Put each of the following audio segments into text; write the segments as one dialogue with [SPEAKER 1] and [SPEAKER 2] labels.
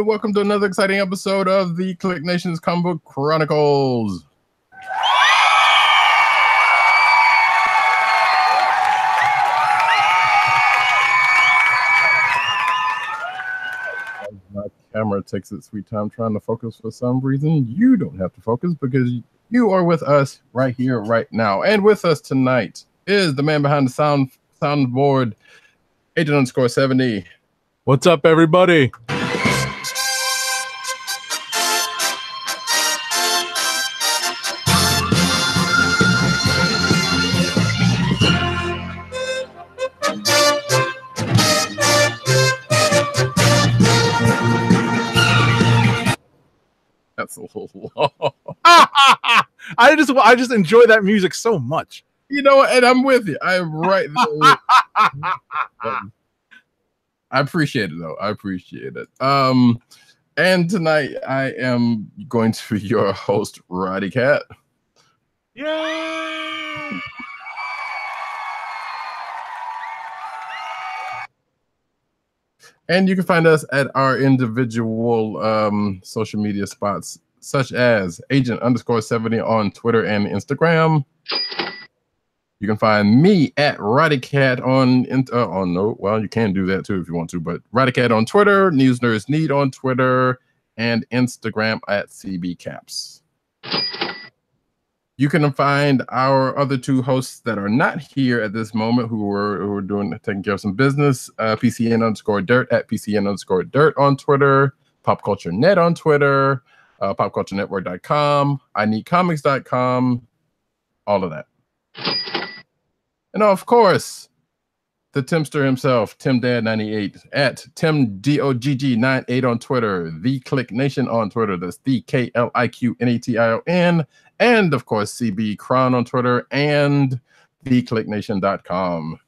[SPEAKER 1] and welcome to another exciting episode of the KLIQ Nation's Comic Book Chronicles. My camera takes its sweet time trying to focus for some reason. You don't have to focus because you are with us right here, right now. And with us tonight is the man behind the soundboard, Agent_70.
[SPEAKER 2] What's up, everybody?
[SPEAKER 1] That's a little long.
[SPEAKER 2] I just enjoy that music so much.
[SPEAKER 1] You know what? And I'm with you. I'm right there with you. I appreciate it, though. I appreciate it. And tonight I am going to be your host, Roddy Cat.
[SPEAKER 2] Yay!
[SPEAKER 1] And you can find us at our individual social media spots, such as Agent_70 on Twitter and Instagram. You can find me at RoddyCat on you can do that too if you want to, but RoddyCat on Twitter, News Nerds Need on Twitter, and Instagram at CBCaps. You can find our other two hosts that are not here at this moment who are taking care of some business. PCN_Dirt at PCN_Dirt on Twitter, Pop Culture Net on Twitter, PopCultureNetwork.com, INeedComics.com, all of that. And of course, the Timster himself, TimDad98 at TimDOGG98 on Twitter, the KLIQ Nation on Twitter, that's the KLIQ_NATION, and of course, CB Cron on Twitter and thekliqnation.com.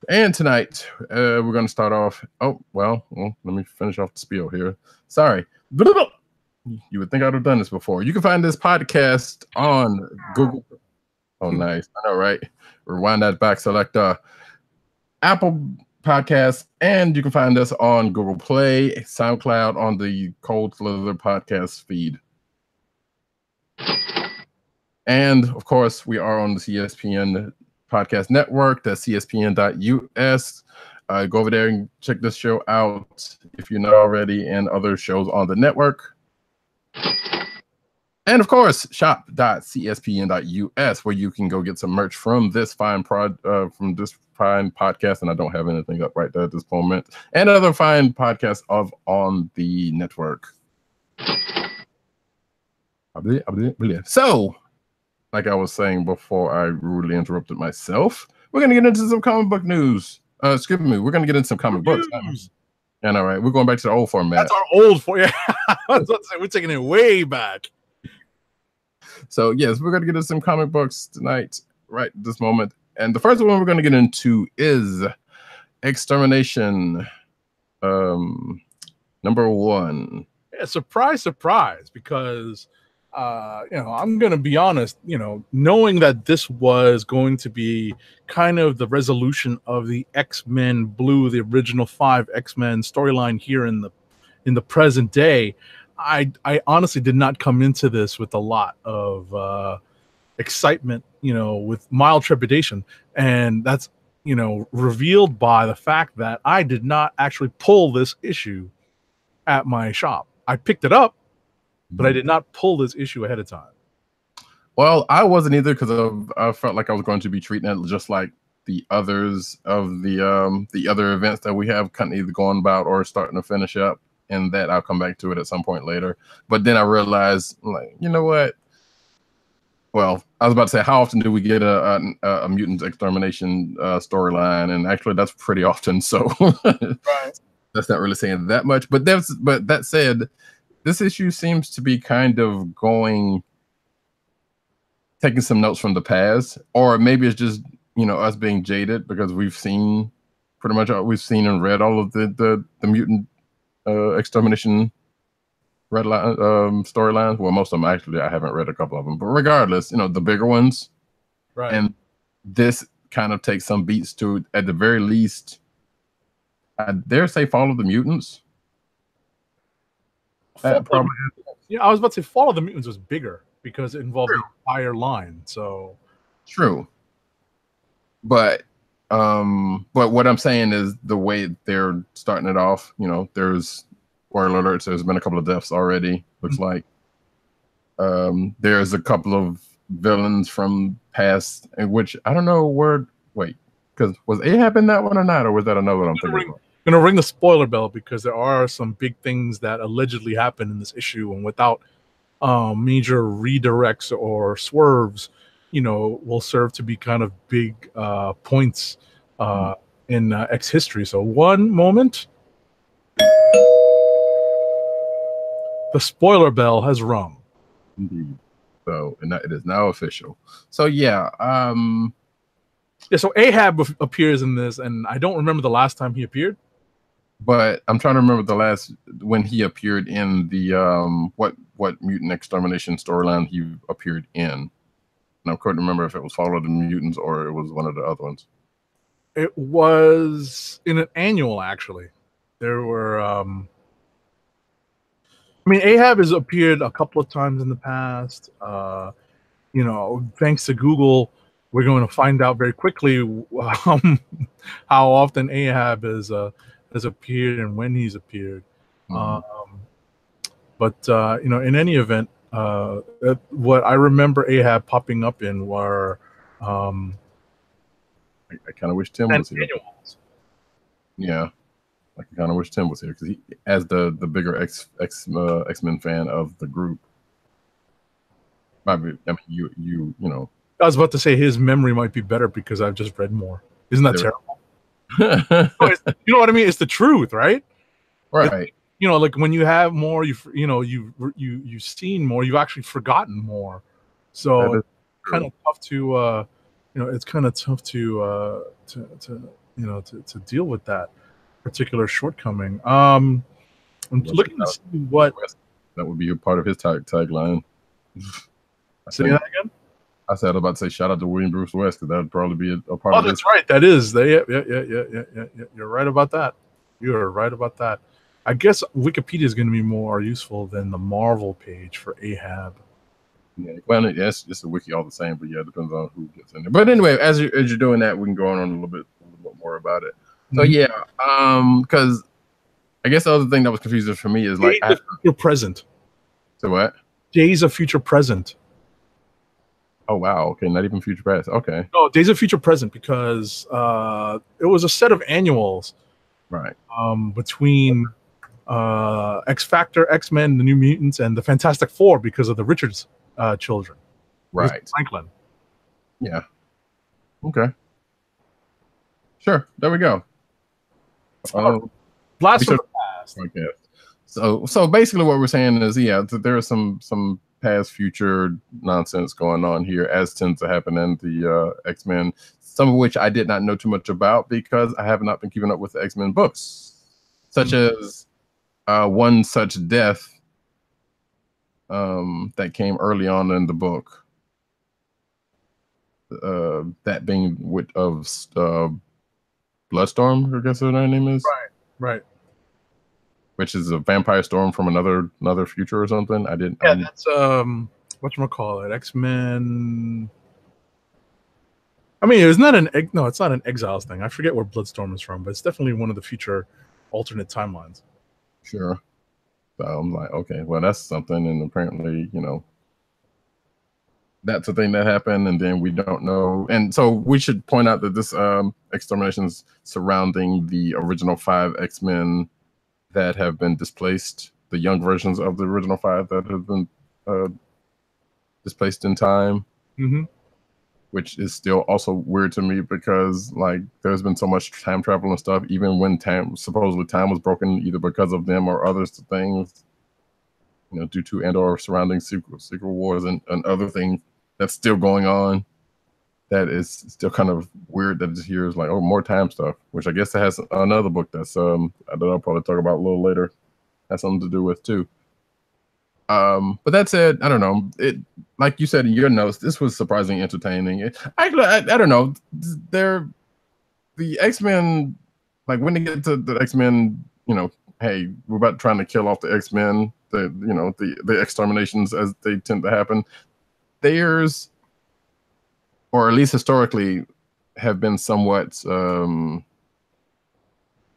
[SPEAKER 1] And tonight, we're going to start off. Let me finish off the spiel here. Sorry. You would think I would have done this before. You can find this podcast on Google. Oh, nice. I know, right? Rewind that back, select Apple Podcasts, and you can find us on Google Play, SoundCloud, on the Cold Slither podcast feed. And, of course, we are on the CSPN Podcast Network. That's CSPN.us. Go over there and check this show out if you're not already, and other shows on the network. And of course, shop.cspn.us, where you can go get some merch from this fine podcast, and I don't have anything up right there at this moment, and other fine podcasts on the network. So, like I was saying before I rudely interrupted myself, we're going to get into some comic book news. We're going to get into some comic books. And all right, we're going back to the old format.
[SPEAKER 2] That's our old format. We're taking it way back.
[SPEAKER 1] So, yes, we're going to get into some comic books tonight, right at this moment. And the first one we're going to get into is Extermination number 1.
[SPEAKER 2] Yeah, surprise, surprise, because, I'm going to be honest, knowing that this was going to be kind of the resolution of the X-Men Blue, the original 5 X-Men storyline here in the present day, I honestly did not come into this with a lot of excitement, with mild trepidation. And that's, revealed by the fact that I did not actually pull this issue at my shop. I picked it up, but I did not pull this issue ahead of time.
[SPEAKER 1] Well, I wasn't either, because I felt like I was going to be treating it just like the others of the other events that we have kind of either going about or starting to finish up. And that I'll come back to it at some point later. But then I realized, like, you know what? Well, I was about to say, how often do we get a mutant extermination storyline? And actually, that's pretty often. So
[SPEAKER 2] Right.
[SPEAKER 1] That's not really saying that much. But that said, this issue seems to be kind of taking some notes from the past, or maybe it's just us being jaded because we've seen pretty much all we've seen and read all of the mutant extermination storylines. Well, most of them actually, I haven't read a couple of them, but regardless, the bigger ones,
[SPEAKER 2] Right.
[SPEAKER 1] And this kind of takes some beats to, at the very least, I dare say Fall of the Mutants. That probably
[SPEAKER 2] Yeah, I was about to say Fall of the Mutants was bigger because it involved
[SPEAKER 1] true.
[SPEAKER 2] the entire line. So
[SPEAKER 1] True. But what I'm saying is the way they're starting it off, you know, there's spoiler alerts, there's been a couple of deaths already, looks like. There's a couple of villains from past, in which I don't know where. Wait, because was Ahab in that one or not, or was that another one I'm thinking about?
[SPEAKER 2] I'm gonna ring the spoiler bell because there are some big things that allegedly happened in this issue, and without major redirects or swerves, you know, will serve to be kind of big points in X history. So one moment, the spoiler bell has rung.
[SPEAKER 1] Indeed. So, and that, it is now official. So yeah,
[SPEAKER 2] Yeah, so Ahab appears in this, and I don't remember the last time he appeared.
[SPEAKER 1] but I'm trying to remember the last when he appeared in the what mutant extermination storyline he appeared in. And I couldn't remember if it was Fall of the Mutants or it was one of the other ones.
[SPEAKER 2] It was in an annual, actually. There were I mean, Ahab has appeared a couple of times in the past. You know, thanks to Google, we're going to find out very quickly how often Ahab has appeared and when he's appeared. But you know, in any event, what I remember Ahab popping up in were
[SPEAKER 1] I kind of wish Tim was here.
[SPEAKER 2] annuals.
[SPEAKER 1] Yeah, I kind of wish Tim was here because he, as the bigger X-Men fan of the group. I mean, you know.
[SPEAKER 2] I was about to say his memory might be better because I've just read more. Isn't that terrible? You know what I mean? It's the truth, right?
[SPEAKER 1] Right.
[SPEAKER 2] You know, like when you have more, you've seen more, you've actually forgotten more. So it's kind of tough to, you know, it's kind of tough to you know, to deal with that particular shortcoming. I'm looking to see what
[SPEAKER 1] that would be a part of his tagline.
[SPEAKER 2] Say that again.
[SPEAKER 1] I said I was about to say shout out to William Bruce West because that would probably be a part.
[SPEAKER 2] Oh,
[SPEAKER 1] of
[SPEAKER 2] that's right. That is. Yeah. You're right about that. You are right about that. I guess Wikipedia is going to be more useful than the Marvel page for Ahab.
[SPEAKER 1] Yeah, well, yes, it's a wiki all the same, but yeah, it depends on who gets in there. But anyway, as you're doing that, we can go on a little bit more about it. So yeah, because I guess the other thing that was confusing for me is like
[SPEAKER 2] Future Present.
[SPEAKER 1] So what?
[SPEAKER 2] Days of Future Present.
[SPEAKER 1] Oh wow, okay, not even Future Past. Okay.
[SPEAKER 2] No, Days of Future Present because it was a set of annuals,
[SPEAKER 1] right?
[SPEAKER 2] Between X Factor, X-Men, the New Mutants, and the Fantastic Four because of the Richards children.
[SPEAKER 1] Right.
[SPEAKER 2] Franklin.
[SPEAKER 1] Yeah. Okay. Sure. There we go.
[SPEAKER 2] Blast from the past.
[SPEAKER 1] Okay. So basically, what we're saying is, yeah, there is some past future nonsense going on here, as tends to happen in the X-Men. Some of which I did not know too much about because I have not been keeping up with the X-Men books, such as one such death that came early on in the book. That being Bloodstorm, I guess her name is.
[SPEAKER 2] Right.
[SPEAKER 1] Which is a vampire storm from another future or something. I didn't.
[SPEAKER 2] Yeah, that's whatchamacallit, X-Men. I mean, it's not it's not an Exiles thing. I forget where Bloodstorm is from, but it's definitely one of the future alternate timelines.
[SPEAKER 1] Sure. So I'm like, okay, well, that's something, and apparently, you know, that's a thing that happened, and then we don't know. And so we should point out that this exterminations surrounding the original 5 X-Men that have been displaced, the young versions of the original 5 that have been displaced in time, which is still also weird to me because like there's been so much time travel and stuff, even when supposedly time was broken either because of them or other things, you know, due to and or surrounding secret wars and other things that's still going on. That is still kind of weird that it here is like, oh, more time stuff, which I guess it has another book that's that I'll probably talk about a little later. Has something to do with too. But that said, I don't know. It, like you said in your notes, this was surprisingly entertaining. I don't know. The X-Men, like when they get to the X-Men, you know, hey, we're about trying to kill off the X-Men, the exterminations as they tend to happen. Theirs, or at least historically, have been somewhat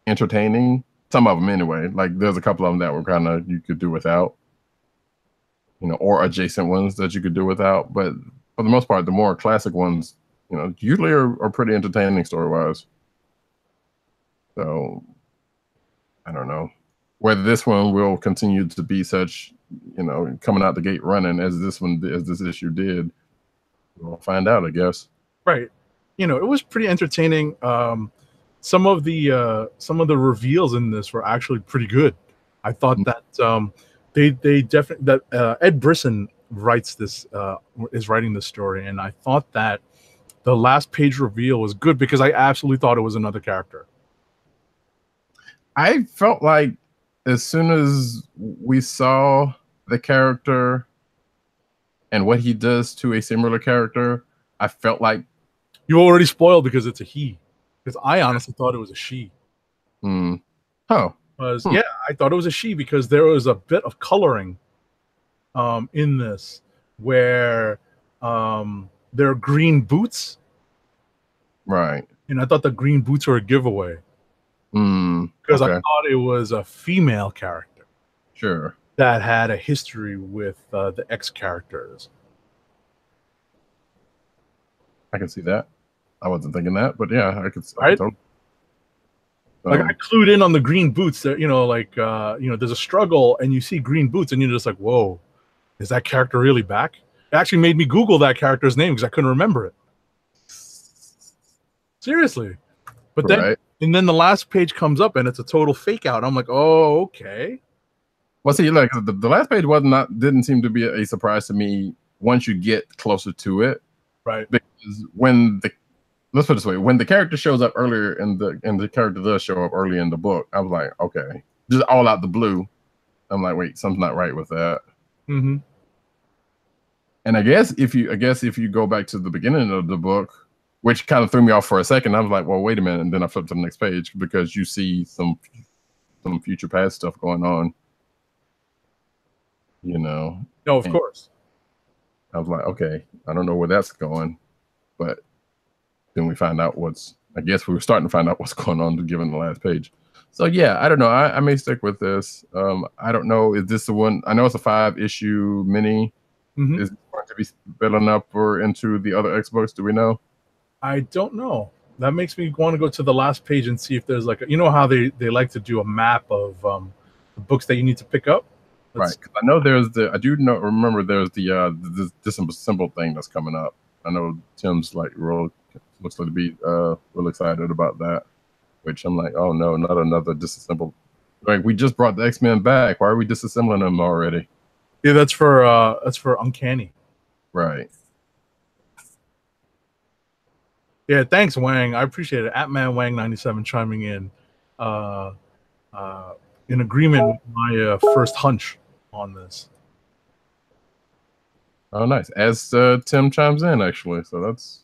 [SPEAKER 1] entertaining. Some of them anyway. Like there's a couple of them that were kind of you could do without, you know, or adjacent ones that you could do without. But for the most part, the more classic ones, you know, usually are pretty entertaining story-wise. So I don't know whether this one will continue to be such, you know, coming out the gate running as this issue did. We'll find out, I guess.
[SPEAKER 2] Right. You know, it was pretty entertaining. Some of the reveals in this were actually pretty good. I thought that they definitely that Ed Brisson is writing this story, and I thought that the last page reveal was good because I absolutely thought it was another character.
[SPEAKER 1] I felt like as soon as we saw the character and what he does to a similar character, I felt like
[SPEAKER 2] you already spoiled because it's a he. Because I honestly thought it was a she.
[SPEAKER 1] Oh.
[SPEAKER 2] Yeah, I thought it was a she because there was a bit of coloring in this where there are green boots.
[SPEAKER 1] Right.
[SPEAKER 2] And I thought the green boots were a giveaway. Because I thought it was a female character.
[SPEAKER 1] Sure.
[SPEAKER 2] That had a history with the X characters.
[SPEAKER 1] I can see that. I wasn't thinking that, but yeah, I could.
[SPEAKER 2] Right? Like I clued in on the green boots. That you know, like you know, there's a struggle, and you see green boots, and you're just like, "Whoa, is that character really back?" It actually made me Google that character's name because I couldn't remember it. Seriously, but then and then the last page comes up, and it's a total fake out. I'm like, "Oh, okay."
[SPEAKER 1] Well, see, like the last page didn't seem to be a surprise to me once you get closer to it,
[SPEAKER 2] right?
[SPEAKER 1] Because let's put it this way, when the character shows up earlier and the character does show up early in the book, I was like, okay, just all out the blue. I'm like, wait, something's not right with that.
[SPEAKER 2] Mm-hmm.
[SPEAKER 1] And I guess if you go back to the beginning of the book, which kind of threw me off for a second, I was like, well, wait a minute, and then I flipped to the next page because you see some future past stuff going on. You know.
[SPEAKER 2] No, of course.
[SPEAKER 1] I was like, okay, I don't know where that's going, but then we find out I guess we were starting to find out what's going on given the last page. So yeah, I don't know. I may stick with this. I don't know. Is this the one? I know it's a 5-issue mini.
[SPEAKER 2] Mm-hmm.
[SPEAKER 1] Is it going to be building up or into the other X books? Do we know?
[SPEAKER 2] I don't know. That makes me want to go to the last page and see if there's like you know how they like to do a map of the books that you need to pick up.
[SPEAKER 1] Right. I know remember there's the disassembled thing that's coming up. I know Tim's like looks like to be real excited about that, which I'm like, oh no, not another disassembled. Like we just brought the X-Men back. Why are we disassembling them already?
[SPEAKER 2] Yeah, that's for Uncanny.
[SPEAKER 1] Right.
[SPEAKER 2] Yeah, thanks, Wang. I appreciate it. @ManWang97 chiming in agreement with my first hunch on this.
[SPEAKER 1] Oh, nice. As Tim chimes in, actually, so that's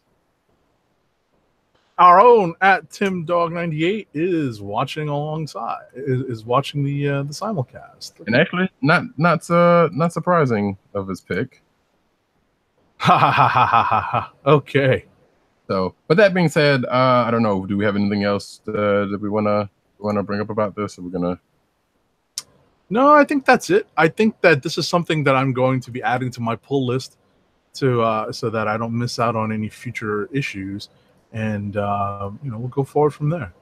[SPEAKER 2] our own @TimDog98 is watching alongside. Is watching the simulcast,
[SPEAKER 1] and actually not surprising of his pick.
[SPEAKER 2] Ha ha ha ha ha ha. Okay.
[SPEAKER 1] So, but that being said, I don't know. Do we have anything else that we wanna bring up about this? Or we're gonna.
[SPEAKER 2] No, I think that's it. I think that this is something that I'm going to be adding to my pull list to so that I don't miss out on any future issues, and we'll go forward from there.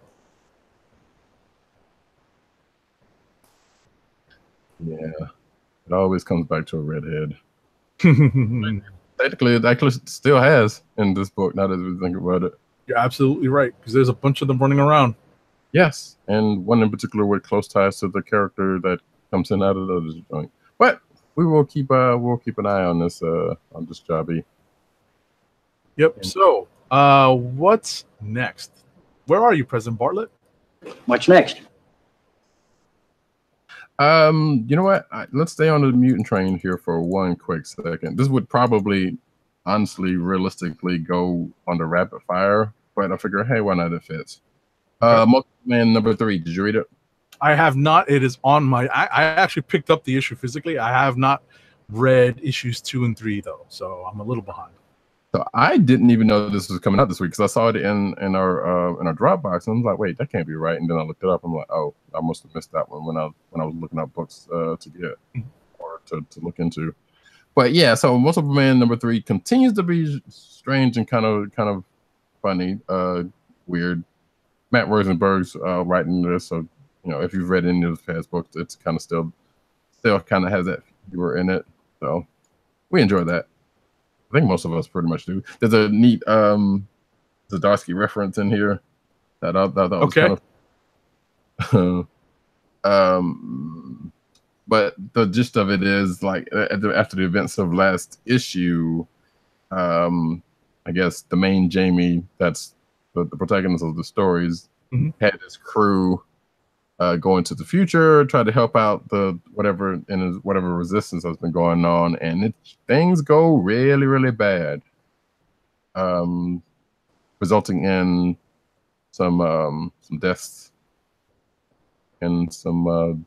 [SPEAKER 1] Yeah, it always comes back to a redhead. Technically, it actually still has in this book. Now that we think about it,
[SPEAKER 2] you're absolutely right because there's a bunch of them running around.
[SPEAKER 1] Yes, and one in particular with close ties to the character that comes in out of the other joint. But we will keep an eye on this jobby.
[SPEAKER 2] Yep. And so, what's next? Where are you, President Bartlett?
[SPEAKER 3] What's next?
[SPEAKER 1] You know what? Let's stay on the mutant train here for one quick second. This would probably, honestly, realistically, go on the rapid fire, but I figure, hey, why not? It fits. Multiple Man #3. Did you read it?
[SPEAKER 2] I have not. It is on my. I actually picked up the issue physically. I have not read issues 2 and 3 though, so I'm a little behind.
[SPEAKER 1] So I didn't even know this was coming out this week because I saw it in our Dropbox, and I was like, wait, that can't be right. And then I looked it up. I'm like, oh, I must have missed that one when I was looking up books to get or to look into. But yeah, so Multiple Man #3 continues to be strange and kind of funny, weird. Matt Rosenberg's writing this, so if you've read any of his past books, it's kind of still kind of has that humor in it. So we enjoy that. I think most of us pretty much do. There's a neat Zdarsky reference in here that I thought was kind of. But the gist of it is like after the events of last issue, I guess the main Jamie, that's the protagonist of the stories, had his crew go into the future, try to help out whatever resistance has been going on, and things go really, really bad, resulting in some deaths and some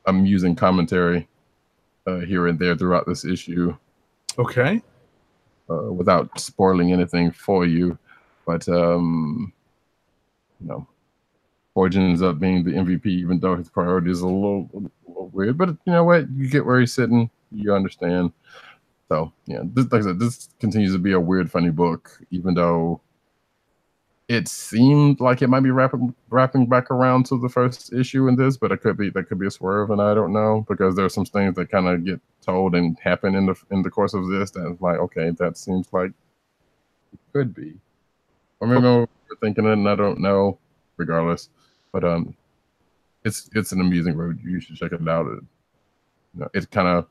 [SPEAKER 1] amusing commentary here and there throughout this issue.
[SPEAKER 2] Okay.
[SPEAKER 1] Without spoiling anything for you, but Forge ends up being the MVP, even though his priority is a little weird. But you know what? You get where he's sitting. You understand. So yeah, like I said, this continues to be a weird, funny book, even though it seemed like it might be wrapping back around to the first issue in this, but that could be a swerve, and I don't know, because there are some things that kind of get told and happen in the course of this that's like, okay, that seems like it could be. Or maybe we're thinking it, and I don't know. Regardless, but it's an amusing read. You should check it out. It kind of,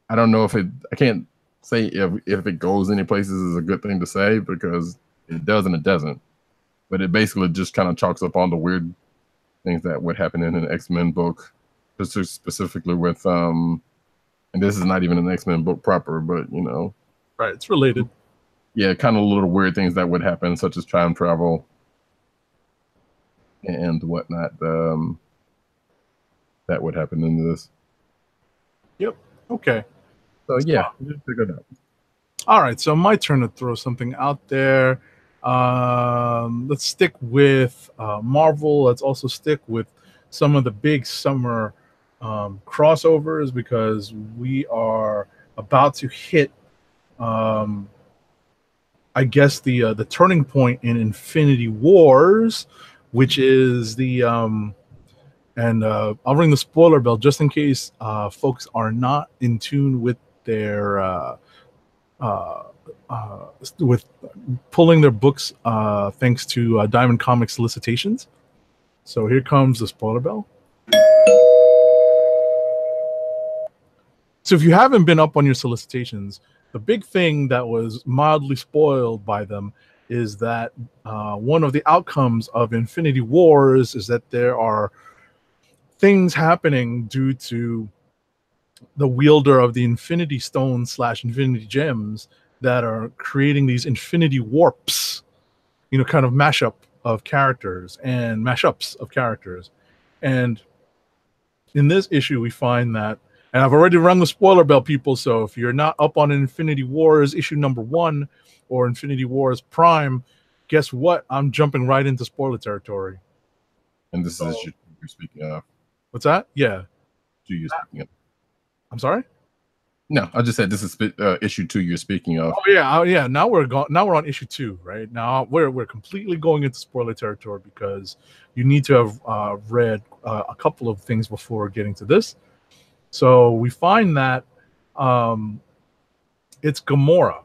[SPEAKER 1] I don't know if I can't say if it goes any places is a good thing to say, because it does and it doesn't. But it basically just kind of chalks up on the weird things that would happen in an X-Men book, just specifically with and this is not even an X-Men book proper, but
[SPEAKER 2] right, it's related.
[SPEAKER 1] Yeah, kind of little weird things that would happen, such as time travel and whatnot, that would happen in this.
[SPEAKER 2] Yep. Okay.
[SPEAKER 1] So yeah, just figure it out.
[SPEAKER 2] All right, so my turn to throw something out there. Let's stick with Marvel. Let's also stick with some of the big summer crossovers, because we are about to hit, I guess, the turning point in Infinity Wars, which is the and I'll ring the spoiler bell just in case folks are not in tune with their with pulling their books thanks to Diamond Comics solicitations. So here comes the spoiler bell. So if you haven't been up on your solicitations, the big thing that was mildly spoiled by them is that one of the outcomes of Infinity Wars is that there are things happening due to the wielder of the Infinity Stone / Infinity Gems that are creating these Infinity Warps, kind of mashup of characters and mashups of characters. And in this issue, we find that, and I've already rung the spoiler bell, people, so if you're not up on Infinity Wars issue #1 or Infinity Wars Prime, guess what? I'm jumping right into spoiler territory.
[SPEAKER 1] And this is issue you're speaking of.
[SPEAKER 2] What's that? Yeah.
[SPEAKER 1] You're speaking of.
[SPEAKER 2] I'm sorry?
[SPEAKER 1] No, I just said this is issue 2 you're speaking of.
[SPEAKER 2] Oh yeah. Now we're on issue 2, right? Now we're completely going into spoiler territory, because you need to have read a couple of things before getting to this. So we find that it's Gamora,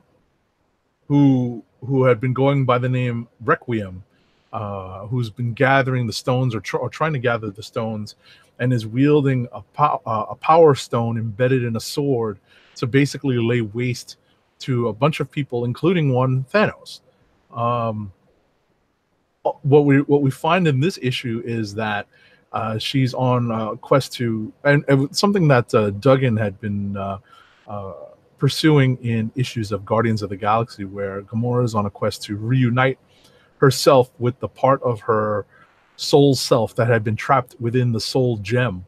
[SPEAKER 2] who had been going by the name Requiem, who's been gathering the stones or trying to gather the stones, and is wielding a power stone embedded in a sword to basically lay waste to a bunch of people, including one Thanos. What we find in this issue is that she's on a quest to, and something that Duggan had been pursuing in issues of Guardians of the Galaxy, where Gamora is on a quest to reunite herself with the part of her soul self that had been trapped within the soul gem,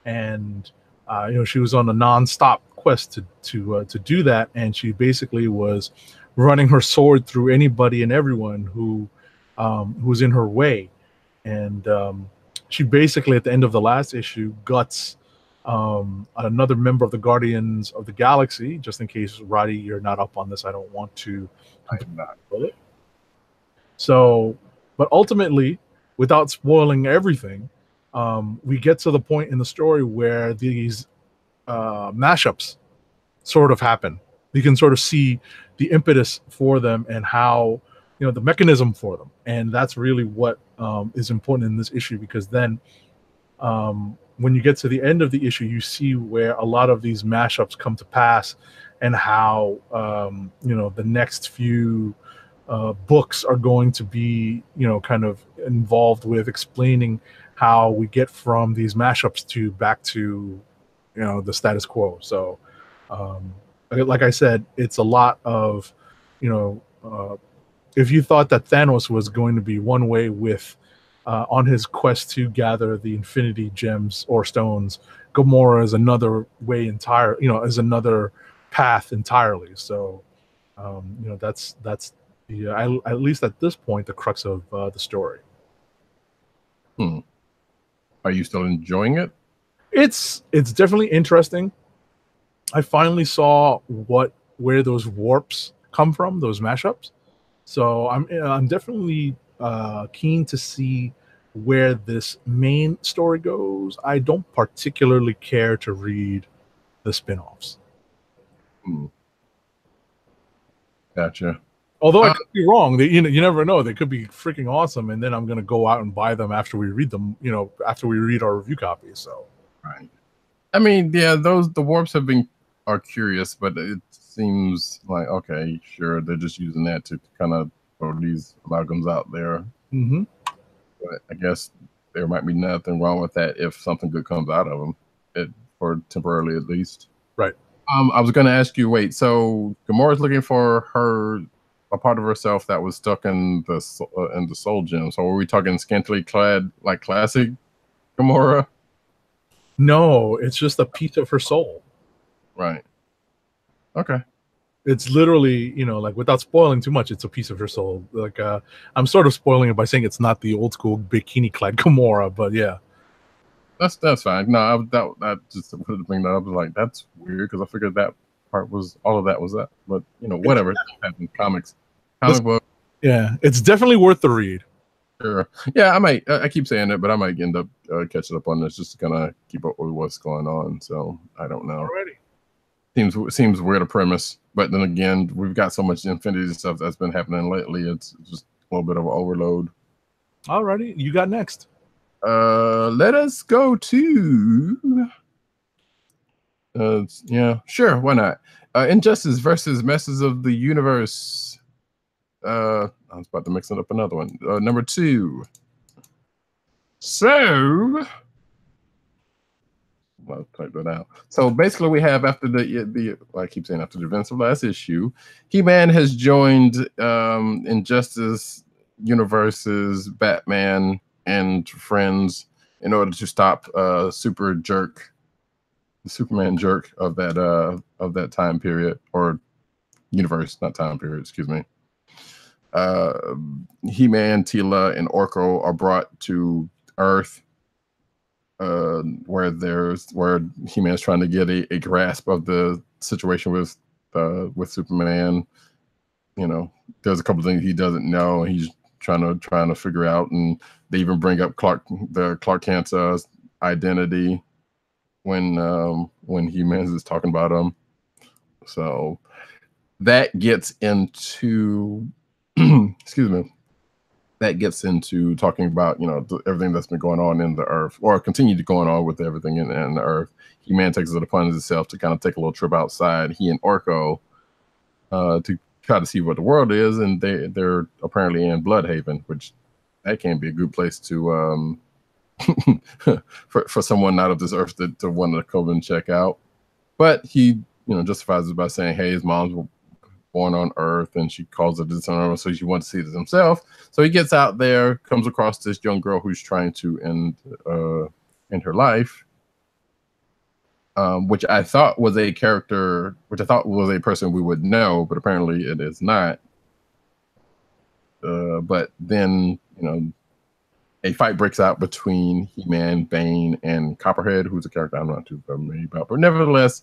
[SPEAKER 2] and she was on a non-stop quest to do that, and she basically was running her sword through anybody and everyone who was in her way, and she basically at the end of the last issue guts another member of the Guardians of the Galaxy. Just in case, Roddy, you're not up on this, I don't want to.
[SPEAKER 1] I'm not.
[SPEAKER 2] So, but ultimately, without spoiling everything, we get to the point in the story where these mashups sort of happen. You can sort of see the impetus for them and how, the mechanism for them. And that's really what is important in this issue, because then when you get to the end of the issue, you see where a lot of these mashups come to pass, and how the next few books are going to be kind of involved with explaining how we get from these mashups to back to the status quo. So like I said, it's a lot of if you thought that Thanos was going to be one way with on his quest to gather the Infinity Gems or stones, Gamora is another way is another path entirely. So that's the at least at this point the crux of the story.
[SPEAKER 1] Are you still enjoying it?
[SPEAKER 2] It's definitely interesting. I finally saw where those warps come from, those mashups. So I'm definitely keen to see where this main story goes. I don't particularly care to read the spin-offs.
[SPEAKER 1] Gotcha.
[SPEAKER 2] Although I could be wrong. You never know. They could be freaking awesome, and then I'm going to go out and buy them after we read them, after we read our review copies. So,
[SPEAKER 1] right. I mean, yeah, the warps are curious, but it seems like, okay, sure, they're just using that to kind of throw these amalgams out there.
[SPEAKER 2] Mm-hmm.
[SPEAKER 1] But I guess there might be nothing wrong with that if something good comes out of them, for temporarily at least.
[SPEAKER 2] Right.
[SPEAKER 1] I was going to ask you, wait, so Gamora's looking for a part of herself that was stuck in the soul gem. So are we talking scantily clad, like classic Gamora?
[SPEAKER 2] No, it's just a piece of her soul.
[SPEAKER 1] Right. Okay.
[SPEAKER 2] It's literally, like, without spoiling too much, it's a piece of her soul. Like, I'm sort of spoiling it by saying it's not the old school bikini clad Gamora, but yeah.
[SPEAKER 1] That's fine. No, that just wanted to bring that up. I was like, that's weird, because I figured that part was all of that was that. But whatever. It happens. Comic book.
[SPEAKER 2] Yeah, it's definitely worth the read.
[SPEAKER 1] Sure. Yeah, I might. I keep saying it, but I might end up catching up on this just to kind of keep up with what's going on. So I don't know.
[SPEAKER 2] Already.
[SPEAKER 1] Seems weird a premise, but then again, we've got so much Infinity stuff that's been happening lately. It's just a little bit of an overload.
[SPEAKER 2] Alrighty, you got next.
[SPEAKER 1] Let us go to. Yeah, sure, why not? Injustice versus Masters of the Universe. I was about to mix it up another one. Number 2. So. I'll type that out. So basically, we have after I keep saying after the events of last issue, He-Man has joined Injustice Universe's Batman and friends in order to stop the Superman jerk of that time period, or universe, not time period. Excuse me. He-Man, Tila, and Orko are brought to Earth. Where He-Man's trying to get a grasp of the situation with Superman. There's a couple of things he doesn't know, and he's trying to figure out. And they even bring up Clark Kent's identity when He-Man is talking about him. So that gets into excuse me. That gets into talking about everything that's been going on in the Earth, or continued going on with everything in the Earth. He-Man takes it upon himself to kind of take a little trip outside. He and Orko to try to see what the world is, and they're apparently in Bloodhaven, which that can be a good place to for someone not of this Earth to want to come and check out. But he justifies it by saying, hey, his mom's born on Earth, and she calls it dishonorable, so she wants to see it himself. So he gets out there, comes across this young girl who's trying to end her life, which I thought was a character, which I thought was a person we would know, but apparently it is not. But then, a fight breaks out between He-Man, Bane, and Copperhead, who's a character I'm not too familiar about. But nevertheless,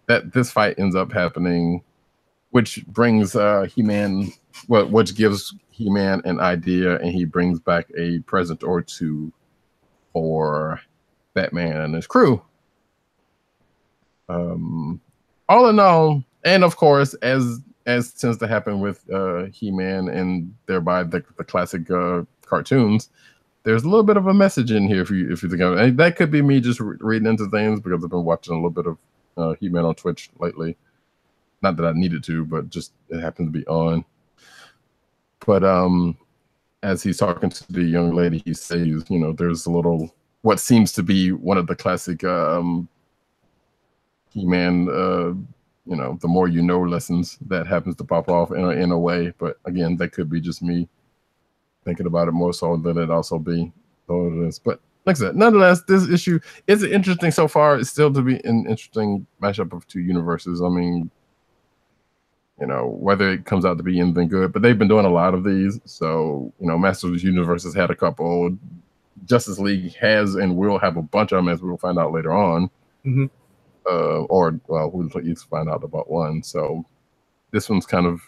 [SPEAKER 1] this fight ends up happening, which brings He-Man, which gives He-Man an idea, and he brings back a present or two for Batman and his crew. All in all, and of course, as tends to happen with He-Man and thereby the classic cartoons, there's a little bit of a message in here if you think of it. And that could be me just reading into things because I've been watching a little bit of He-Man on Twitch lately. Not that I needed to, but just it happened to be on. But as he's talking to the young lady, he says, there's a little what seems to be one of the classic He-Man, the more you know lessons that happens to pop off in a way. But again, that could be just me thinking about it more so than it also be what it is. But like I said, nonetheless, this issue is interesting so far. It's still to be an interesting mashup of two universes. I mean, whether it comes out to be anything good, but they've been doing a lot of these. So, Masters of the Universe has had a couple. Justice League has and will have a bunch of them, as we'll find out later on.
[SPEAKER 2] Mm-hmm.
[SPEAKER 1] We'll at least find out about one. So this one's kind of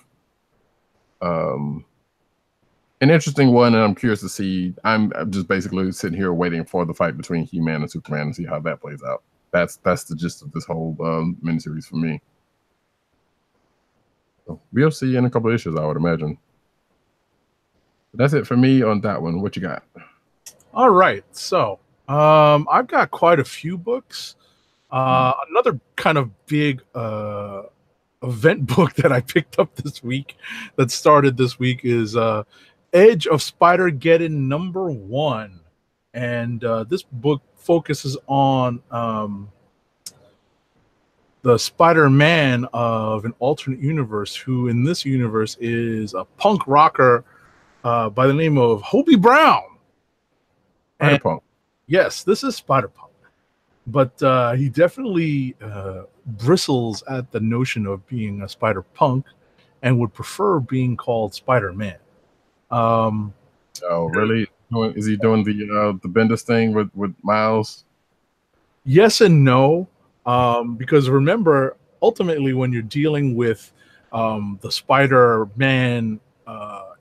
[SPEAKER 1] an interesting one, and I'm curious to see. I'm just basically sitting here waiting for the fight between He-Man and Superman and see how that plays out. That's the gist of this whole miniseries for me. So we'll see in a couple of issues, I would imagine. But that's it for me on that one. What you got?
[SPEAKER 2] All right, so I've got quite a few books. Another kind of big event book that I picked up this week, that started this week, is Edge of Spider-Geddon #1, and this book focuses on the Spider-Man of an alternate universe, who in this universe is a punk rocker by the name of Hobie Brown.
[SPEAKER 1] Spider-Punk.
[SPEAKER 2] Yes, this is Spider-Punk. But he definitely bristles at the notion of being a Spider-Punk and would prefer being called Spider-Man.
[SPEAKER 1] Oh, really? Is he doing the Bendis thing with Miles?
[SPEAKER 2] Yes and no. Because remember, ultimately, when you're dealing with the Spider-Man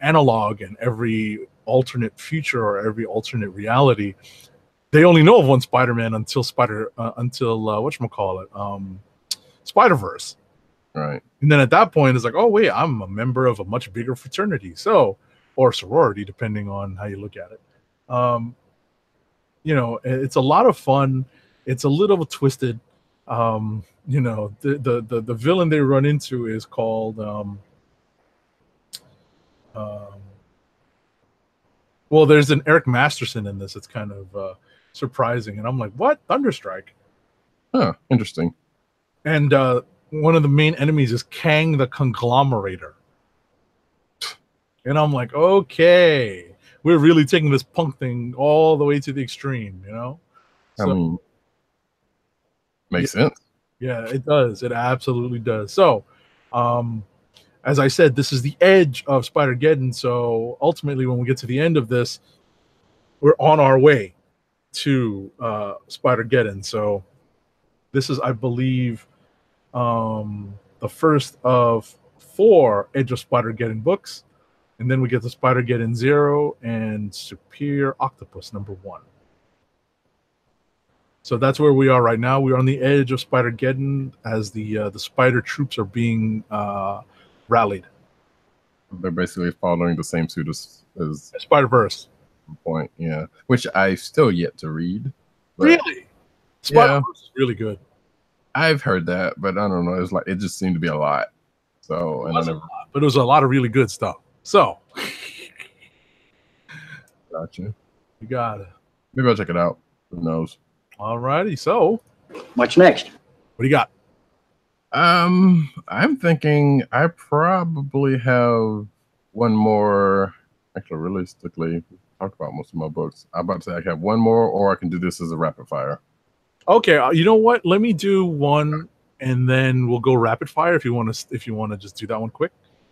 [SPEAKER 2] analog in every alternate future or every alternate reality, they only know of one Spider-Man until whatchamacallit, Spider-Verse.
[SPEAKER 1] Right.
[SPEAKER 2] And then at that point, it's like, oh, wait, I'm a member of a much bigger fraternity. Or sorority, depending on how you look at it. It's a lot of fun. It's a little twisted. The villain they run into is called there's an Eric Masterson in this. It's kind of surprising, and I'm like, what? Thunderstrike?
[SPEAKER 1] Huh, interesting.
[SPEAKER 2] And one of the main enemies is Kang the Conglomerator, and I'm like, okay, we're really taking this punk thing all the way to the extreme,
[SPEAKER 1] I mean, makes sense.
[SPEAKER 2] Yeah, it does. It absolutely does. So, as I said, this is the edge of Spider-Geddon. So ultimately, when we get to the end of this, we're on our way to Spider-Geddon. So this is, I believe, the first of 4 Edge of Spider-Geddon books. And then we get to Spider-Geddon 0 and Superior Octopus #1. So that's where we are right now. We're on the edge of Spider-Geddon as the spider troops are being rallied.
[SPEAKER 1] They're basically following the same suit as
[SPEAKER 2] Spider-Verse.
[SPEAKER 1] Point, yeah. Which I've still yet to read.
[SPEAKER 2] Really? Spider-Verse is really good.
[SPEAKER 1] I've heard that, but I don't know. It's like it just seemed to be a lot. So
[SPEAKER 2] but it was a lot of really good stuff. So
[SPEAKER 1] gotcha.
[SPEAKER 2] You got it.
[SPEAKER 1] Maybe I'll check it out. Who knows?
[SPEAKER 2] All righty. So
[SPEAKER 3] what's next?
[SPEAKER 2] What do you got?
[SPEAKER 1] I'm thinking I probably have one more. Actually, realistically, we talked about most of my books. I'm about to say I have one more, or I can do this as a rapid fire.
[SPEAKER 2] Okay, you know what? Let me do one, and then we'll go rapid fire if you want to. If you want to just do that one quick.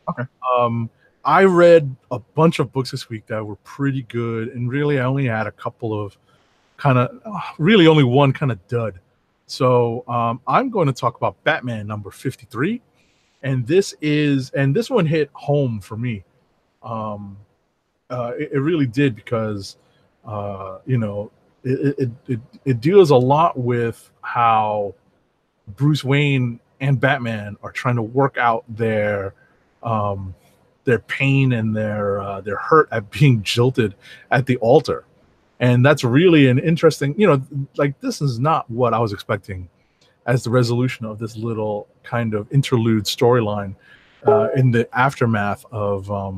[SPEAKER 1] Okay.
[SPEAKER 2] I read a bunch of books this week that were pretty good, and really, I only had a couple of kind of, really only one kind of dud. So I'm going to talk about Batman number 53, and this one hit home for me. It really did because you know it deals a lot with how Bruce Wayne and Batman are trying to work out their pain and their hurt at being jilted at the altar. And that's really an interesting, like this is not what I was expecting as the resolution of this little kind of interlude storyline in the aftermath of uh,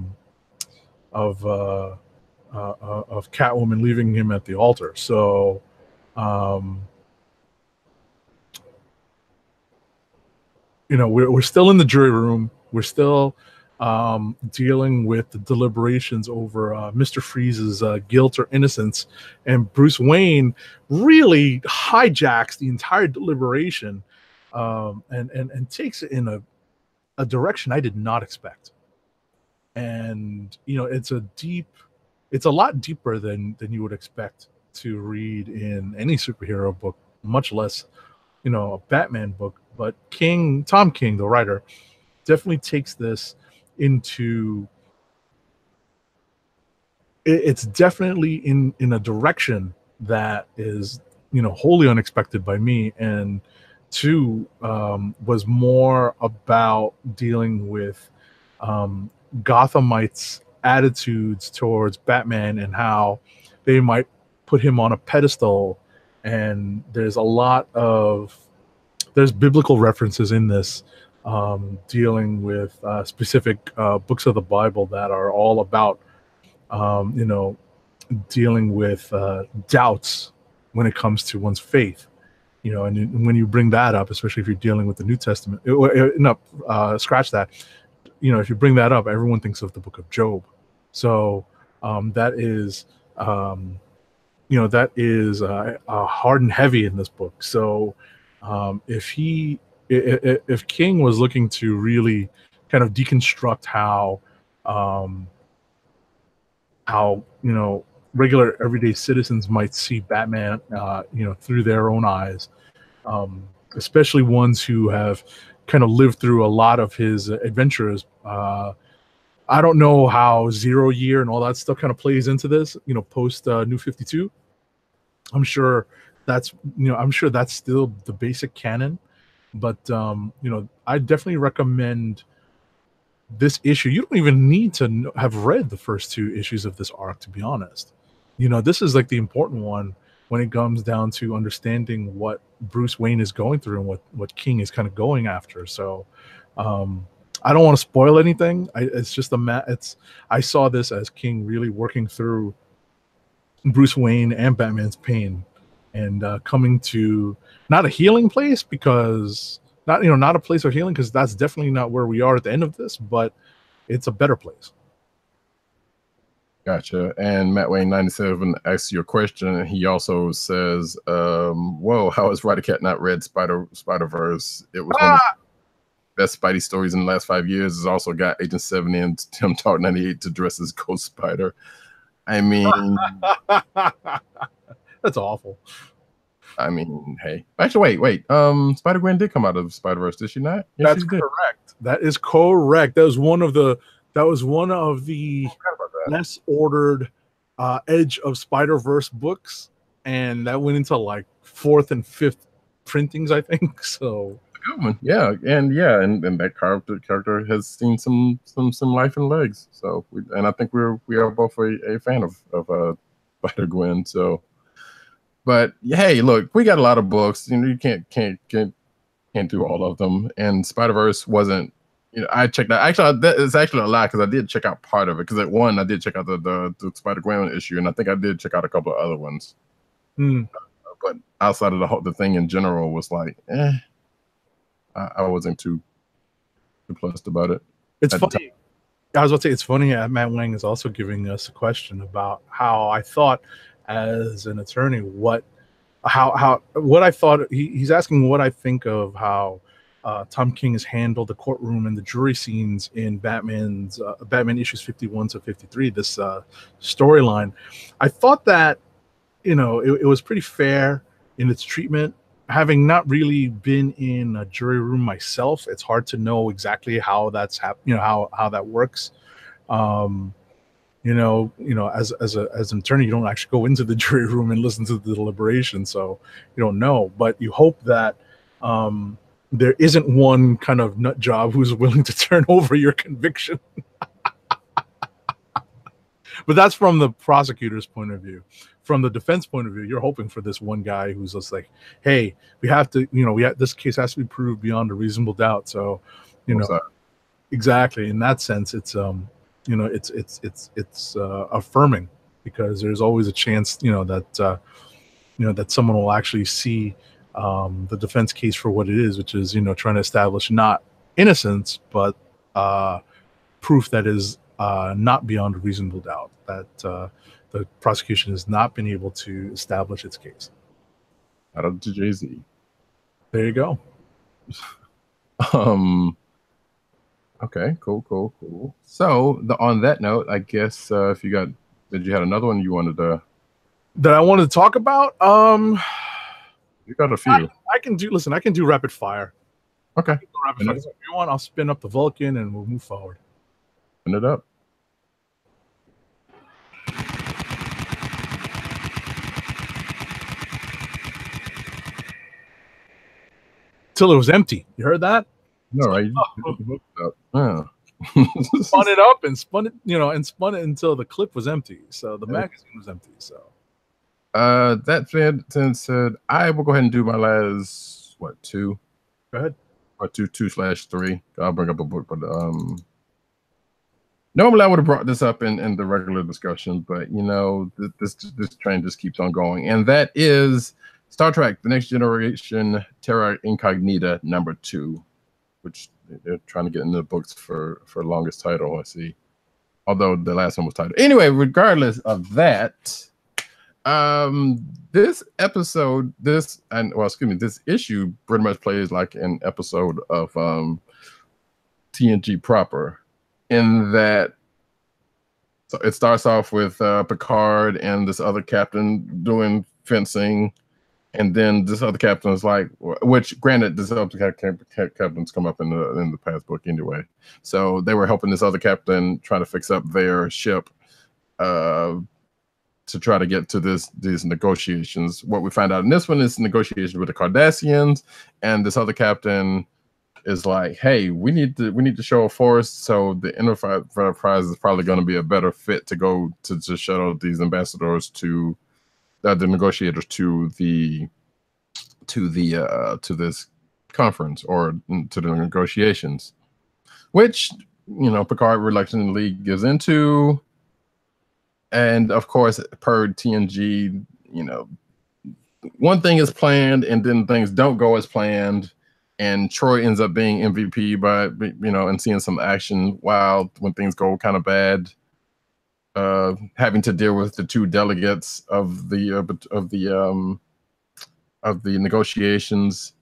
[SPEAKER 2] of Catwoman leaving him at the altar. So, um, we're still in the jury room. We're still dealing with the deliberations over Mr. Freeze's guilt or innocence, and Bruce Wayne really hijacks the entire deliberation and takes it in a direction I did not expect. And it's a lot deeper than you would expect to read in any superhero book, much less a Batman book. But Tom King, the writer, definitely takes this into it's definitely in a direction that is wholly unexpected by me, and two was more about dealing with Gothamites' attitudes towards Batman and how they might put him on a pedestal. And there's biblical references in this, dealing with specific books of the Bible that are all about dealing with doubts when it comes to one's faith. And when you bring that up, especially if you're dealing with the New Testament, scratch that. If you bring that up, everyone thinks of the book of Job. So that is hard and heavy in this book. So if King was looking to really kind of deconstruct how regular everyday citizens might see Batman through their own eyes, especially ones who have kind of lived through a lot of his adventures. I don't know how Zero Year and all that stuff kind of plays into this, post New 52. I'm sure that's still the basic canon, but I definitely recommend this issue. You don't even need to have read the first two issues of this arc, to be honest. This is like the important one when it comes down to understanding what Bruce Wayne is going through and what King is kind of going after. So I don't want to spoil anything. I saw this as King really working through Bruce Wayne and Batman's pain, and coming to not a healing place, because not a place of healing, because that's definitely not where we are at the end of this, but it's a better place.
[SPEAKER 1] Gotcha. And Matt Wayne 97 asks you a question, and he also says, whoa, how has Rider Cat not read Spider-Verse? It was one of the best Spidey stories in the last 5 years. It's also got Agent 70 and Tim Talk 98 to dress as Ghost Spider. I mean,
[SPEAKER 2] that's awful.
[SPEAKER 1] I mean, hey. Actually, wait. Spider-Gwen did come out of Spider-Verse, did she not?
[SPEAKER 2] Yes, that's correct. That is correct. That was one of the less ordered Edge of Spider-Verse books, and that went into like 4th and 5th printings, I think. So
[SPEAKER 1] good one. Yeah, and that character has seen some life and legs. So I think we are both a fan of Spider-Gwen. So, but hey, look, we got a lot of books. You can't do all of them. And Spider-Verse wasn't. I checked out. Actually, that is actually a lie, because I did check out part of it. Because at one, I did check out the Spider-Gwen issue, and I think I did check out a couple of other ones. But outside of the thing in general was like, eh. I wasn't too plussed about it.
[SPEAKER 2] It's funny. I was about to say, it's funny that Matt Wang is also giving us a question about how I thought as an attorney, what I thought. He's asking what I think of how Tom King has handled the courtroom and the jury scenes in Batman's Batman issues 51 to 53, this storyline. I thought that, you know, it was pretty fair in its treatment. Having not really been in a jury room myself, it's hard to know exactly how that's how that works. Um, as an attorney, you don't actually go into the jury room and listen to the deliberation, so you don't know. But you hope that there isn't one kind of nut job who's willing to turn over your conviction. But that's from the prosecutor's point of view. From the defense point of view, you're hoping for this one guy who's just like, hey, we have to, this case has to be proved beyond a reasonable doubt. So, exactly in that sense, it's it's affirming, because there's always a chance, that someone will actually see the defense case for what it is, which is, trying to establish not innocence, but proof that is not beyond a reasonable doubt, that the prosecution has not been able to establish its case.
[SPEAKER 1] Out of Jay-Z.
[SPEAKER 2] There you go.
[SPEAKER 1] Okay, cool. So on that note, I guess if you had another one you wanted to
[SPEAKER 2] that I wanted to talk about?
[SPEAKER 1] You got a few.
[SPEAKER 2] I can do rapid fire.
[SPEAKER 1] Okay.
[SPEAKER 2] Rapid fire. If you want, I'll spin up the Vulcan and we'll move forward.
[SPEAKER 1] Spin it up.
[SPEAKER 2] Till it was empty. You heard that?
[SPEAKER 1] No, right?
[SPEAKER 2] Spun it up and spun it until the clip was empty. So the magazine was empty. So
[SPEAKER 1] that said, I will go ahead and do my last two.
[SPEAKER 2] Go ahead.
[SPEAKER 1] Or 2/3. I'll bring up a book, but normally I would have brought this up in the regular discussion, but this train just keeps on going, and that is Star Trek: The Next Generation, Terra Incognita #2, which they're trying to get in the books for longest title. I see, although the last one was titled anyway. Regardless of that, this issue pretty much plays like an episode of TNG proper, in that so it starts off with Picard and this other captain doing fencing. And then this other captain is like, which granted, this other captain's come up in the past book anyway. So they were helping this other captain trying to fix up their ship to try to get to these negotiations. What we find out in this one is negotiations with the Cardassians, and this other captain is like, hey, we need to show a force. So the Enterprise is probably going to be a better fit to go to shuttle these ambassadors to the negotiators to this conference, or to the negotiations, which Picard reluctantly gives into. And of course, per TNG, one thing is planned and then things don't go as planned, and Troy ends up being MVP by and seeing some action when things go kind of bad. Having to deal with the two delegates of the negotiations,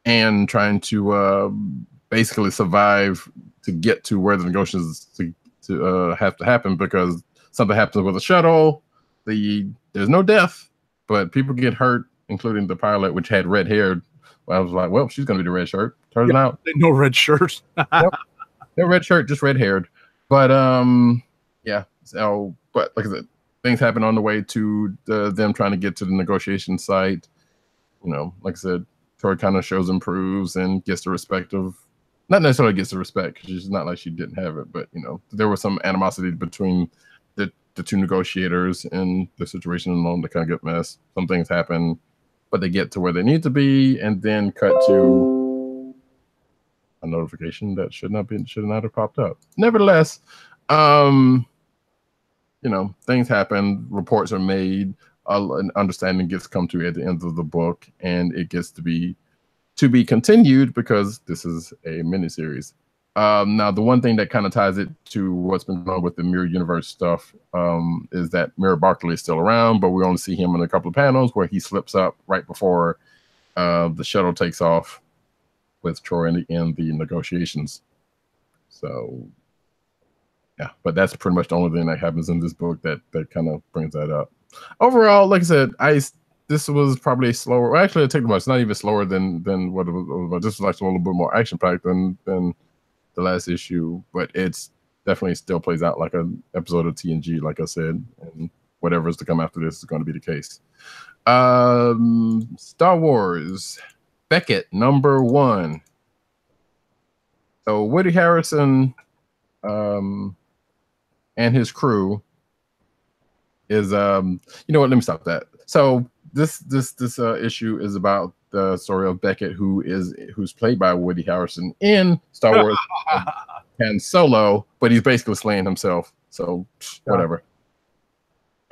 [SPEAKER 1] and trying to basically survive to get to where the negotiations to have to happen, because something happens with the shuttle. There's no death, but people get hurt, including the pilot, which had red hair. I was like, well, she's gonna be the red shirt. Turns out
[SPEAKER 2] no red shirts.
[SPEAKER 1] Yep. No red shirt, just red haired. But yeah. So, but like I said, things happen on the way to them trying to get to the negotiation site. Like I said, Tori kind of shows improves and gets the respect of, not necessarily gets the respect, because she's not like she didn't have it, but there was some animosity between the two negotiators, and the situation alone to kind of get messed. Some things happen, but they get to where they need to be, and then cut to a notification that should not have popped up. Nevertheless, things happen, reports are made, an understanding gets come to at the end of the book, and it gets to be to be continued because this is a miniseries. Now, the one thing that kind of ties it to what's been going on with the Mirror Universe stuff is that Mirror Barkley is still around, but we only see him in a couple of panels where he slips up right before the shuttle takes off with Troy in the negotiations. So, yeah, but that's pretty much the only thing that happens in this book that kind of brings that up. Overall, like I said, this was probably slower. Well, actually, it took much. It's not even slower than what it was. This was like a little bit more action packed than the last issue, but it's definitely still plays out like an episode of TNG, like I said, and whatever is to come after this is going to be the case. Star Wars Beckett #1. So Woody Harrelson and his crew is you know what, let me stop that. So this issue is about the story of Beckett, who's played by Woody Harrelson in Star Wars and Solo, but he's basically slaying himself. So whatever.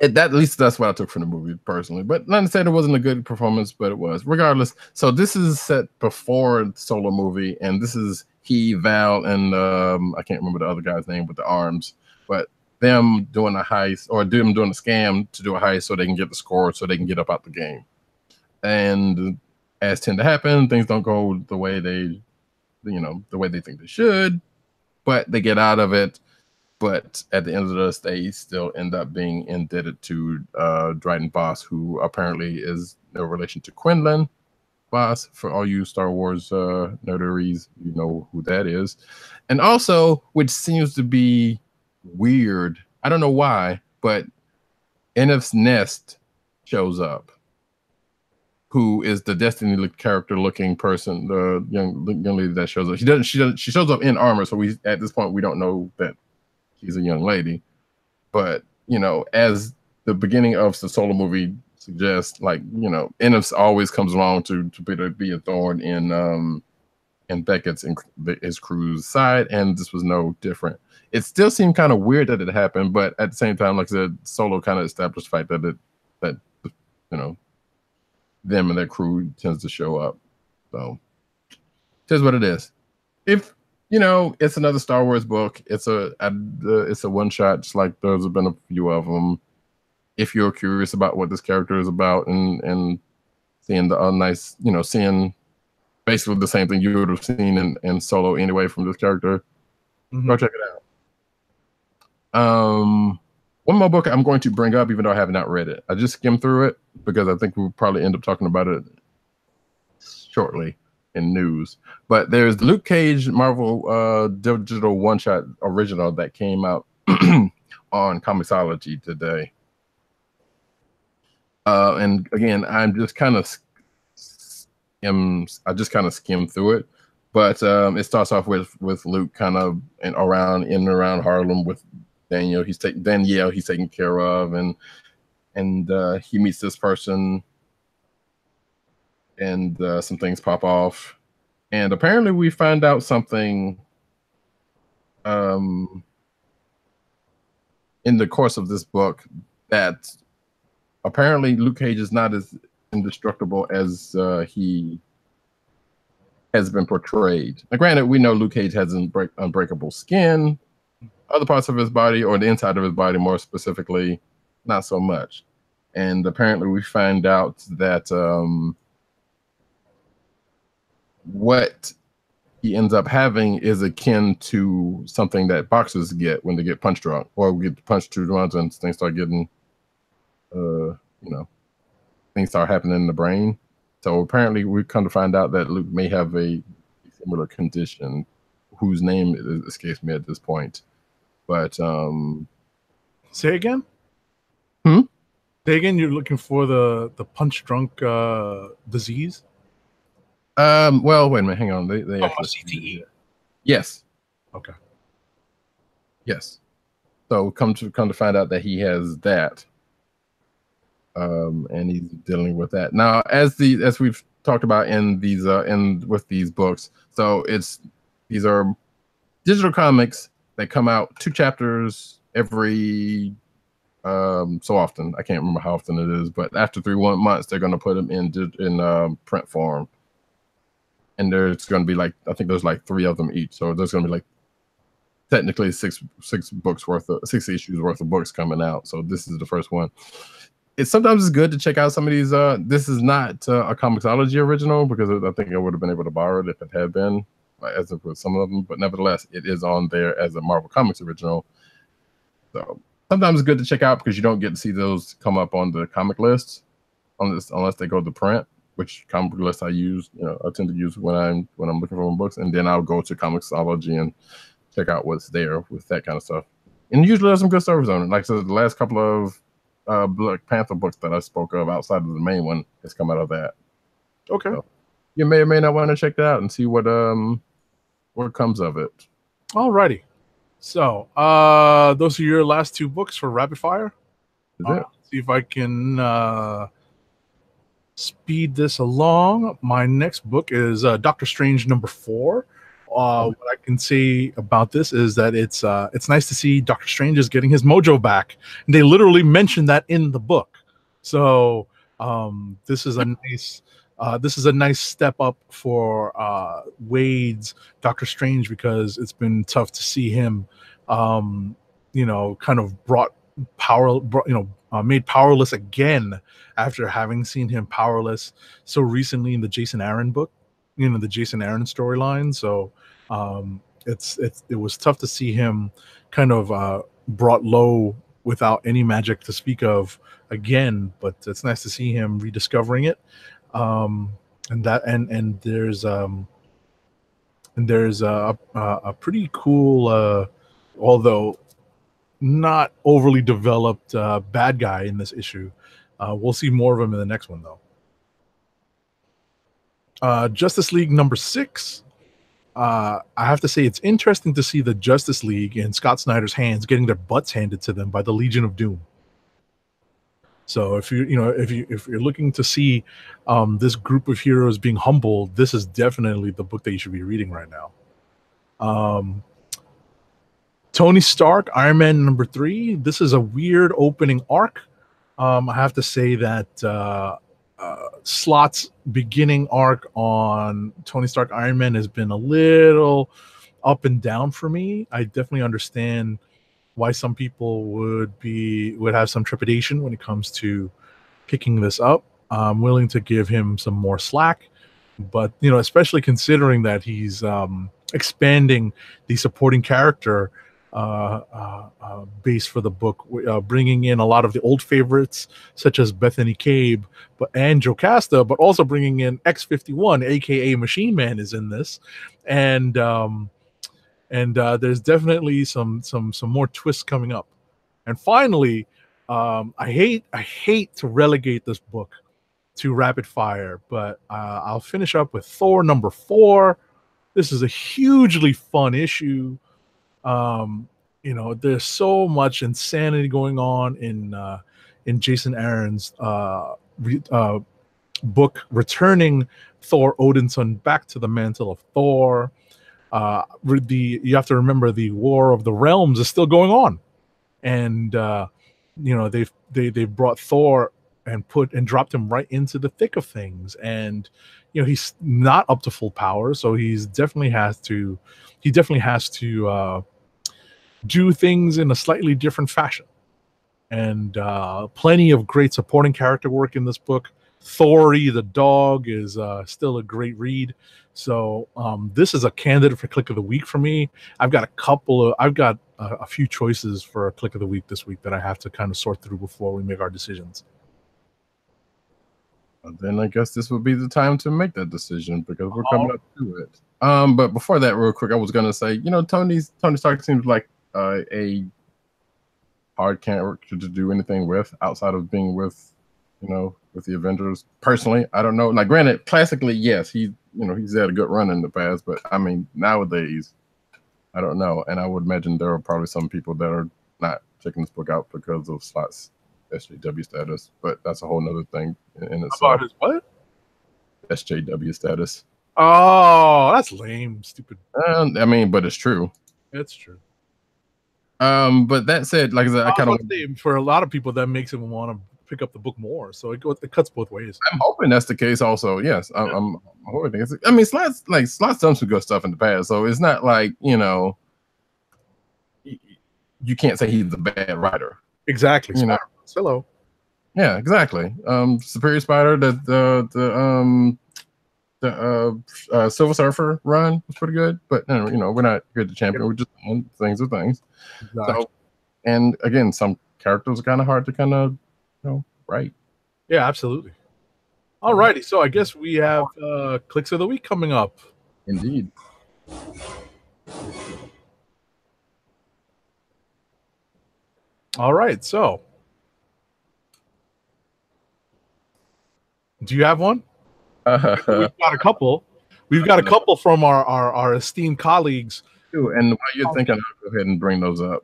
[SPEAKER 1] At least that's what I took from the movie personally. But not to say it wasn't a good performance, but it was. Regardless, so this is set before the Solo movie, and this is he, Val, and I can't remember the other guy's name with the arms, but them doing a heist or them doing a scam to do a heist so they can get the score, so they can get up out the game. And as tend to happen, things don't go the way they think they should, but they get out of it. But at the end of this, they still end up being indebted to Dryden Voss, who apparently is no relation to Quinlan Voss. For all you Star Wars nerderies, you know who that is. And also, which seems to be weird, I don't know why, but Enif's Nest shows up, who is the Destiny character looking person, the young lady that shows up. She shows up in armor, so at this point we don't know that she's a young lady. But you know, as the beginning of the Solo movie suggests, like, you know, Ennis always comes along to be a thorn in Beckett's and his crew's side, and this was no different. It still seemed kind of weird that it happened, but at the same time, like I said, Solo kind of established the fact that you know, them and their crew tends to show up. So it is what it is. If you know, it's another Star Wars book. It's a one shot, just like there's been a few of them. If you're curious about what this character is about and seeing the nice, you know, seeing basically the same thing you would have seen in Solo anyway from this character, go check it out. One more book I'm going to bring up, even though I have not read it. I just skimmed through it because I think we'll probably end up talking about it shortly in news. But there's the Luke Cage Marvel digital one-shot original that came out on Comixology today. And again, I'm just kind of skimmed through it. But it starts off with Luke kind of in and around Harlem with Danielle. He's taken care of, and he meets this person, and some things pop off, and apparently we find out something in the course of this book that apparently Luke Cage is not as indestructible as he has been portrayed. Now, granted, we know Luke Cage has unbreakable skin. Other parts of his body, or the inside of his body more specifically, not so much. And apparently we find out that what he ends up having is akin to something that boxers get when they get punch drunk, or get punched too drunk and things start getting, you know, things start happening in the brain. So apparently we come to find out that Luke may have a similar condition, whose name escapes me at this point. But
[SPEAKER 2] say again. Say again. You're looking for the punch drunk disease.
[SPEAKER 1] Well, wait a minute. Hang on. They actually
[SPEAKER 2] CTE.
[SPEAKER 1] Yes.
[SPEAKER 2] Okay.
[SPEAKER 1] Yes. So come to find out that he has that, and he's dealing with that now. As we've talked about in these with these books. So these are digital comics that come out 2 chapters every so often. I can't remember how often it is, but after 3 months they're going to put them in print form. and there's going to be like, I think there's like 3 of them each, so there's going to be like technically six books worth of 6 issues worth of books coming out. So this is the first one. Sometimes it's good to check out some of these. This is not a Comixology original, because I think I would have been able to borrow it if it had been, as with some of them. But nevertheless, it is on there as a Marvel Comics original. So sometimes it's good to check out, because you don't get to see those come up on the comic lists unless they go to print, which comic list I use. I tend to use when I'm looking for books, and then I'll go to Comixology and check out what's there with that kind of stuff. And usually there's some good stories on it. Like I said, the last couple of Black Panther books that I spoke of outside of the main one has come out of that.
[SPEAKER 2] Okay.
[SPEAKER 1] So you may or may not want to check that out and see what comes of it.
[SPEAKER 2] Alrighty. So those are your last 2 books for Rapid Fire. See if I can speed this along. My next book is Doctor Strange #4. What I can say about this is that it's nice to see Doctor Strange is getting his mojo back, and they literally mentioned that in the book. So this is a nice step up for Wade's Doctor Strange, because it's been tough to see him, kind of made powerless again after having seen him powerless so recently in the Jason Aaron book, the Jason Aaron storyline. So it was tough to see him kind of brought low without any magic to speak of again, but it's nice to see him rediscovering it. And there's a pretty cool, although not overly developed, bad guy in this issue. We'll see more of him in the next one, though. Justice League #6. I have to say, it's interesting to see the Justice League in Scott Snyder's hands getting their butts handed to them by the Legion of Doom. So if you're looking to see this group of heroes being humbled, this is definitely the book that you should be reading right now. Tony Stark, Iron Man #3. This is a weird opening arc. I have to say that Slott's beginning arc on Tony Stark Iron Man has been a little up and down for me. I definitely understand why some people would have some trepidation when it comes to picking this up. I'm willing to give him some more slack, but especially considering that he's expanding the supporting character base for the book, bringing in a lot of the old favorites such as Bethany Cabe and Jocasta, but also bringing in X-51, aka Machine Man, is in this, and there's definitely some more twists coming up. And finally, I hate to relegate this book to rapid fire, but I'll finish up with Thor #4. This is a hugely fun issue. There's so much insanity going on in Jason Aaron's book, returning Thor Odinson back to the mantle of Thor. You have to remember the War of the Realms is still going on, and they've brought Thor and dropped him right into the thick of things, and he's not up to full power, so he definitely has to do things in a slightly different fashion. And plenty of great supporting character work in this book. Thori the dog is still a great read. So this is a candidate for Click of the Week for me. I've got a few choices for a Click of the Week this week that I have to kind of sort through before we make our decisions.
[SPEAKER 1] Then I guess this would be the time to make that decision, because we're coming up to it. But before that, real quick, I was gonna say, Tony Stark seems like a hard character to do anything with outside of being with the Avengers. Personally, I don't know. Like, granted, classically, yes, he's had a good run in the past, but I mean, nowadays, I don't know. And I would imagine there are probably some people that are not checking this book out because of Slott's SJW status, but that's a whole nother thing in itself.
[SPEAKER 2] About his what?
[SPEAKER 1] SJW status.
[SPEAKER 2] Oh, that's lame, stupid.
[SPEAKER 1] I mean, but it's true.
[SPEAKER 2] It's true.
[SPEAKER 1] But that said, like I said, I kind of,
[SPEAKER 2] for a lot of people that makes them want to pick up the book more. So it cuts both ways.
[SPEAKER 1] I'm hoping that's the case. Also, yes, I'm horror things. I mean, Slott's done some good stuff in the past, so it's not like you can't say he's a bad writer.
[SPEAKER 2] Exactly. Hello.
[SPEAKER 1] Yeah, exactly. Superior Spider, the Silver Surfer run was pretty good, but we're not here to champion. We're just things are things.
[SPEAKER 2] Exactly.
[SPEAKER 1] So, and again, some characters are kind of hard to kind of write.
[SPEAKER 2] Yeah, absolutely. All righty, so I guess we have clicks of the week coming up.
[SPEAKER 1] Indeed.
[SPEAKER 2] All right, so do you have one? We've got a couple. We've got a couple from our esteemed colleagues.
[SPEAKER 1] And while you're thinking, I'll go ahead and bring those up.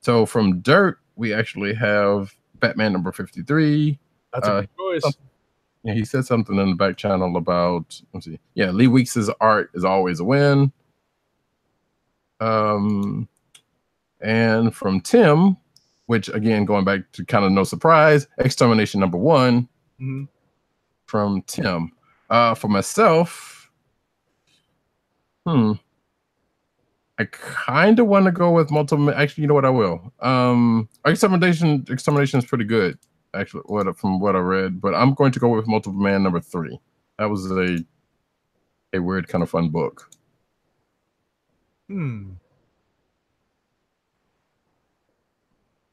[SPEAKER 1] So from Dirt, we actually have Batman number 53.
[SPEAKER 2] That's a good choice.
[SPEAKER 1] Yeah, he said something in the back channel about, let's see. Yeah, Lee Weeks' art is always a win. And from Tim, which again, going back to kind of no surprise, Extermination number 1 from Tim. For myself, I kind of want to go with multiple. Actually, you know what? I will. Extermination is pretty good. Actually, from what I read, but I'm going to go with Multiple Man number 3. That was a weird kind of fun book.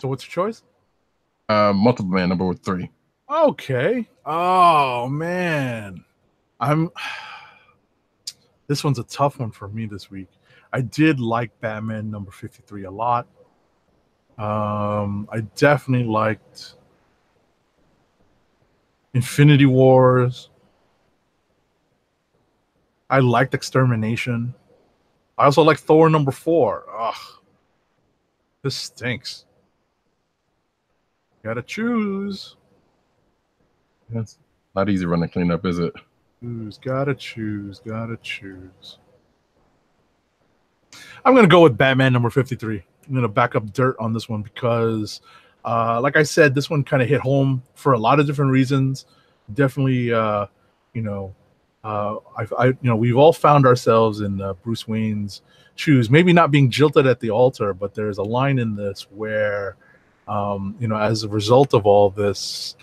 [SPEAKER 2] So what's your choice?
[SPEAKER 1] Multiple Man number 3.
[SPEAKER 2] Okay. Oh man, this one's a tough one for me this week. I did like Batman number 53 a lot. I definitely liked Infinity Wars. I liked Extermination. I also like Thor number 4. Ugh, this stinks. Gotta choose.
[SPEAKER 1] It's not easy running cleanup, is it?
[SPEAKER 2] Gotta choose. I'm gonna go with Batman number 53. I'm gonna back up Dirt on this one because, like I said, this one kind of hit home for a lot of different reasons. Definitely, we've all found ourselves in Bruce Wayne's shoes. Maybe not being jilted at the altar, but there's a line in this where, as a result of all this,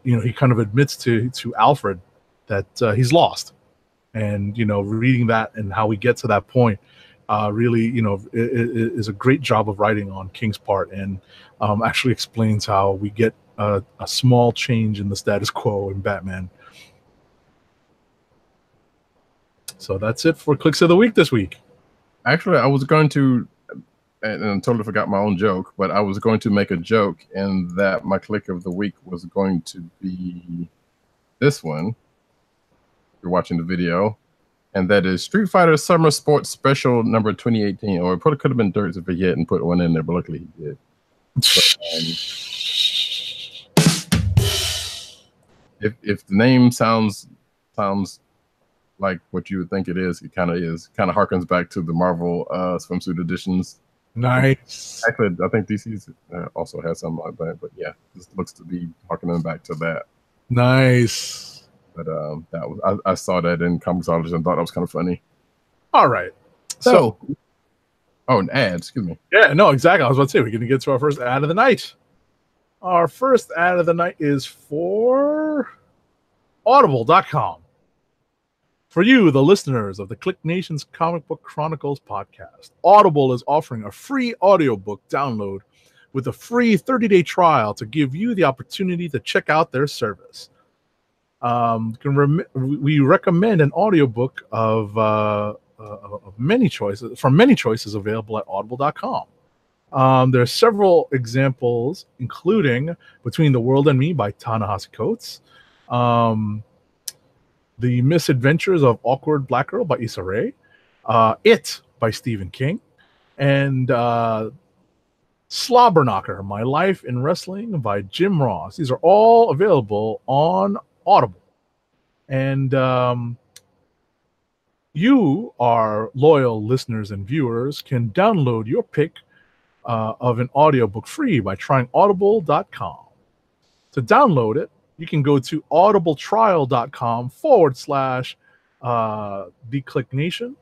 [SPEAKER 2] he kind of admits to Alfred that he's lost, and reading that and how we get to that point really is a great job of writing on King's part, and actually explains how we get a small change in the status quo in Batman. So that's it for clicks of the week this week.
[SPEAKER 1] Actually, I was going to, and I totally forgot my own joke, but I was going to make a joke, and that my click of the week was going to be this one. You're watching the video, and that is Street Fighter Summer Sports Special number 2018. Or it probably could have been Dirt if he hadn't put one in there, but luckily he did. But, if the name sounds like what you would think it is, it kind of is. Kind of harkens back to the Marvel swimsuit editions.
[SPEAKER 2] Nice.
[SPEAKER 1] Actually, I think DC's also has something like that, but yeah, this looks to be harkening back to that.
[SPEAKER 2] Nice.
[SPEAKER 1] But that was I saw that in Comixology and thought that was kind of funny.
[SPEAKER 2] All right.
[SPEAKER 1] So an ad, excuse me.
[SPEAKER 2] Yeah, no, exactly. I was about to say we're gonna get to our first ad of the night. Our first ad of the night is for Audible.com. For you, the listeners of the Click Nation's Comic Book Chronicles podcast, Audible is offering a free audiobook download with a free 30-day trial to give you the opportunity to check out their service. We recommend an audiobook of many choices available at audible.com. There are several examples, including Between the World and Me by Ta-Nehisi Coates, The Misadventures of Awkward Black Girl by Issa Rae, It by Stephen King, and Slobberknocker, My Life in Wrestling by Jim Ross. These are all available on Audible. And you, our loyal listeners and viewers, can download your pick of an audiobook free by trying audible.com. To download it, you can go to audibletrial.com/the Click Nation.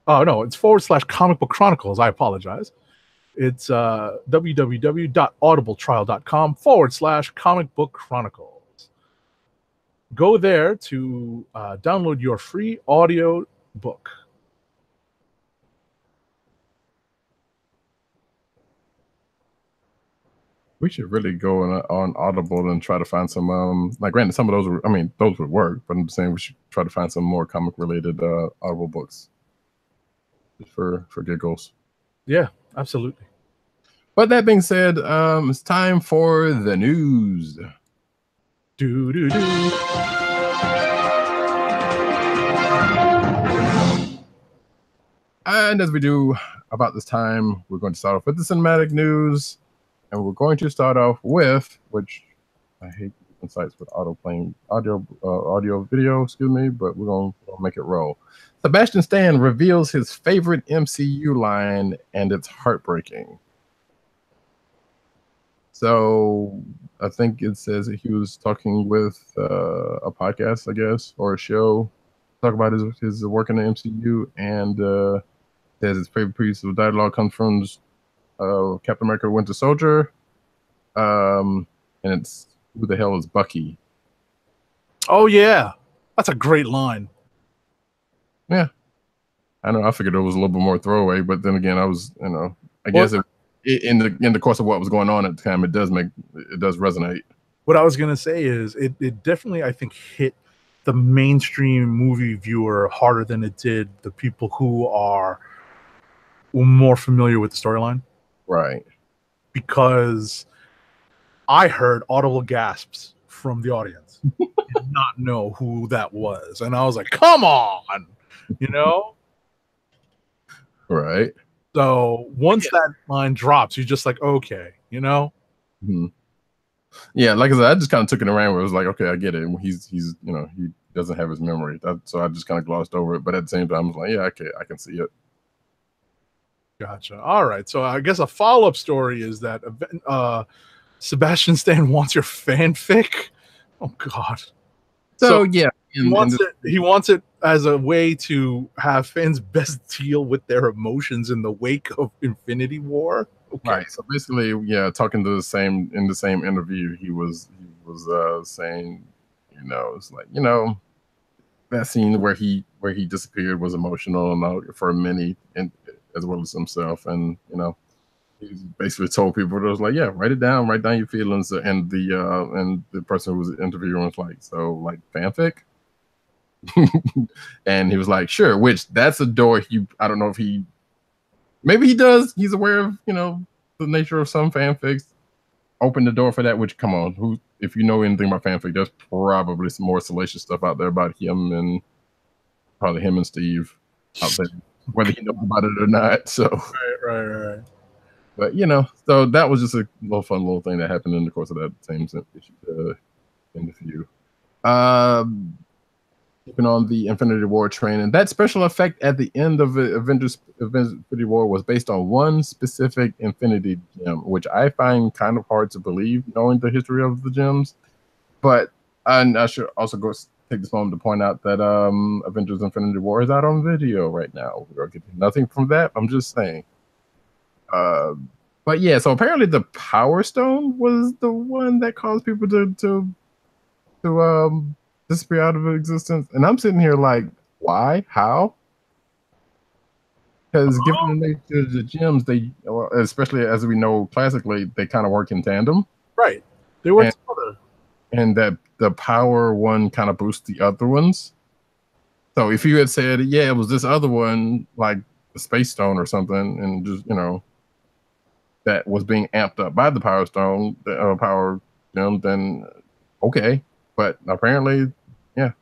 [SPEAKER 2] Oh, no, it's / Comic Book Chronicles. I apologize. It's www.audibletrial.com / Comic Book Chronicles. Go there to download your free audio book.
[SPEAKER 1] We should really go on Audible and try to find some like, granted, some of those were, I mean, those would work, but I'm saying we should try to find some more comic related Audible books just for giggles.
[SPEAKER 2] Yeah, absolutely.
[SPEAKER 1] But that being said, it's time for the news. And as we do about this time, we're going to start off with the cinematic news. And we're going to start off with, which I hate sites with audio video, excuse me, but we're going to make it roll. Sebastian Stan reveals his favorite MCU line, and it's heartbreaking. So I think it says that he was talking with a podcast, I guess, or a show, talk about his work in the MCU, and says his favorite piece of dialogue comes from Captain America Winter Soldier, and it's, who the hell is Bucky?
[SPEAKER 2] Oh yeah, that's a great line.
[SPEAKER 1] Yeah, I know. I figured it was a little bit more throwaway, but then again, I was, I guess in the course of what was going on at the time, it does resonate.
[SPEAKER 2] What I was gonna say is it definitely, I think, hit the mainstream movie viewer harder than it did the people who are more familiar with the storyline.
[SPEAKER 1] Right.
[SPEAKER 2] Because I heard audible gasps from the audience. Did not know who that was. And I was like, come on,
[SPEAKER 1] Right.
[SPEAKER 2] So once that line drops, you're just like, okay,
[SPEAKER 1] Mm-hmm. Yeah, like I said, I just kind of took it around where it was like, okay, I get it. He's he doesn't have his memory. So I just kind of glossed over it. But at the same time, I was like, yeah, I can see it.
[SPEAKER 2] Gotcha. All right. So I guess a follow-up story is that Sebastian Stan wants your fanfic. Oh God.
[SPEAKER 1] So yeah,
[SPEAKER 2] he wants it as a way to have fans best deal with their emotions in the wake of Infinity War. Okay.
[SPEAKER 1] Right. So basically, yeah, talking to in the same interview, he was saying, it's like, that scene where he disappeared was emotional for many, and as well as himself, and he basically told people, it was like, yeah, write down your feelings, and the person who was interviewing was like, so like fanfic. And he was like, sure, which that's a door I don't know if maybe he does, he's aware of the nature of some fanfics, open the door for that, which, come on, if you know anything about fanfic, there's probably some more salacious stuff out there about him and Steve out there, whether he knows about it or not. So
[SPEAKER 2] right.
[SPEAKER 1] But so that was just a little fun little thing that happened in the course of that same interview. Keeping on the Infinity War train, and that special effect at the end of Infinity War was based on one specific Infinity Gem, which I find kind of hard to believe, knowing the history of the gems. But I should also take this moment to point out that Avengers Infinity War is out on video right now. We're getting nothing from that. I'm just saying. But yeah, so apparently the Power Stone was the one that caused people to disappear out of existence, and I'm sitting here like, why? How? Because given the nature of the gems, especially as we know classically, they kind of work in tandem.
[SPEAKER 2] Right, they work together,
[SPEAKER 1] and that the power one kind of boosts the other ones. So if you had said, yeah, it was this other one, like the Space Stone or something, and just that was being amped up by the Power Stone, the Power Gem, then okay. But apparently, yeah.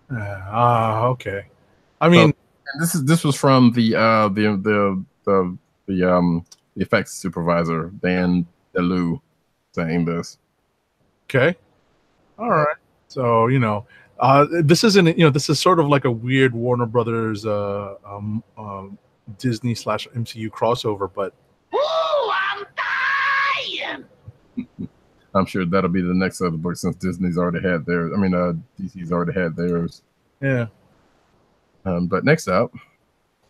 [SPEAKER 2] Okay. I mean,
[SPEAKER 1] so, this was from the effects supervisor Dan DeLu saying this.
[SPEAKER 2] Okay. All right. So this isn't this is sort of like a weird Warner Brothers Disney / MCU crossover, but
[SPEAKER 3] I'm dying.
[SPEAKER 1] I'm sure that'll be the next other book since Disney's already had theirs. I mean, DC's already had theirs.
[SPEAKER 2] Yeah.
[SPEAKER 1] But next up.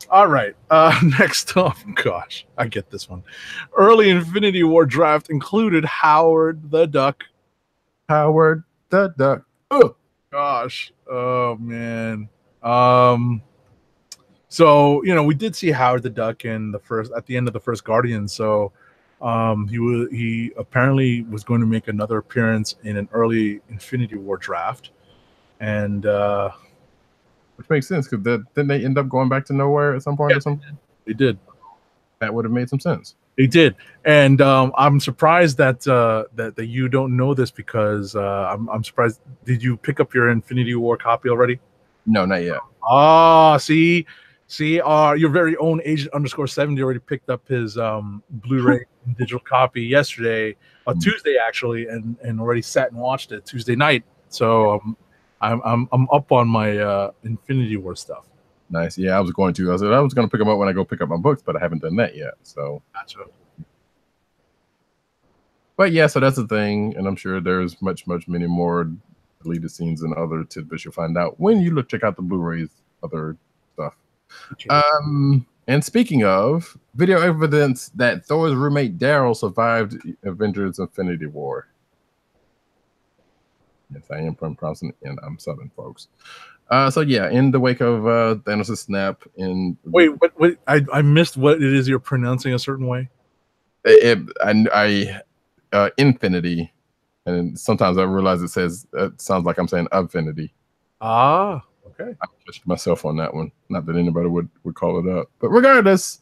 [SPEAKER 2] All right. Next up, gosh, I get this one. Early Infinity War draft included Howard the Duck.
[SPEAKER 1] Howard the Duck. Oh
[SPEAKER 2] gosh. Oh man. So we did see Howard the Duck at the end of the first Guardian. So he apparently was going to make another appearance in an early Infinity War draft. And
[SPEAKER 1] which makes sense because didn't they end up going back to nowhere at some point or something?
[SPEAKER 2] They did.
[SPEAKER 1] That would have made some sense.
[SPEAKER 2] They did, and I'm surprised that you don't know this because I'm surprised. Did you pick up your Infinity War copy already?
[SPEAKER 1] No, not yet.
[SPEAKER 2] See, your very own Agent_70 already picked up his Blu-ray digital copy yesterday, Tuesday actually, and already sat and watched it Tuesday night. So I'm up on my Infinity War stuff.
[SPEAKER 1] Nice. Yeah, I was going to pick them up when I go pick up my books, but I haven't done that yet. So
[SPEAKER 2] gotcha.
[SPEAKER 1] But yeah, so that's the thing, and I'm sure there's many more deleted scenes and other tidbits you'll find out when you check out the Blu-rays, other stuff. Okay. And speaking of video evidence that Thor's roommate Daryl survived Avengers Infinity War. Yes, I am pronouncing it, and I'm Southern, folks. So yeah, in the wake of Thanos' snap in
[SPEAKER 2] wait, I missed what it is you're pronouncing a certain way.
[SPEAKER 1] Infinity, and sometimes I realize it sounds like I'm saying Infinity.
[SPEAKER 2] Ah, okay.
[SPEAKER 1] I pushed myself on that one. Not that anybody would call it up, but regardless.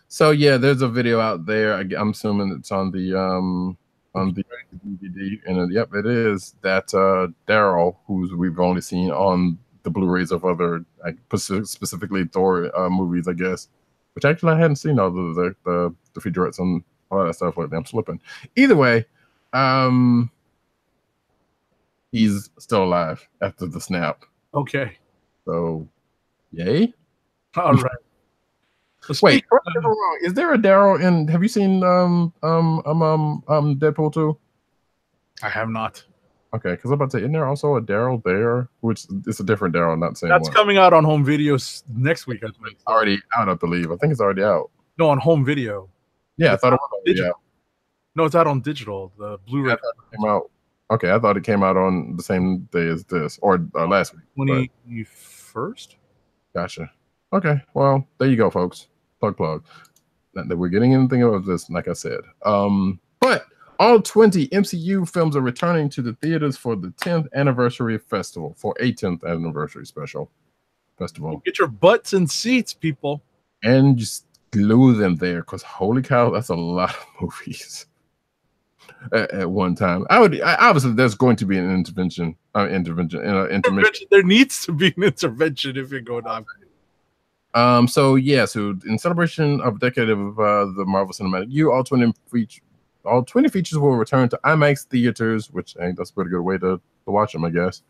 [SPEAKER 1] So yeah, there's a video out there. I'm assuming it's on the DVD, and yep, it is that Daryl, who's we've only seen on the Blu-rays of other, specifically Thor movies, I guess, which actually I hadn't seen all the featurettes on all that stuff. Like I'm slipping. Either way, he's still alive after the snap.
[SPEAKER 2] Okay.
[SPEAKER 1] So, yay.
[SPEAKER 2] All right.
[SPEAKER 1] Wait, is there a Daryl in? Have you seen Deadpool 2?
[SPEAKER 2] I have not.
[SPEAKER 1] Okay, because I'm about to say, isn't there also a Daryl there? Which it's a different Daryl, not the same
[SPEAKER 2] That's
[SPEAKER 1] one.
[SPEAKER 2] coming out on home video next week. I think.
[SPEAKER 1] It's already out, I believe. I think it's already out.
[SPEAKER 2] No, on home video.
[SPEAKER 1] Yeah, I thought it was
[SPEAKER 2] digital. Out. No, it's out on digital. The Blu-ray
[SPEAKER 1] came out. Okay, I thought it came out on the same day as this, or last week.
[SPEAKER 2] 21st.
[SPEAKER 1] Gotcha. Okay, well, there you go, folks. Plug. Not that we're getting anything of this, like I said. But all 20 MCU films are returning to the theaters for the 10th anniversary festival, for a 10th anniversary special festival.
[SPEAKER 2] Get your butts in seats, people.
[SPEAKER 1] And just glue them there, because holy cow, that's a lot of movies at one time. Obviously, there's going to be an intervention. There
[SPEAKER 2] needs to be an intervention if you're going on.
[SPEAKER 1] So in celebration of a decade of the Marvel Cinematic Universe, all 20 features will return to IMAX theaters, which that's a pretty good way to watch them, I guess,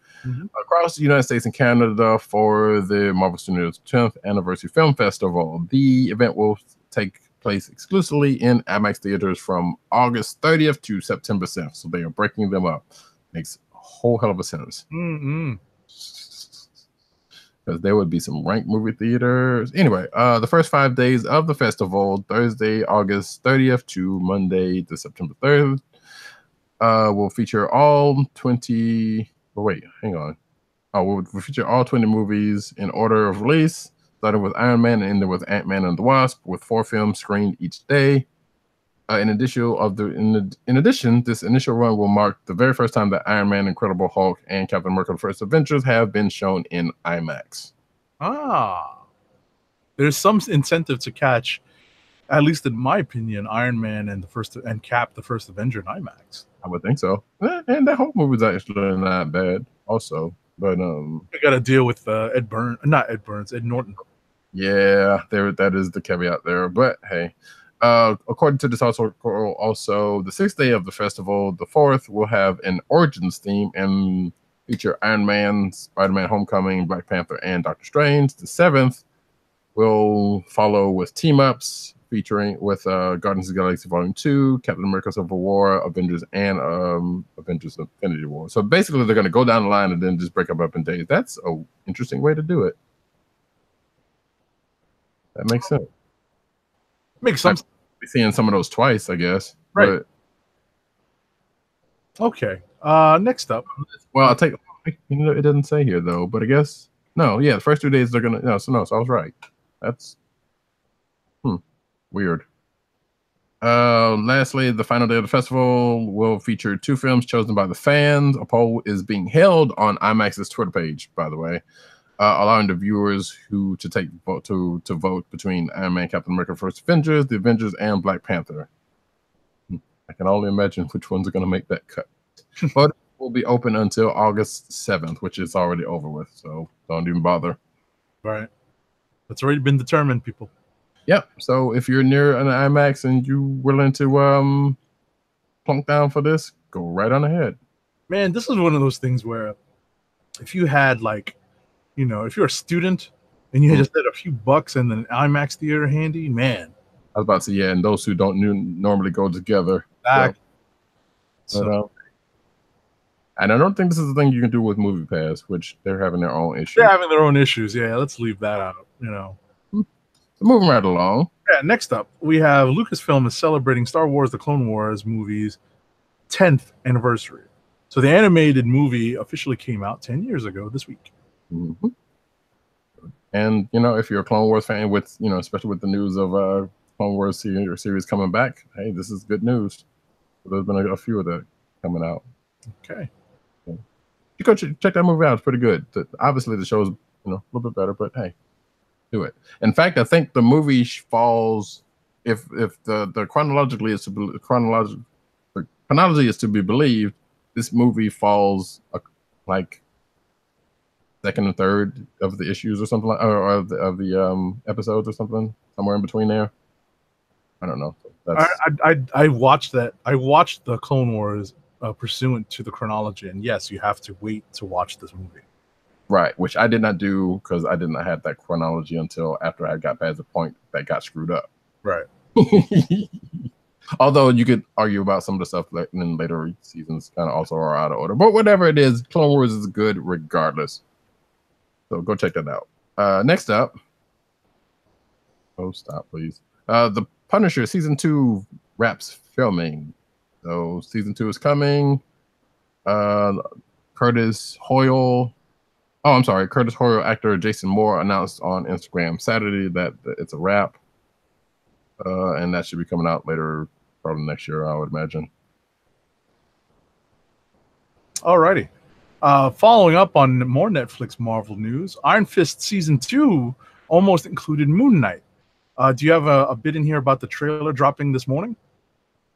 [SPEAKER 1] across the United States and Canada for the Marvel Studios 10th Anniversary Film Festival. The event will take place exclusively in IMAX theaters from August 30th to September 7th. So they are breaking them up. Makes a whole hell of a sense. Because there would be some ranked movie theaters. Anyway, the first 5 days of the festival, Thursday, August 30th to Monday, to September 3rd, will feature all 20. Oh, wait, hang on. We'll feature all 20 movies in order of release, starting with Iron Man and ending with Ant-Man and the Wasp, with 4 films screened each day. In addition, this initial run will mark the very first time that Iron Man, Incredible Hulk, and Captain America: The First Avengers have been shown in IMAX.
[SPEAKER 2] There's some incentive to catch, at least in my opinion, Iron Man and Cap: The First Avenger in IMAX.
[SPEAKER 1] I would think so, and that whole movie's actually not bad, also. But
[SPEAKER 2] I got to deal with Ed Norton.
[SPEAKER 1] Yeah, that is the caveat there. But hey. According to this article, also the 6th day of the festival, the 4th, will have an Origins theme and feature Iron Man, Spider-Man: Homecoming, Black Panther, and Doctor Strange. The 7th will follow with team-ups featuring with Guardians of the Galaxy Volume 2, Captain America Civil War, Avengers, and Avengers Infinity War. So basically, they're going to go down the line and then just break up in days. That's an interesting way to do it. That makes sense.
[SPEAKER 2] Makes sense.
[SPEAKER 1] I'll be seeing some of those twice, I guess.
[SPEAKER 2] Right. But, okay. Next up.
[SPEAKER 1] Well, I'll take. It doesn't say here though, but I guess no. Yeah, the first 2 days they're gonna. No, so I was right. That's weird. Lastly, the final day of the festival will feature 2 films chosen by the fans. A poll is being held on IMAX's Twitter page, by the way, allowing the viewers to vote between Iron Man, Captain America: First Avengers, The Avengers, and Black Panther. I can only imagine which ones are going to make that cut. But it will be open until August 7th, which is already over with, so don't even bother.
[SPEAKER 2] Right. That's already been determined, people.
[SPEAKER 1] Yep. So if you're near an IMAX and you're willing to plunk down for this, go right on ahead.
[SPEAKER 2] Man, this is one of those things where if you had if you're a student and you just had a few bucks and an IMAX theater handy, man.
[SPEAKER 1] I was about to say, yeah, and those who don't normally go together.
[SPEAKER 2] Exactly.
[SPEAKER 1] So, and I don't think this is a thing you can do with Movie Pass, which they're having their own issues.
[SPEAKER 2] They're having their own issues. Yeah, let's leave that out.
[SPEAKER 1] So moving right along.
[SPEAKER 2] Yeah, next up, we have Lucasfilm is celebrating Star Wars: The Clone Wars movie's 10th anniversary. So the animated movie officially came out 10 years ago this week.
[SPEAKER 1] Mm-hmm. And, if you're a Clone Wars fan, with especially with the news of Clone Wars series coming back, hey, this is good news. There's been a few of that coming out.
[SPEAKER 2] Okay.
[SPEAKER 1] You go check that movie out. It's pretty good. Obviously, the show's a little bit better, but hey, do it. In fact, I think the movie falls if the chronology is to be believed. This movie falls like second and third of the issues or something, or of the episodes or something, somewhere in between there. I don't know.
[SPEAKER 2] I watched that. I watched the Clone Wars pursuant to the chronology, and yes, you have to wait to watch this movie.
[SPEAKER 1] Right, which I did not do because I did not have that chronology until after I got past the point that got screwed up.
[SPEAKER 2] Right.
[SPEAKER 1] Although you could argue about some of the stuff in later seasons kind of also are out of order. But whatever it is, Clone Wars is good regardless. So go check that out. Next up. Oh, stop, please. The Punisher Season 2 wraps filming. So Season 2 is coming. Curtis Hoyle actor Jason Moore announced on Instagram Saturday that it's a wrap. And that should be coming out later, probably next year, I would imagine.
[SPEAKER 2] Alrighty. Following up on more Netflix Marvel news, Iron Fist Season 2 almost included Moon Knight. Do you have a bit in here about the trailer dropping this morning?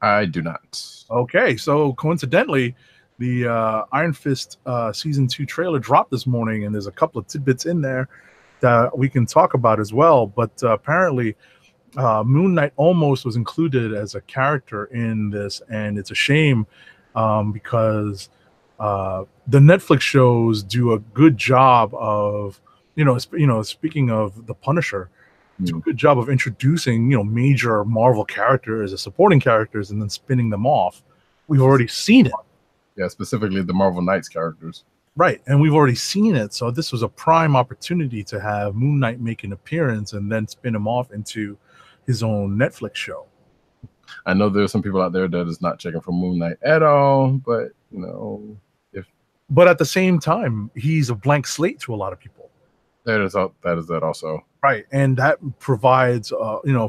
[SPEAKER 1] I do not.
[SPEAKER 2] Okay, so coincidentally, the Iron Fist Season 2 trailer dropped this morning, and there's a couple of tidbits in there that we can talk about as well. But apparently, Moon Knight almost was included as a character in this, and it's a shame because the Netflix shows do a good job of, speaking of the Punisher, do a good job of introducing, major Marvel characters as supporting characters and then spinning them off. We've already seen it.
[SPEAKER 1] Yeah, specifically the Marvel Knights characters.
[SPEAKER 2] Right, and we've already seen it. So this was a prime opportunity to have Moon Knight make an appearance and then spin him off into his own Netflix show.
[SPEAKER 1] I know there's some people out there that is not checking for Moon Knight at all, but
[SPEAKER 2] But at the same time, he's a blank slate to a lot of people.
[SPEAKER 1] That is that also.
[SPEAKER 2] Right, and that provides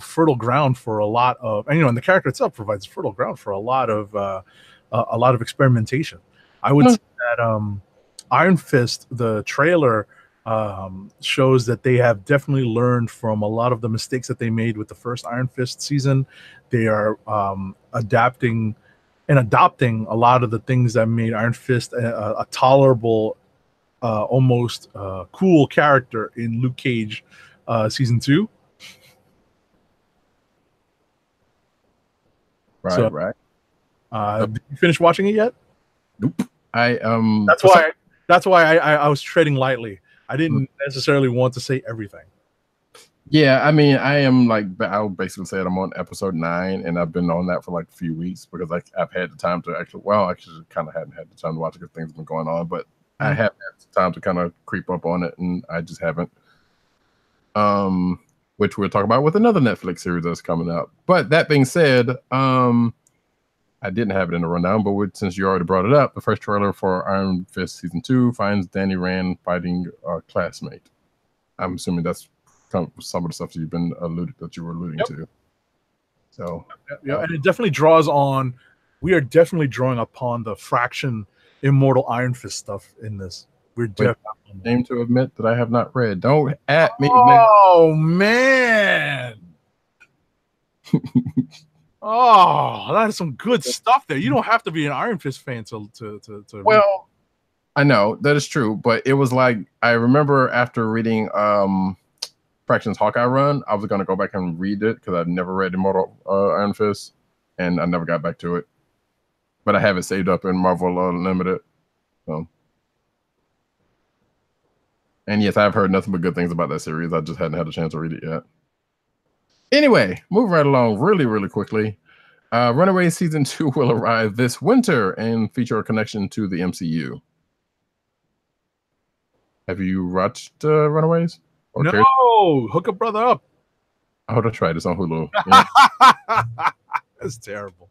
[SPEAKER 2] fertile ground for a lot of, and the character itself provides fertile ground for a lot of experimentation. I would say that Iron Fist, the trailer, shows that they have definitely learned from a lot of the mistakes that they made with the first Iron Fist season. They are adapting and adopting a lot of the things that made Iron Fist a tolerable, almost cool character in Luke Cage Season 2.
[SPEAKER 1] Right, right.
[SPEAKER 2] Did you finish watching it yet?
[SPEAKER 1] Nope.
[SPEAKER 2] That's why I was treading lightly. I didn't necessarily want to say everything.
[SPEAKER 1] Yeah, I mean, I am like, I'll basically say I'm on episode 9, and I've been on that for like a few weeks because I've had the time to actually, well, actually, kind of hadn't had the time to watch it because things have been going on, but I have had time to kind of creep up on it, and I just haven't. Which we'll talk about with another Netflix series that's coming out. But that being said, I didn't have it in the rundown, but since you already brought it up, the first trailer for Iron Fist Season 2 finds Danny Rand fighting a classmate. I'm assuming that's some of the stuff that you were alluding to. So,
[SPEAKER 2] and it definitely draws on. We are definitely drawing upon the Fraction Immortal Iron Fist stuff in this. We're definitely
[SPEAKER 1] ashamed to admit that I have not read. Don't at me,
[SPEAKER 2] man. Oh man. Oh, that is some good stuff there. You don't have to be an Iron Fist fan to
[SPEAKER 1] well, I know that is true, but it was like I remember after reading Fraction's Hawkeye run, I was going to go back and read it because I'd never read Immortal Iron Fist, and I never got back to it. But I have it saved up in Marvel Unlimited. So. And yes, I've heard nothing but good things about that series. I just hadn't had a chance to read it yet. Anyway, moving right along really, really quickly. Runaways Season 2 will arrive this winter and feature a connection to the MCU. Have you watched Runaways?
[SPEAKER 2] Or no, hook a brother up.
[SPEAKER 1] Oh, that's right. It's on Hulu.
[SPEAKER 2] Yeah. That's terrible.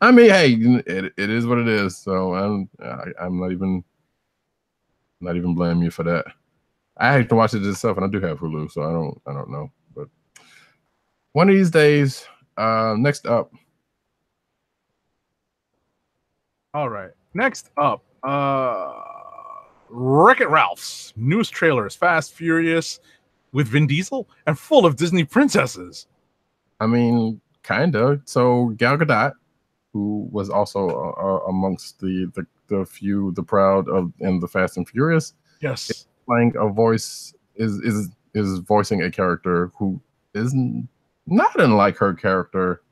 [SPEAKER 1] I mean, hey, it is what it is. So I'm not even blaming you for that. I have to watch it myself, and I do have Hulu, so I don't know. But one of these days, next up.
[SPEAKER 2] All right. Next up, Wreck-It Ralph's newest trailer is Fast, Furious, with Vin Diesel and full of Disney princesses.
[SPEAKER 1] I mean, kind of. So Gal Gadot, who was also amongst the proud of in the Fast and Furious,
[SPEAKER 2] yes,
[SPEAKER 1] playing a voice is voicing a character who is not unlike her character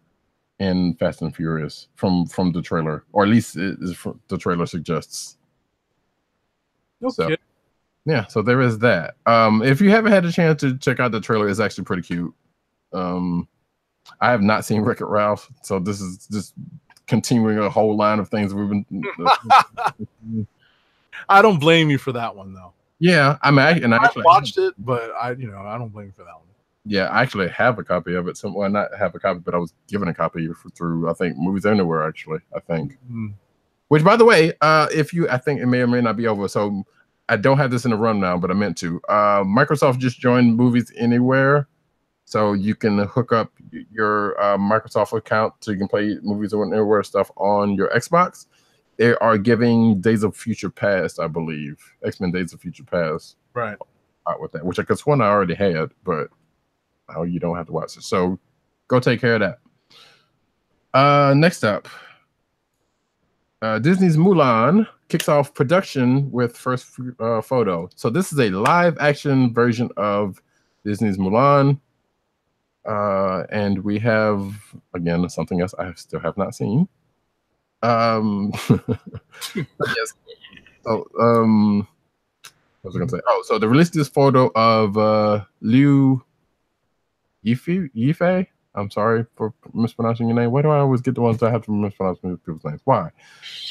[SPEAKER 1] in Fast and Furious from the trailer, or at least the trailer suggests.
[SPEAKER 2] Okay.
[SPEAKER 1] So, yeah, so there is that. If you haven't had a chance to check out the trailer, it's actually pretty cute. I have not seen Wreck-It Ralph, so this is just continuing a whole line of things we've been.
[SPEAKER 2] I don't blame you for that one, though.
[SPEAKER 1] Yeah, I mean,
[SPEAKER 2] I watched it, but I don't blame you for that one.
[SPEAKER 1] Yeah, I actually have a copy of it. Well, not have a copy, but I was given a copy through I think Movies Anywhere. Actually, I think. Mm-hmm. Which, by the way, I think it may or may not be over. So I don't have this in the rundown, but I meant to. Microsoft just joined Movies Anywhere, so you can hook up your Microsoft account so you can play Movies Anywhere stuff on your Xbox. They are giving Days of Future Past, I believe, X-Men Days of Future Past,
[SPEAKER 2] right?
[SPEAKER 1] Out with that, which I guess one I already had, but now you don't have to watch it. So go take care of that. Next up. Disney's Mulan kicks off production with first photo. So this is a live action version of Disney's Mulan. And we have, again, something else I still have not seen. Yes. So, what was I going to say? Oh, so they released this photo of Liu Yifei. I'm sorry for mispronouncing your name. Why do I always get the ones that I have to mispronounce people's names? Why?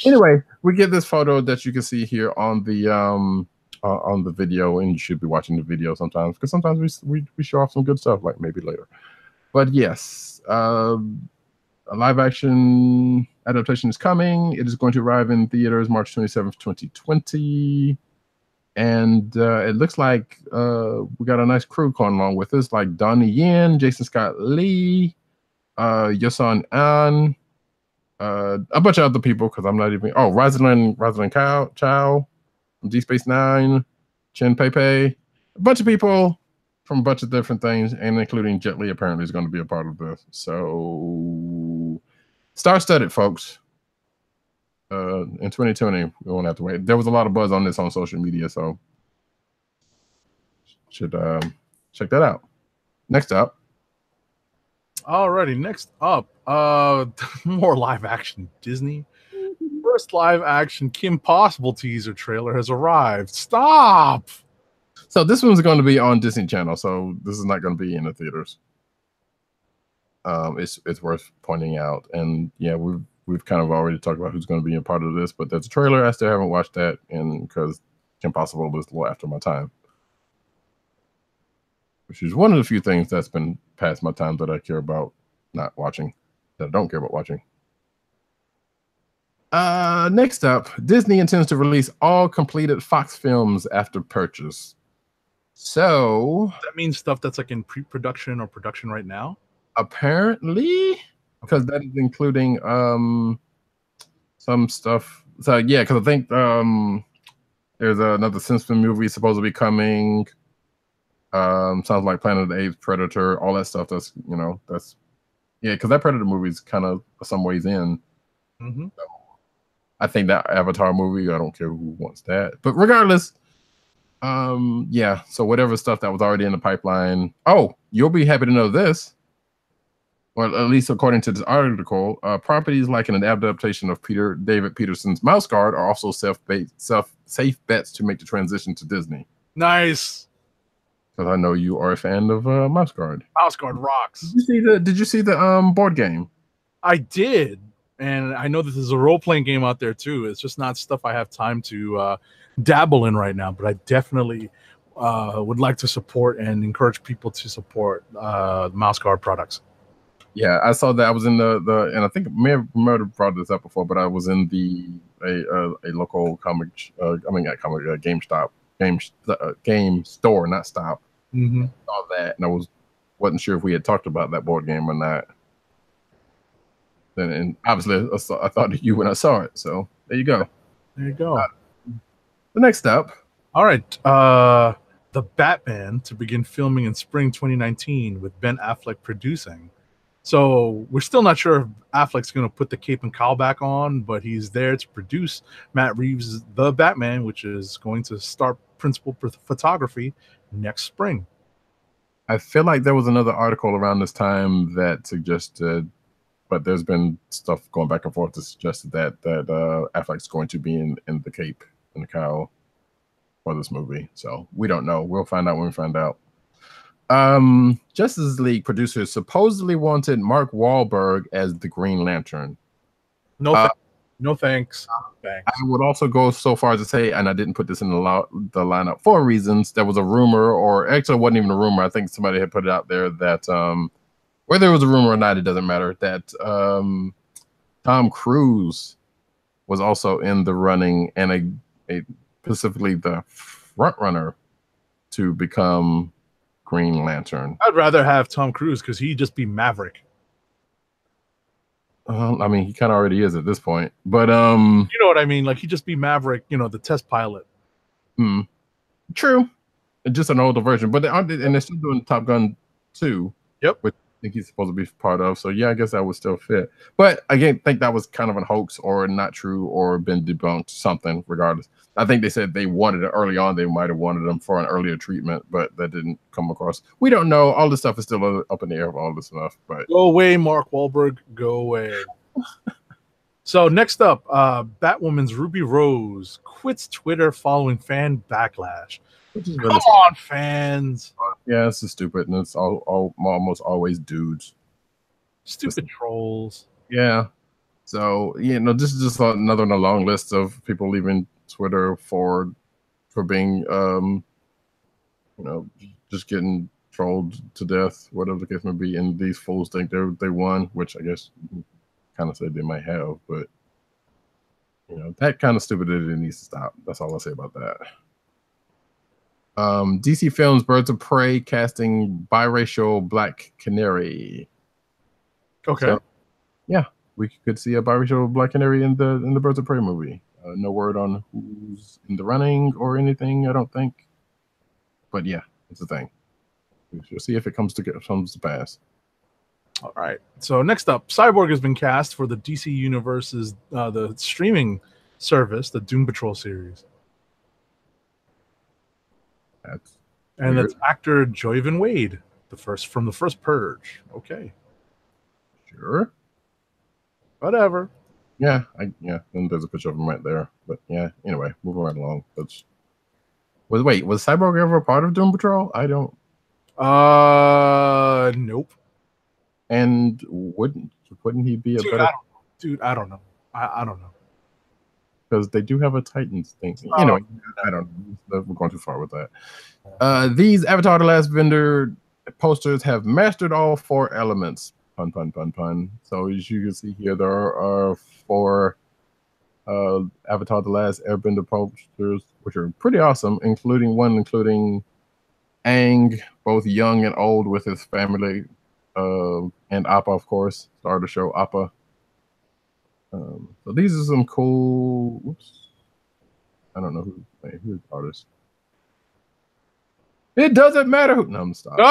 [SPEAKER 1] Anyway, we get this photo that you can see here on the video, and you should be watching the video sometimes because sometimes we show off some good stuff, like maybe later. But yes, a live action adaptation is coming. It is going to arrive in theaters March 27th, 2020. And it looks like we got a nice crew going along with us, like Donnie Yen, Jason Scott Lee, Yoson An, a bunch of other people, because I'm not even. Oh, Rosalind Chow from D Space Nine, Chen Pepe, a bunch of people from a bunch of different things, and including Jet Li apparently is going to be a part of this. So, star-studded, folks. In 2020, we won't have to wait. There was a lot of buzz on this on social media, so should check that out. Next up.
[SPEAKER 2] Alrighty, next up, more live action Disney. First live action Kim Possible teaser trailer has arrived. Stop.
[SPEAKER 1] So this one's going to be on Disney Channel, so this is not going to be in the theaters. It's worth pointing out, and yeah, we've kind of already talked about who's going to be a part of this, but there's a trailer. I still haven't watched that, and because Kim Possible is a little after my time, which is one of the few things that's been past my time that I care about not watching, that I don't care about watching. Next up, Disney intends to release all completed Fox films after purchase. So
[SPEAKER 2] that means stuff that's like in pre-production or production right now.
[SPEAKER 1] Apparently, because that is including some stuff. So yeah, because I think there's another Simpson movie supposed to be coming. Sounds like Planet of the Apes, Predator, all that stuff. That's because that Predator movie is kind of some ways in.
[SPEAKER 2] Mm-hmm.
[SPEAKER 1] So I think that Avatar movie, I don't care who wants that, but regardless, yeah. So whatever stuff that was already in the pipeline. Oh, you'll be happy to know this. Well, at least according to this article, properties like an adaptation of David Peterson's Mouse Guard are also safe bets to make the transition to Disney.
[SPEAKER 2] Nice.
[SPEAKER 1] Because I know you are a fan of Mouse Guard.
[SPEAKER 2] Mouse Guard rocks.
[SPEAKER 1] Did you see the board game?
[SPEAKER 2] I did, and I know that there's a role-playing game out there too. It's just not stuff I have time to dabble in right now, but I definitely would like to support and encourage people to support the Mouse Guard products.
[SPEAKER 1] Yeah, I saw that. I was in the and I think may have brought this up before, but I was in a local comic, game store, not stop.
[SPEAKER 2] Mm-hmm.
[SPEAKER 1] Saw that, and I wasn't sure if we had talked about that board game or not. And obviously, I thought of you when I saw it. So there you go.
[SPEAKER 2] There you go.
[SPEAKER 1] The next up.
[SPEAKER 2] All right. The Batman to begin filming in spring 2019 with Ben Affleck producing. So we're still not sure if Affleck's going to put the cape and cowl back on, but he's there to produce Matt Reeves' The Batman, which is going to start principal photography next spring.
[SPEAKER 1] I feel like there was another article around this time that suggested, but there's been stuff going back and forth to suggest that Affleck's going to be in the cape and the cowl for this movie. So we don't know. We'll find out when we find out. Justice League producers supposedly wanted Mark Wahlberg as the Green Lantern.
[SPEAKER 2] No thanks.
[SPEAKER 1] I would also go so far as to say, and I didn't put this in the lineup for reasons. There was a rumor, or actually it wasn't even a rumor. I think somebody had put it out there that whether it was a rumor or not, it doesn't matter, that Tom Cruise was also in the running, and specifically the front runner to become Green Lantern.
[SPEAKER 2] I'd rather have Tom Cruise because he'd just be Maverick.
[SPEAKER 1] I mean, he kind of already is at this point, but
[SPEAKER 2] you know what I mean? Like, he'd just be Maverick, the test pilot.
[SPEAKER 1] True. Just an older version, but they're still doing Top Gun 2.
[SPEAKER 2] Yep.
[SPEAKER 1] Which I think he's supposed to be part of. So yeah, I guess that would still fit. But again, I think that was kind of a hoax or not true or been debunked, something regardless. I think they said they wanted it early on. They might have wanted them for an earlier treatment, but that didn't come across. We don't know. All this stuff is still up in the air of all this stuff. But
[SPEAKER 2] go away, Mark Wahlberg. Go away. So next up, Batwoman's Ruby Rose quits Twitter following fan backlash.
[SPEAKER 1] Which is
[SPEAKER 2] Come on, fans.
[SPEAKER 1] Yeah, this is stupid, and it's almost always dudes.
[SPEAKER 2] Stupid trolls.
[SPEAKER 1] Yeah. So, this is just another in a long list of people leaving Twitter for being, just getting trolled to death, whatever the case may be. And these fools think they won, which I guess kind of said they might have, but that kind of stupidity needs to stop. That's all I'll say about that. DC Films Birds of Prey casting biracial Black Canary.
[SPEAKER 2] Okay.
[SPEAKER 1] So, yeah, we could see a biracial Black Canary in the Birds of Prey movie. No word on who's in the running or anything, I don't think. But yeah, it's a thing. We'll see if it comes to pass.
[SPEAKER 2] All right. So next up, Cyborg has been cast for the DC Universe's the streaming service, the Doom Patrol series.
[SPEAKER 1] That's
[SPEAKER 2] actor Joivan Wade, from the first Purge. Okay.
[SPEAKER 1] Sure.
[SPEAKER 2] Whatever.
[SPEAKER 1] Yeah, and there's a picture of him right there. But yeah, anyway, moving right along. Was Cyborg ever a part of Doom Patrol? I don't.
[SPEAKER 2] Nope.
[SPEAKER 1] And wouldn't he be a better?
[SPEAKER 2] I don't know. I don't know.
[SPEAKER 1] Because they do have a Titans thing. Anyway, I don't know. We're going too far with that. These Avatar: The Last Bender posters have mastered all 4 elements. Pun, pun, pun, pun. So as you can see here, there are 4 Avatar: The Last Airbender posters, which are pretty awesome, including Aang, both young and old, with his family, and Appa, of course, star of the show, Appa. So these are some cool. Whoops, I don't know who's the artist. It doesn't matter who. No, I'm stopping.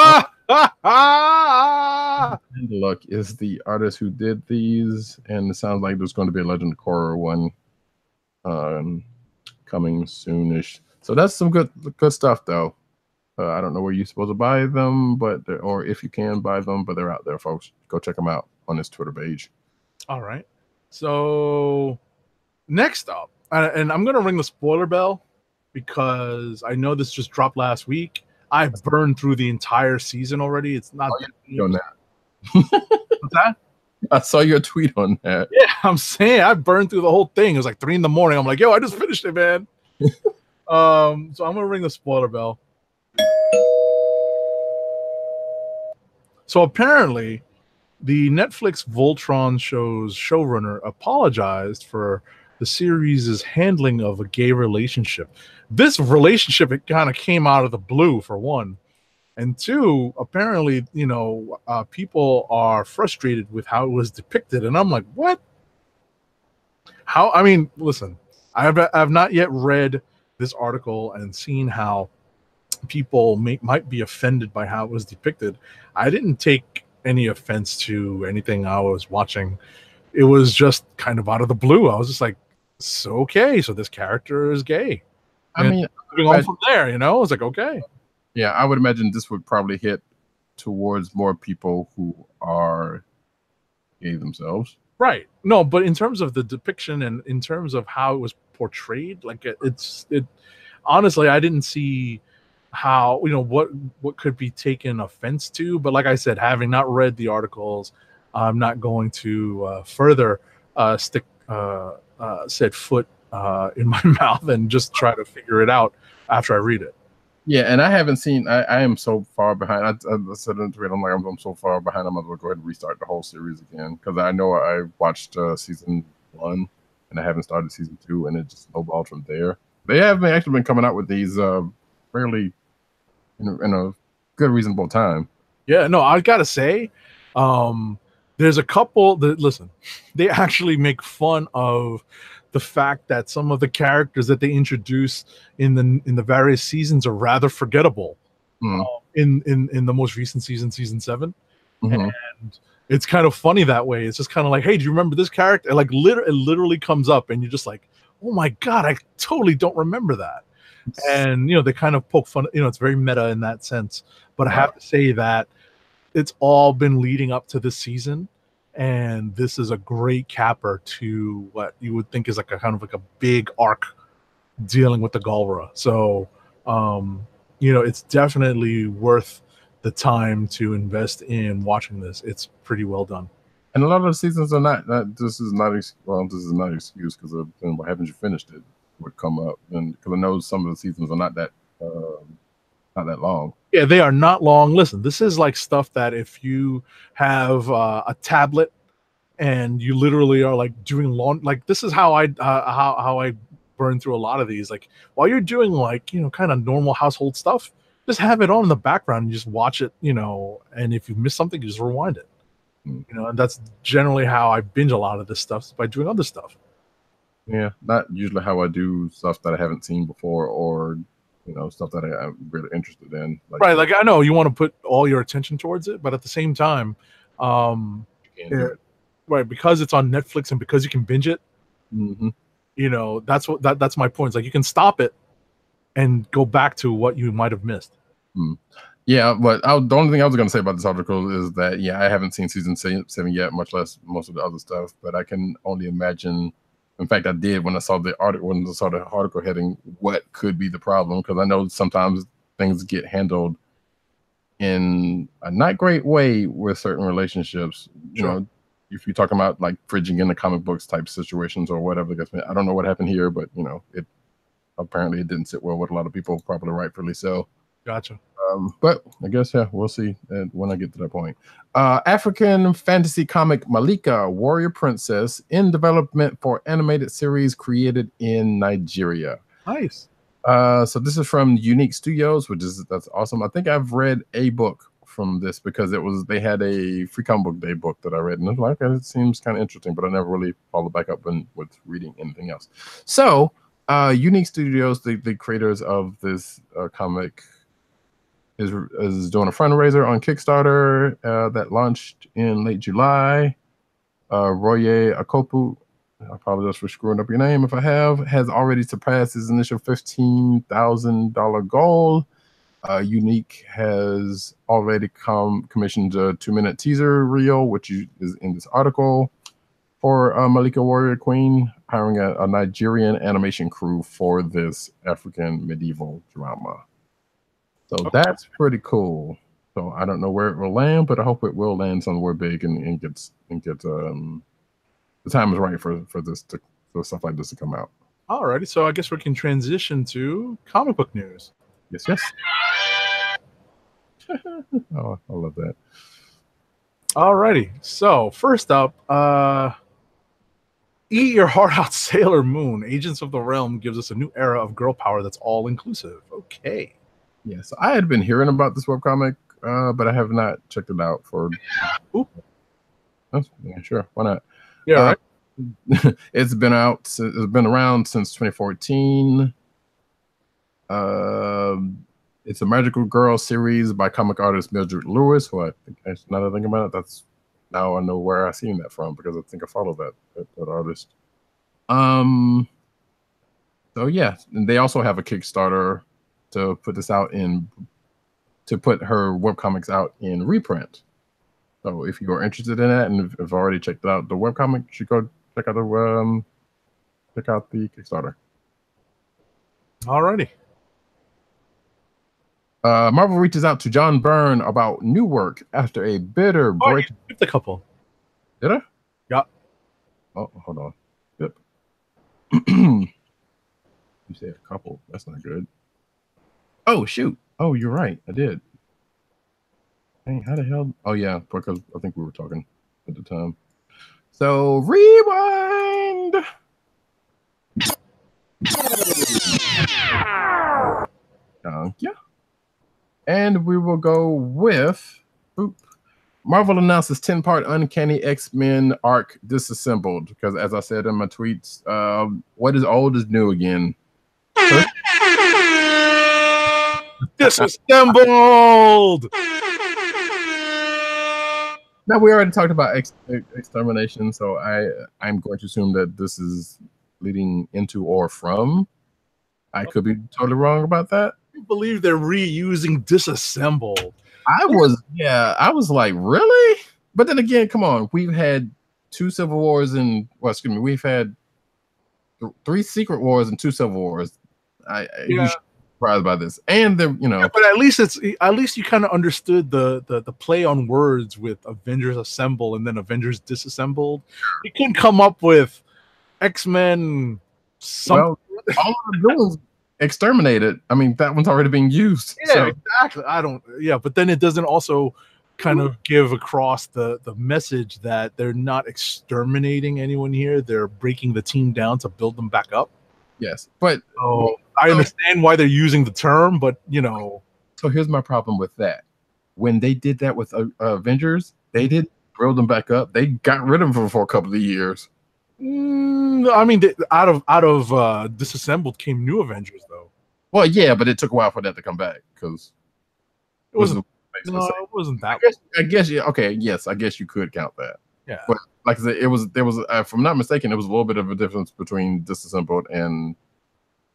[SPEAKER 1] And Luck is the artist who did these, and it sounds like there's going to be a Legend of Korra one coming soonish. So that's some good stuff, though. I don't know where you're supposed to buy them, or if you can buy them, but they're out there, folks. Go check them out on his Twitter page.
[SPEAKER 2] All right. So next up, and I'm going to ring the spoiler bell because I know this just dropped last week. I burned through the entire season already. It's not
[SPEAKER 1] on that.
[SPEAKER 2] What's that?
[SPEAKER 1] I saw your tweet on that.
[SPEAKER 2] Yeah, I'm saying I burned through the whole thing. It was like 3 a.m. I'm like, yo, I just finished it, man. So I'm gonna ring the spoiler bell. So apparently, the Netflix Voltron show's showrunner apologized for the series' handling of a gay relationship. This relationship, it kind of came out of the blue, for one. And 2, apparently, people are frustrated with how it was depicted. And I'm like, what? How? I mean, listen, I have not yet read this article and seen how people might be offended by how it was depicted. I didn't take any offense to anything I was watching. It was just kind of out of the blue. I was just like, so okay, so this character is gay.
[SPEAKER 1] I mean,
[SPEAKER 2] moving on from there, I was like, okay.
[SPEAKER 1] Yeah, I would imagine this would probably hit towards more people who are gay themselves.
[SPEAKER 2] Right. No, but in terms of the depiction and in terms of how it was portrayed, like it honestly, I didn't see how, what could be taken offense to. But like I said, having not read the articles, I'm not going to further stick said foot in my mouth and just try to figure it out after I read it.
[SPEAKER 1] Yeah, and I haven't seen. I am so far behind. I said in the tweet, I'm so far behind. I might as well go ahead and restart the whole series again because I know I watched season 1 and I haven't started season 2, and it just snowballed from there. They have actually been coming out with these fairly in a good, reasonable time.
[SPEAKER 2] Yeah, no, I gotta say, there's a couple that listen. They actually make fun of the fact that some of the characters that they introduce in the various seasons are rather forgettable. In the most recent season 7, and it's kind of funny that way. It's just kind of like, hey, do you remember this character? And like it literally comes up, and you're just like, oh my god, I totally don't remember that. And they kind of poke fun. It's very meta in that sense. But I have to say that it's all been leading up to this season. And this is a great capper to what you would think is like a kind of like a big arc dealing with the Galra. So, it's definitely worth the time to invest in watching this. It's pretty well done.
[SPEAKER 1] And a lot of the seasons are not. This is not an excuse because of why haven't you finished it would come up, and because I know some of the seasons are not that long.
[SPEAKER 2] Yeah, they are not long. Listen, this is like stuff that if you have a tablet and you literally are like doing like this is how I burn through a lot of these. Like while you're doing like kind of normal household stuff, just have it on in the background and just watch it. And if you miss something, you just rewind it. And that's generally how I binge a lot of this stuff by doing other stuff.
[SPEAKER 1] Yeah, not usually how I do stuff that I haven't seen before or stuff that I'm really interested in.
[SPEAKER 2] Right, like I know you want to put all your attention towards it, but at the same time, right, because it's on Netflix and because you can binge it, that's my point. It's like you can stop it and go back to what you might have missed.
[SPEAKER 1] Yeah, but the only thing I was going to say about this article is that I haven't seen season 7 yet, much less most of the other stuff. But I can only imagine In fact, I did when I saw the article heading, what could be the problem? Because I know sometimes things get handled in a not great way with certain relationships. You know, if you're talking about like fridging in the comic books type situations or whatever. I don't know what happened here, but you know, apparently it didn't sit well with a lot of people, probably rightfully so.
[SPEAKER 2] Gotcha.
[SPEAKER 1] But I guess, yeah, we'll see when I get to that point. African fantasy comic Malika, Warrior Princess, in development for animated series created in Nigeria.
[SPEAKER 2] Nice.
[SPEAKER 1] So this is from Unique Studios, that's awesome. I think I've read a book from this because they had a free comic book day book that I read, and I was like, it seems kind of interesting, but I never really followed back up with reading anything else. So Unique Studios, the creators of this comic, is doing a fundraiser on Kickstarter that launched in late July. Roye Akopu, I apologize for screwing up your name if I have, has already surpassed his initial $15,000 goal. Unique has already commissioned a 2-minute teaser reel, which is in this article, for Malika Warrior Queen, hiring a Nigerian animation crew for this African medieval drama. So that's pretty cool. So I don't know where it will land, but I hope it will land somewhere big and get the time is right for stuff like this to come out.
[SPEAKER 2] Alrighty, so I guess we can transition to comic book news.
[SPEAKER 1] Yes. Oh, I love that.
[SPEAKER 2] Alrighty, so first up, Eat Your Heart Out, Sailor Moon, Agents of the Realm gives us a new era of girl power that's all inclusive. Okay.
[SPEAKER 1] Yeah, so I had been hearing about this webcomic, but I have not checked it out for. Yeah, sure, why not?
[SPEAKER 2] Yeah, right.
[SPEAKER 1] It's been around since 2014. It's a magical girl series by comic artist Mildred Lewis, who I think, now that I think about it, now I know where I seen that from because I think I follow that artist. So yeah, and they also have a Kickstarter to put this out to put her webcomics out in reprint. So if you are interested in that and have already checked out the webcomic, you should go check out the Kickstarter.
[SPEAKER 2] Alrighty.
[SPEAKER 1] Marvel reaches out to John Byrne about new work after a bitter break.
[SPEAKER 2] You skipped a couple.
[SPEAKER 1] Did I?
[SPEAKER 2] Yeah.
[SPEAKER 1] Oh, hold on. Yep. You said a couple. That's not good. Oh, shoot. Oh, you're right. I did. Dang, how the hell? Oh, yeah, because I think we were talking at the time. So, rewind. Yeah. And we will go with Marvel announces 10-part Uncanny X-Men arc Disassembled. Because as I said in my tweets, what is old is new again.
[SPEAKER 2] Disassembled.
[SPEAKER 1] Now we already talked about extermination, so I'm going to assume that this is leading into or from. I could be totally wrong about that.
[SPEAKER 2] I believe they're reusing Disassembled.
[SPEAKER 1] I was like, really? But then again, come on, we've had 2 Civil Wars and we've had 3 Secret Wars and 2 Civil Wars. You should be surprised by this, and
[SPEAKER 2] but at least you kind of understood the play on words with Avengers Assemble and then Avengers Disassembled. You couldn't come up with X-Men.
[SPEAKER 1] Well, all of the villains exterminated. I mean, that one's already being used.
[SPEAKER 2] Yeah, so. Exactly. But then it doesn't also kind of give across the message that they're not exterminating anyone here. They're breaking the team down to build them back up.
[SPEAKER 1] Yes, but
[SPEAKER 2] I understand why they're using the term, but
[SPEAKER 1] So here's my problem with that. When they did that with Avengers, they did build them back up. They got rid of them for a couple of years.
[SPEAKER 2] I mean, out of Disassembled came New Avengers, though.
[SPEAKER 1] Well, yeah, but it took a while for that to come back because
[SPEAKER 2] it wasn't. No, it wasn't that.
[SPEAKER 1] I guess yeah. Okay, yes, I guess you could count that.
[SPEAKER 2] Yeah,
[SPEAKER 1] but like I said, there was if I'm not mistaken, it was a little bit of a difference between Disassembled and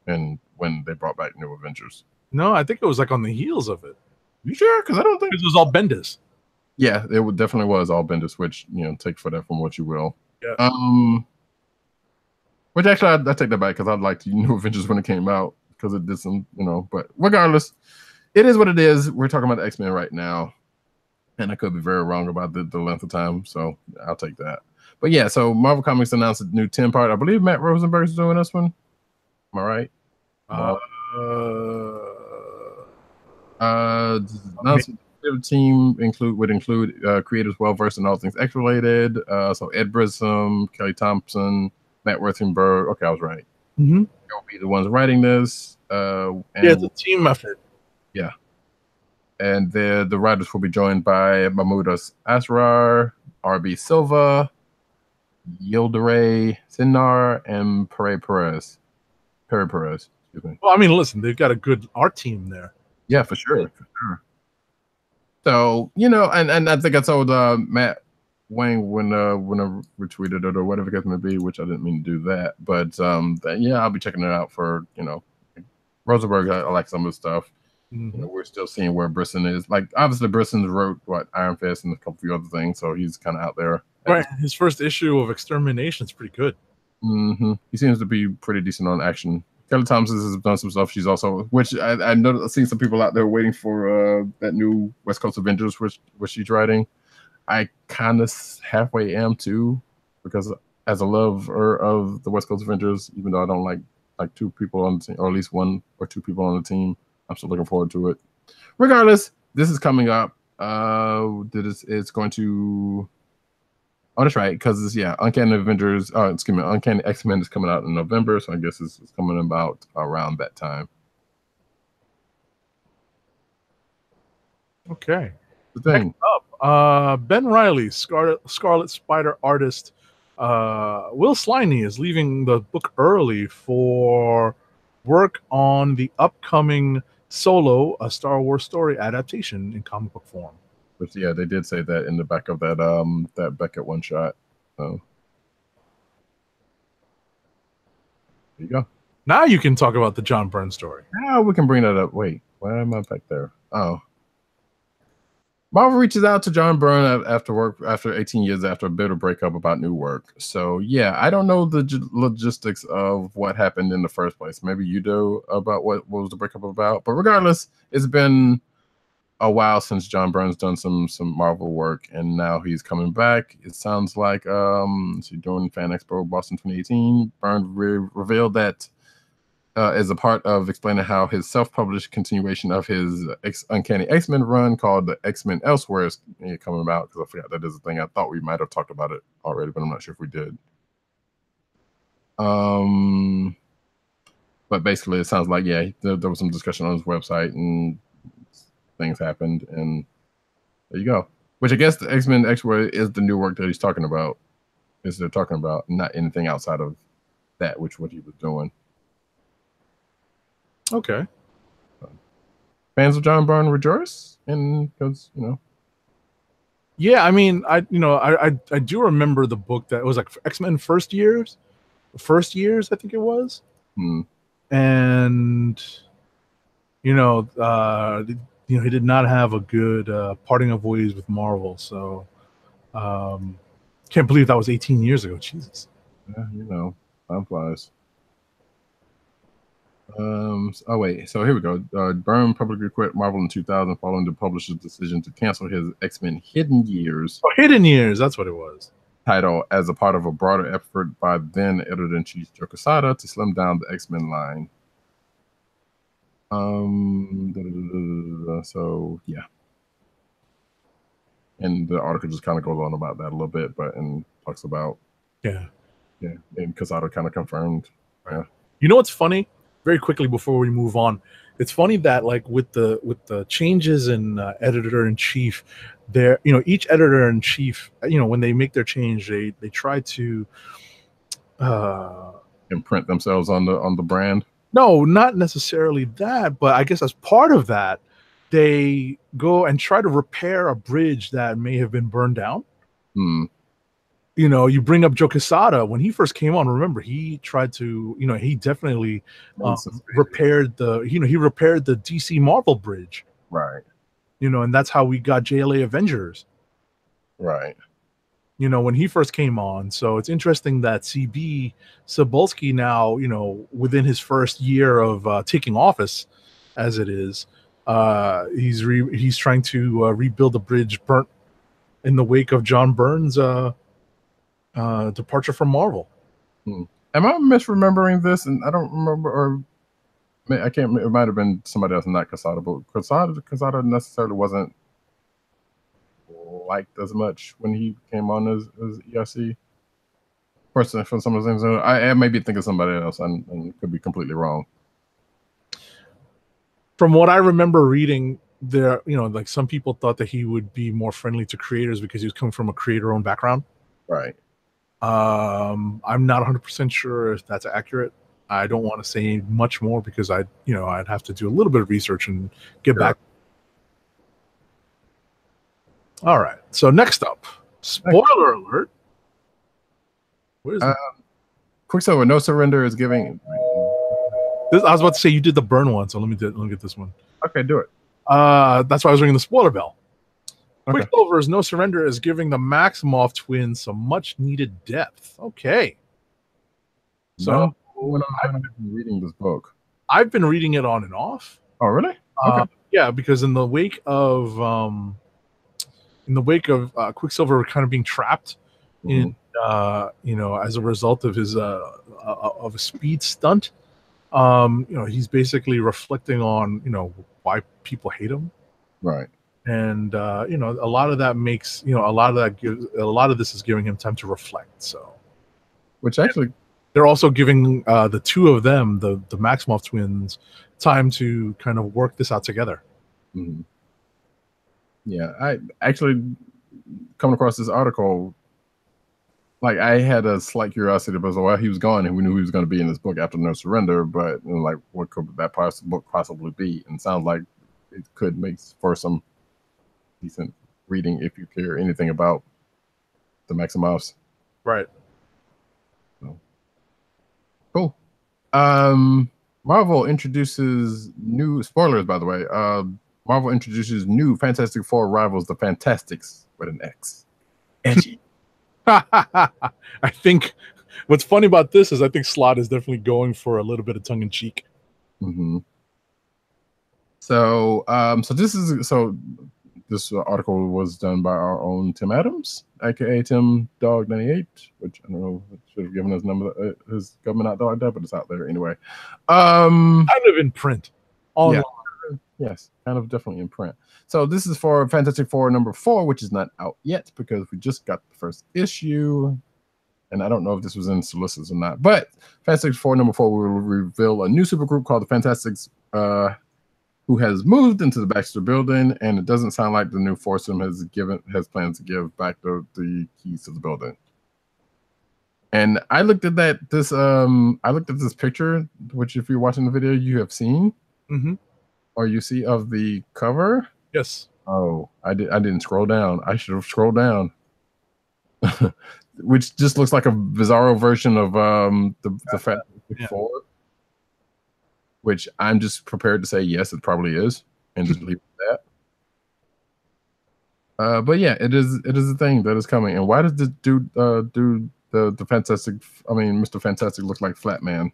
[SPEAKER 1] when they brought back New Avengers.
[SPEAKER 2] No, I think it was like on the heels of it.
[SPEAKER 1] You sure? Because I don't think
[SPEAKER 2] it was all Bendis.
[SPEAKER 1] Yeah, it definitely was all Bendis, which take for that from what you will.
[SPEAKER 2] Yeah.
[SPEAKER 1] Which actually, I take that back because I liked New Avengers when it came out because it did some, But regardless, it is what it is. We're talking about the X-Men right now, and I could be very wrong about the length of time, so I'll take that. But yeah, so Marvel Comics announced a new 10-part. I believe Matt Rosenberg's doing this one. Am I right? The team would include creators well versed in all things X related. So Ed Brisson, Kelly Thompson, Matt Worthingberg. Okay, I was right.
[SPEAKER 2] Mm-hmm.
[SPEAKER 1] They'll be the ones writing this.
[SPEAKER 2] And it's a team effort.
[SPEAKER 1] Yeah. And the writers will be joined by Mahmoud Asrar, R.B. Silva, Yildiray Sinar, and Perry Perez. Excuse me.
[SPEAKER 2] Well, I mean, listen, they've got a good art team there.
[SPEAKER 1] Yeah, for sure. So, and I think I told Matt Wang when I retweeted it or whatever it may be, which I didn't mean to do that. But I'll be checking it out for, Rosenberg. I like some of the stuff.
[SPEAKER 2] Mm-hmm.
[SPEAKER 1] We're still seeing where Brisson is. Like, obviously, Brisson wrote Iron Fist and a couple few other things, so he's kind of out there.
[SPEAKER 2] Right. His first issue of Extermination is pretty good.
[SPEAKER 1] Mm-hmm. He seems to be pretty decent on action. Kelly Thompson has done some stuff. She's also, which I know, I've seen some people out there waiting for that new West Coast Avengers, which she's writing. I kind of halfway am too, because as a lover of the West Coast Avengers, even though I don't like two people on the team, or at least one or two people on the team, I'm still looking forward to it. Regardless, this is coming up. It's going to. Oh, that's right, because it's Uncanny Avengers. Uncanny X-Men is coming out in November, so I guess it's coming about around that time.
[SPEAKER 2] Okay.
[SPEAKER 1] The thing.
[SPEAKER 2] Next up, Ben Reilly, Scarlet Spider artist. Will Sliney is leaving the book early for work on the upcoming Solo, a Star Wars story adaptation in comic book form.
[SPEAKER 1] But yeah, they did say that in the back of that Beckett one shot. So there you go.
[SPEAKER 2] Now you can talk about the John Byrne story.
[SPEAKER 1] Now we can bring that up. Wait, why am I back there? Oh. Marvel reaches out to John Byrne after 18 years after a bitter breakup about new work. So yeah, I don't know the logistics of what happened in the first place. Maybe you do about what was the breakup about. But regardless, it's been a while since John Byrne's done some Marvel work, and now he's coming back. It sounds like he's doing Fan Expo Boston 2018. Byrne revealed that as a part of explaining how his self-published continuation of his Uncanny X-Men run called the X-Men Elsewhere is coming about, because I forgot that is a thing. I thought we might have talked about it already, but I'm not sure if we did. But basically, it sounds like there was some discussion on his website and things happened, and there you go. Which I guess the X-Men Elsewhere is the new work that he's talking about. They're talking about, not anything outside of that, which what he was doing.
[SPEAKER 2] Okay.
[SPEAKER 1] Fans of John Byrne rejoice, and because
[SPEAKER 2] Yeah, I mean, I do remember the book that was like X-Men First Years, I think it was. And he did not have a good parting of ways with Marvel. So can't believe that was 18 years ago. Jesus.
[SPEAKER 1] Yeah, time flies. So here we go. Byrne publicly quit Marvel in 2000 following the publisher's decision to cancel his X-Men Hidden Years.
[SPEAKER 2] Oh, Hidden Years, that's what it was.
[SPEAKER 1] Title as a part of a broader effort by then editor-in-chief Joe Quesada to slim down the X-Men line. So yeah. And the article just kind of goes on about that a little bit, and talks about and Quesada kind of confirmed. Yeah.
[SPEAKER 2] You know what's funny? Very quickly before we move on, it's funny that like with the changes in editor-in-chief, each editor-in-chief, when they make their change, they try to
[SPEAKER 1] imprint themselves on the brand.
[SPEAKER 2] No, not necessarily that, but I guess as part of that, they go and try to repair a bridge that may have been burned down. You bring up Joe Quesada. When he first came on, remember, he tried to, he definitely repaired the DC Marvel bridge.
[SPEAKER 1] Right.
[SPEAKER 2] And that's how we got JLA Avengers.
[SPEAKER 1] Right.
[SPEAKER 2] when he first came on. So it's interesting that CB Cebulski now, within his first year of taking office, as it is, he's trying to rebuild a bridge burnt in the wake of John Byrne's departure from Marvel.
[SPEAKER 1] Am I misremembering this? And I don't remember, or I can't. It might have been somebody else, not Quesada, but Quesada necessarily wasn't liked as much when he came on as ERC. Personally, for some of the things, I may be thinking somebody else, and could be completely wrong.
[SPEAKER 2] From what I remember reading, there, like some people thought that he would be more friendly to creators because he was coming from a creator-owned background.
[SPEAKER 1] Right.
[SPEAKER 2] I'm not 100% sure if that's accurate. I don't want to say much more because I'd have to do a little bit of research and get back. All right. So next up, spoiler alert. What is
[SPEAKER 1] Quicksilver, No Surrender is giving.
[SPEAKER 2] This, I was about to say you did the Burn one, so let me get this one.
[SPEAKER 1] Okay, do it.
[SPEAKER 2] That's why I was ringing the spoiler bell.
[SPEAKER 1] Okay.
[SPEAKER 2] Quicksilver's No Surrender is giving the Maximoff twins some much needed depth. Okay. So
[SPEAKER 1] I've been reading this book.
[SPEAKER 2] I've been reading it on and off.
[SPEAKER 1] Oh, really? Okay.
[SPEAKER 2] Yeah, because in the wake of Quicksilver kind of being trapped in as a result of his of a speed stunt, he's basically reflecting on why people hate him.
[SPEAKER 1] Right.
[SPEAKER 2] And a lot of that makes a lot of this is giving him time to reflect. So,
[SPEAKER 1] which actually
[SPEAKER 2] they're also giving the two of them, the Maximoff twins, time to kind of work this out together.
[SPEAKER 1] Mm-hmm. Yeah, I actually coming across this article, like I had a slight curiosity because while he was gone and we knew he was going to be in this book after No Surrender, but like what could that book possibly be? And it sounds like it could make for some decent reading if you care anything about the Maximoffs.
[SPEAKER 2] Right.
[SPEAKER 1] So, cool. Marvel introduces new spoilers, by the way. Marvel introduces new Fantastic Four rivals, the Fantastics, with an X. Edgy.
[SPEAKER 2] I think what's funny about this is I think Slott is definitely going for a little bit of tongue in cheek.
[SPEAKER 1] Mm-hmm. So this article was done by our own Tim Adams, aka Tim Dog 98, which I don't know, should have given his number, his government out there like that, but it's out there anyway.
[SPEAKER 2] Kind of in print. Online.
[SPEAKER 1] Yeah. Yes, kind of definitely in print. So this is for Fantastic Four number 4, which is not out yet because we just got the first issue. And I don't know if this was in solicits or not. But Fantastic Four number 4 will reveal a new supergroup called the Fantastics, who has moved into the Baxter building, and it doesn't sound like the new foursome has plans to give back the keys to the building. And I looked at this picture, which if you're watching the video, you have seen.
[SPEAKER 2] Mm-hmm.
[SPEAKER 1] Or you see of the cover?
[SPEAKER 2] Yes.
[SPEAKER 1] Oh, I didn't scroll down. I should have scrolled down. Which just looks like a bizarro version of the Fantastic Four. Which I'm just prepared to say yes, it probably is, and just leave it at that. But yeah, it is a thing that is coming. And why does this dude do the Fantastic? I mean, Mr. Fantastic looks like Flat Man.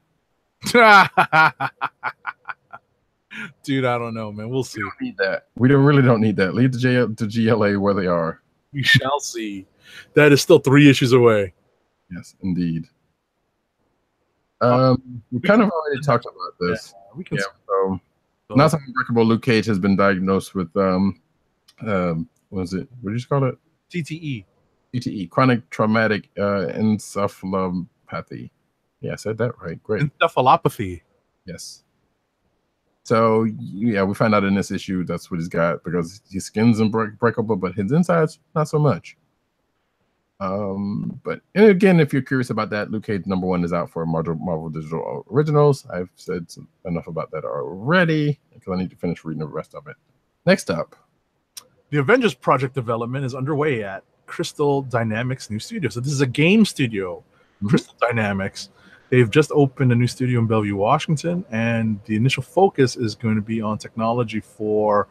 [SPEAKER 2] Dude, I don't know, man. We'll see.
[SPEAKER 1] We don't need that. We really don't need that. Leave the GLA where they are.
[SPEAKER 2] We shall see. That is still 3 issues away.
[SPEAKER 1] Yes, indeed. We kind of already talked about this.
[SPEAKER 2] Yeah, we can.
[SPEAKER 1] So Not So Unbreakable Luke Cage has been diagnosed with what is it? What did you call it?
[SPEAKER 2] TTE.
[SPEAKER 1] TTE, chronic traumatic encephalopathy. Yeah, I said that right. Great.
[SPEAKER 2] Encephalopathy.
[SPEAKER 1] Yes. So yeah, we find out in this issue that's what he's got because his skin's unbreakable, but his insides not so much. But and again, if you're curious about that, Luke Cage #1 is out for Marvel Digital Originals. I've said enough about that already because I need to finish reading the rest of it. Next up,
[SPEAKER 2] the Avengers project development is underway at Crystal Dynamics new studio. So this is a game studio, Crystal Dynamics. They've just opened a new studio in Bellevue, Washington, and the initial focus is going to be on technology for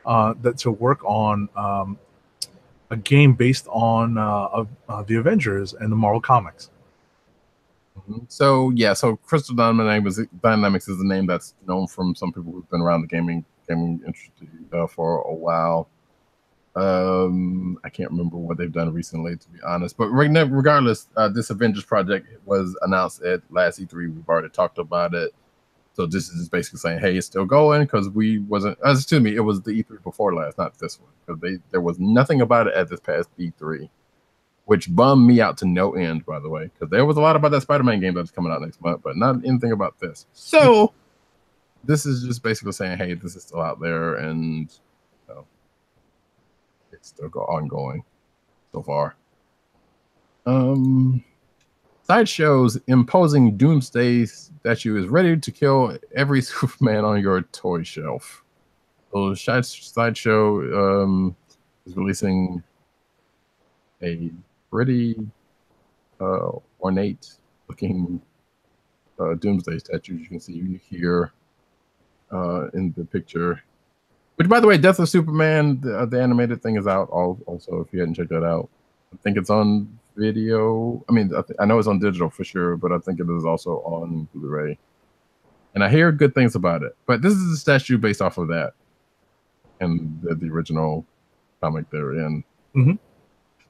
[SPEAKER 2] that to work on a game based on the Avengers and the Marvel comics.
[SPEAKER 1] So yeah, so Crystal Dynamics is the name that's known from some people who've been around the gaming industry for a while. I can't remember what they've done recently, to be honest. But regardless, this Avengers project was announced at last E3. We've already talked about it. So this is just basically saying, hey, it's still going because we wasn't. Excuse me, it was the E3 before last, not this one, because there was nothing about it at this past E3, which bummed me out to no end, by the way, because there was a lot about that Spider-Man game that's coming out next month, but not anything about this. So this is just basically saying, hey, this is still out there, and you know, it's still ongoing so far. Sideshow's imposing doomsday statue is ready to kill every Superman on your toy shelf. So Sideshow is releasing a pretty ornate looking doomsday statue. You can see here in the picture. Which, by the way, Death of Superman, the animated thing is out also, if you hadn't checked that out. I think it's on video. I mean, I know it's on digital for sure, but I think it is also on Blu-ray. And I hear good things about it. But this is a statue based off of that and the original comic they're in.
[SPEAKER 2] Mm-hmm.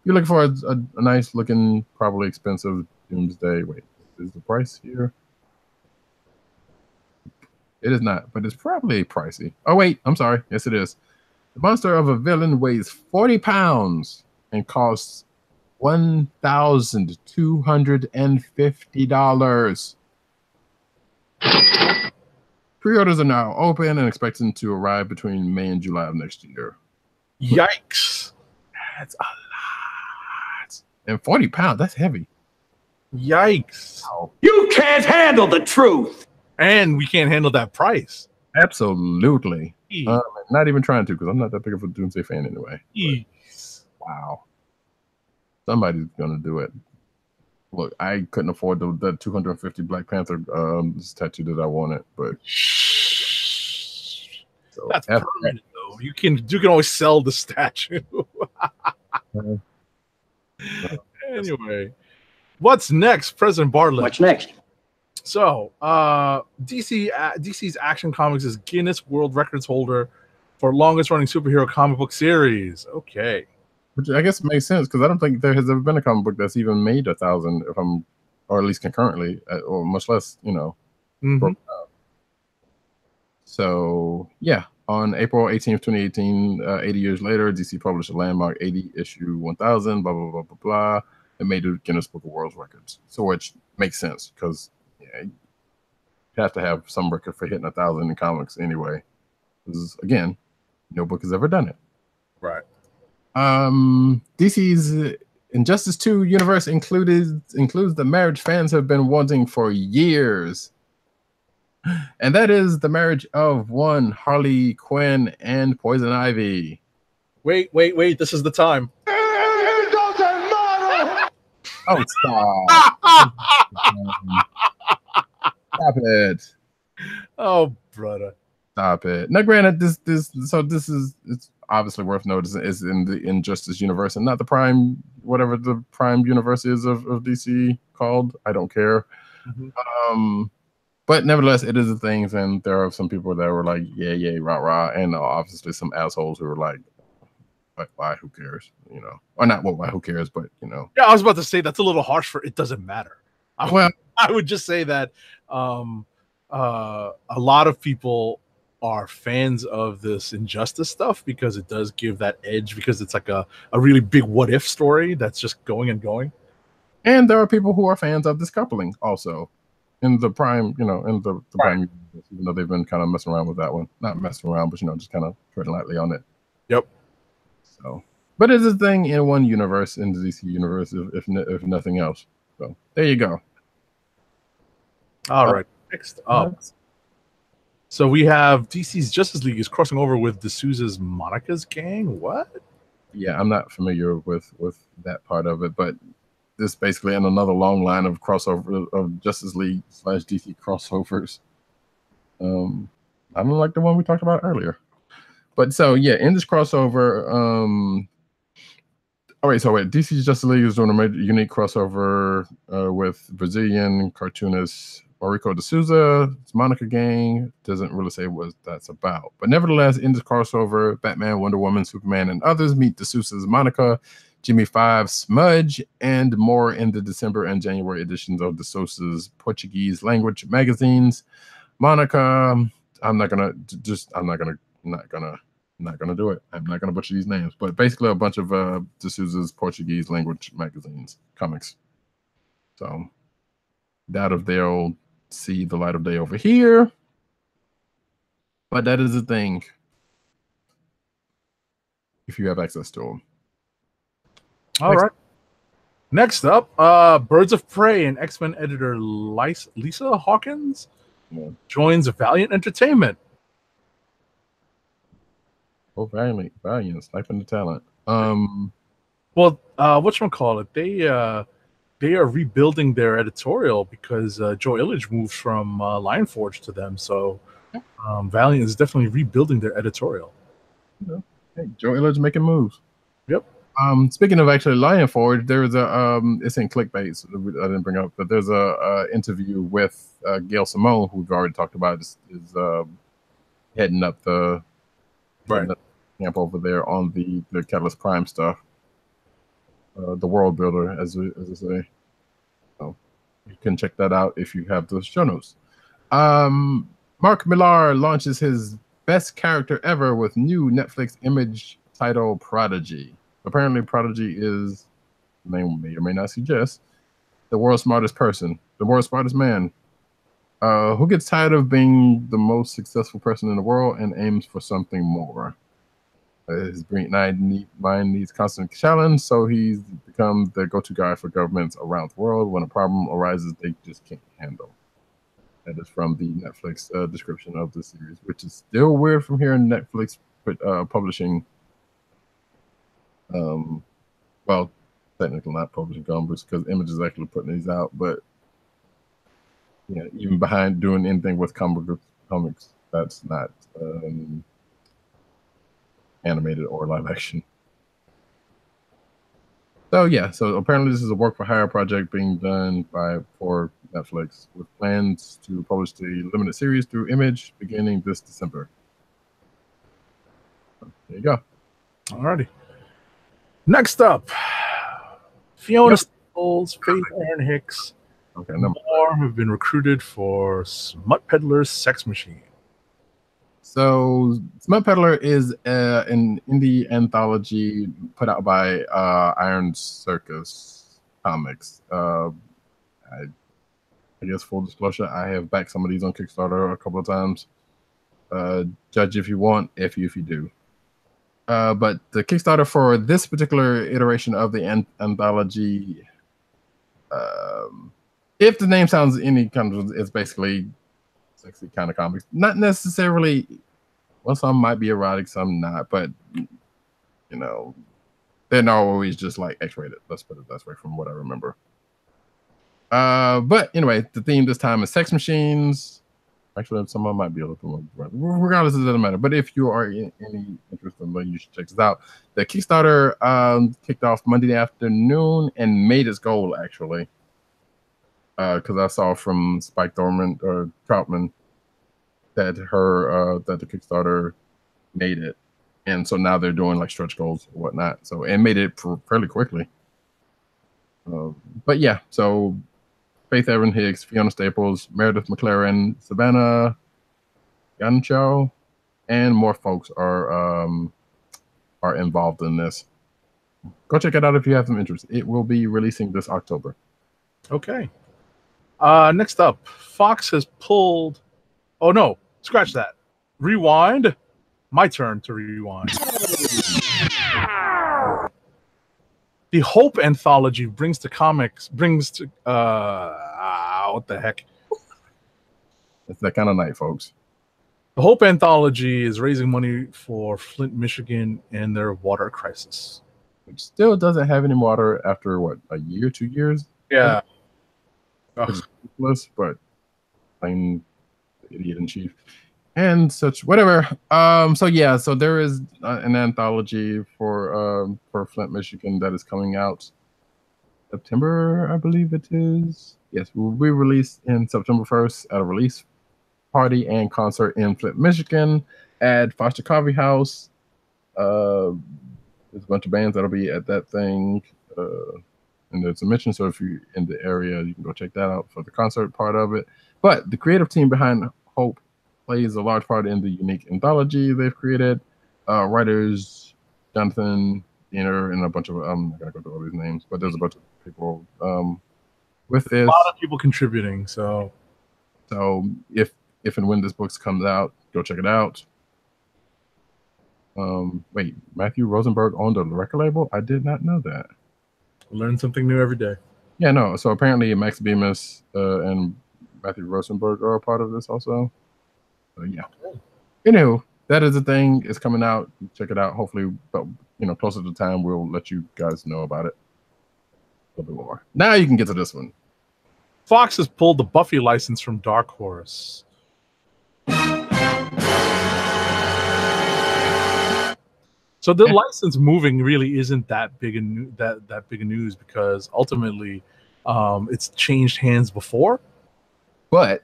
[SPEAKER 1] You're looking for a nice looking, probably expensive Doomsday. Wait, is the price here? It is not, but it's probably pricey. Oh, wait, I'm sorry. Yes, it is. The monster of a villain weighs 40 pounds and costs $1,250. Pre-orders are now open and expecting to arrive between May and July of next year.
[SPEAKER 2] Yikes.
[SPEAKER 1] That's a lot. And 40 pounds, that's heavy.
[SPEAKER 2] Yikes.
[SPEAKER 1] Wow.
[SPEAKER 3] You can't handle the truth.
[SPEAKER 2] And we can't handle that price.
[SPEAKER 1] Absolutely. Not even trying to, because I'm not that big of a Doomsday fan anyway. Wow. Somebody's going to do it. Look, I couldn't afford the 250 Black Panther statue that I wanted, but
[SPEAKER 2] so that's permanent though. You can always sell the statue. Anyway, what's next, President Bartlett?
[SPEAKER 3] What's next?
[SPEAKER 2] So, DC's Action Comics is Guinness World Records holder for longest running superhero comic book series. Okay.
[SPEAKER 1] Which I guess makes sense because I don't think there has ever been a comic book that's even made 1,000, or at least concurrently, or much less,
[SPEAKER 2] Mm-hmm.
[SPEAKER 1] So yeah, on April 18th, 2018, 80 years later, DC published a landmark 80 issue 1,000, blah blah blah blah blah, and made the Guinness Book of World Records. So which makes sense because you have to have some record for hitting 1,000 in comics anyway. Because again, no book has ever done it.
[SPEAKER 2] Right.
[SPEAKER 1] DC's Injustice 2 universe includes the marriage fans have been wanting for years. And that is the marriage of one Harley Quinn and Poison Ivy.
[SPEAKER 2] Wait. This is the time.
[SPEAKER 3] It doesn't matter.
[SPEAKER 1] Oh, stop. Stop it.
[SPEAKER 2] Oh, brother.
[SPEAKER 1] Stop it. Now, granted, it's obviously worth noticing is in the Injustice universe and not the Prime, whatever the Prime universe is of DC called. I don't care.
[SPEAKER 2] Mm-hmm.
[SPEAKER 1] But nevertheless, it is a thing, and there are some people that were like, yeah, rah, and obviously some assholes who were like, why, who cares? Or not, why, who cares, but,
[SPEAKER 2] Yeah, I was about to say that's a little harsh for it doesn't matter. I would just say that a lot of people are fans of this Injustice stuff because it does give that edge because it's like a really big what if story that's just going and going.
[SPEAKER 1] And there are people who are fans of this coupling also in the Prime, in the Prime, even though they've been kind of messing around with that one. Not messing around, but, just kind of treading lightly on it.
[SPEAKER 2] Yep.
[SPEAKER 1] So, but it's a thing in one universe, in the DC universe, if nothing else. So there you go.
[SPEAKER 2] All right. Next up. So we have DC's Justice League is crossing over with D'Souza's Monica's gang. What?
[SPEAKER 1] Yeah, I'm not familiar with that part of it, but this basically in another long line of crossover of Justice League / DC crossovers. I don't like the one we talked about earlier. But so yeah, in this crossover, Oh wait, DC's Justice League is doing a unique crossover with Brazilian cartoonist Aurico de Souza. It's Monica Gang. Doesn't really say what that's about, but nevertheless, in this crossover, Batman, Wonder Woman, Superman, and others meet de Souza's Monica, Jimmy Five, Smudge, and more in the December and January editions of de Souza's Portuguese language magazines. Monica, I'm not gonna do it. I'm not gonna butcher these names, but basically a bunch of de Souza's Portuguese language magazines, comics. So doubt if they'll see the light of day over here, but that is a thing if you have access to them.
[SPEAKER 2] All right. Next up, Birds of Prey and X-Men editor Lisa Hawkins joins Valiant Entertainment.
[SPEAKER 1] Oh, Valiant, sniping the talent.
[SPEAKER 2] Well, whatchamacallit, they are rebuilding their editorial because Joe Illidge moved from Lionforge to them. So Valiant is definitely rebuilding their editorial.
[SPEAKER 1] Hey, Joe Illidge making moves.
[SPEAKER 2] Yep.
[SPEAKER 1] Speaking of actually Lionforge, there's a it's in clickbait, so I didn't bring up, but there's a interview with Gail Simone, who we've already talked about, is heading up the camp over there on the Catalyst Prime stuff, the world builder, as I say. So you can check that out if you have the show notes. Mark Millar launches his best character ever with new Netflix Image title Prodigy. Apparently, Prodigy is, the name may or may not suggest, the world's smartest person, the world's smartest man, who gets tired of being the most successful person in the world and aims for something more. His brilliant mind needs constant challenge, so he's become the go-to guy for governments around the world when a problem arises they just can't handle. That is from the Netflix description of the series, which is still weird from hearing Netflix publishing. Well, technically not publishing comics because Image is actually putting these out, but yeah, even behind doing anything with comics, that's not animated or live action. So yeah, so apparently this is a work for hire project being done for Netflix with plans to publish the limited series through Image beginning this December. There you go.
[SPEAKER 2] Alrighty. Next up, Fiona Staples, Faith Aaron Hicks, more have been recruited for Smut Peddler's Sex Machine.
[SPEAKER 1] So Smut Peddler is an indie anthology put out by Iron Circus Comics. I guess full disclosure, I have backed some of these on Kickstarter a couple of times. Judge if you want, if you do. But the Kickstarter for this particular iteration of the anthology, if the name sounds any kind of, it's basically sexy kind of comics. Not necessarily, well, some might be erotic, some not, but you know, they're not always just like X-rated. Let's put it that way from what I remember. But anyway, the theme this time is sex machines. Actually, someone might be a little more. Regardless, it doesn't matter. But if you are in any interest in them, you should check this out. The Kickstarter kicked off Monday afternoon and made its goal, actually. Because I saw from Spike Troutman that the Kickstarter made it. And so now they're doing like stretch goals and whatnot. So, and made it fairly quickly. But yeah, so Faith Evan Hicks, Fiona Staples, Meredith McLaren, Savannah Gancho, and more folks are involved in this. Go check it out if you have some interest. It will be releasing this October.
[SPEAKER 2] Okay. Next up, Fox has pulled. Oh no, scratch that. Rewind. My turn to rewind. The Hope Anthology brings to what the heck?
[SPEAKER 1] It's that kind of night, folks.
[SPEAKER 2] The Hope Anthology is raising money for Flint, Michigan and their water crisis.
[SPEAKER 1] Which still doesn't have any water after, what, a year, 2 years?
[SPEAKER 2] Yeah.
[SPEAKER 1] It's ridiculous, but plain idiot in chief. and such, whatever. So yeah, so there is an anthology for Flint, Michigan that is coming out September, I believe it is. Yes, will be released in September 1st at a release party and concert in Flint, Michigan at Foster Coffee House. There's a bunch of bands that'll be at that thing. And there's a mention, so if you're in the area, you can go check that out for the concert part of it. But the creative team behind Hope plays a large part in the unique anthology they've created. Writers Jonathan Diener and a bunch of I gotta go through all these names, but there's a bunch of people with this.
[SPEAKER 2] A lot of people contributing. So
[SPEAKER 1] if and when this book comes out, go check it out. Wait, Matthew Rosenberg owned a record label? I did not know that.
[SPEAKER 2] Learn something new every day.
[SPEAKER 1] Yeah, no. So apparently Max Bemis and Matthew Rosenberg are a part of this also. So yeah. Anywho, that is a thing. It's coming out. Check it out. Hopefully, but closer to the time, we'll let you guys know about it a little bit more. Now you can get to this one.
[SPEAKER 2] Fox has pulled the Buffy license from Dark Horse. So the license moving really isn't that big that big a news because ultimately, it's changed hands before.
[SPEAKER 1] But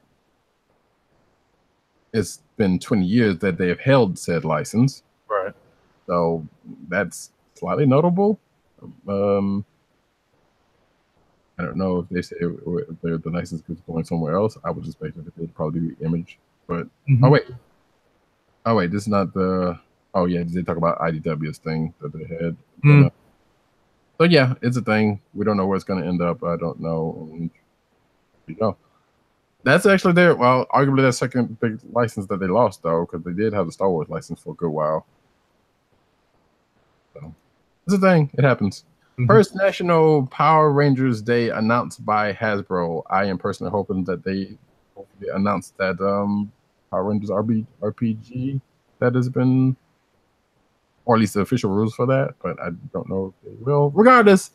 [SPEAKER 1] it's been 20 years that they have held said license.
[SPEAKER 2] Right.
[SPEAKER 1] So that's slightly notable. I don't know if they say the license is going somewhere else. I would just expect that it would probably be Image. But oh wait, this is not the. Oh yeah, they talk about IDW's thing that they had. So yeah, it's a thing. We don't know where it's going to end up. I don't know. That's actually their arguably their second big license that they lost though, because they did have the Star Wars license for a good while. So it's a thing. It happens. First National Power Rangers Day announced by Hasbro. I am personally hoping that they hopefully announce that Power Rangers RPG that has been, or at least the official rules for that, but I don't know if they will. Regardless,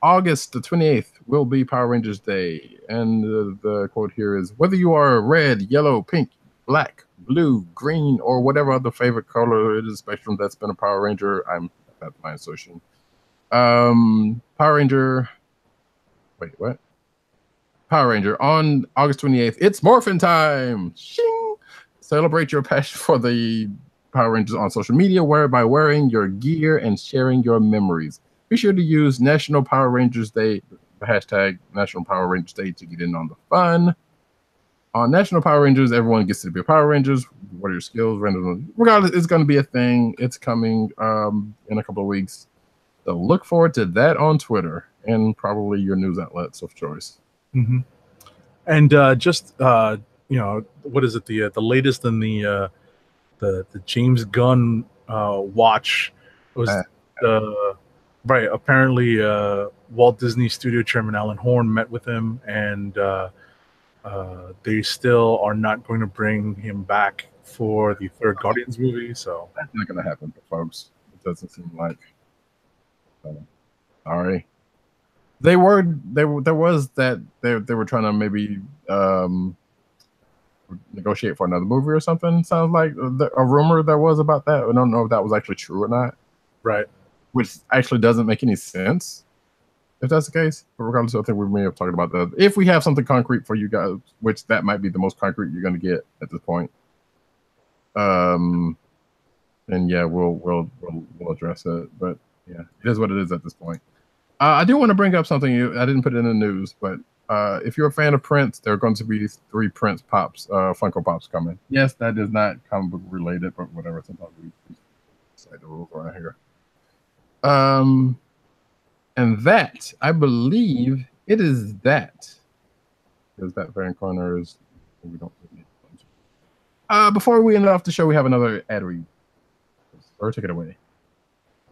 [SPEAKER 1] August the 28th will be Power Rangers Day. And the quote here is, whether you are red, yellow, pink, black, blue, green, or whatever other favorite color it is spectrum that's been a Power Ranger, that's my assertion. Power Ranger, wait, what? Power Ranger on August 28th, it's Morphin time! Shing! Celebrate your passion for the Power Rangers on social media by wearing your gear and sharing your memories. Be sure to use National Power Rangers Day, hashtag National Power Rangers Day to get in on the fun. On National Power Rangers, everyone gets to be Power Rangers. What are your skills? Regardless, it's going to be a thing. It's coming in a couple of weeks. So look forward to that on Twitter and probably your news outlets of choice.
[SPEAKER 2] And what is it? The latest in the James Gunn watch was right. Apparently, Walt Disney Studio Chairman Alan Horn met with him, and they still are not going to bring him back for the third Guardians movie. So
[SPEAKER 1] that's not going to happen, folks. It doesn't seem like. Sorry. There was that they were trying to maybe negotiate for another movie or something. Sounds like a rumor there was about that. I don't know if that was actually true or not.
[SPEAKER 2] Right.
[SPEAKER 1] Which actually doesn't make any sense if that's the case. But regardless, I think we may have talked about that. If we have something concrete for you guys, which that might be the most concrete you're going to get at this point. And yeah, we'll address it. But yeah, it is what it is at this point. I do want to bring up something. I didn't put it in the news, but if you're a fan of Prince, there are going to be 3 Prince Pops, Funko Pops coming. Yes, that is not comic book related, but whatever. Sometimes we say the rules around here. And that, I believe, it is that. Because that very corner is we don't need. Before we end off the show, we have another ad read. Or take it away.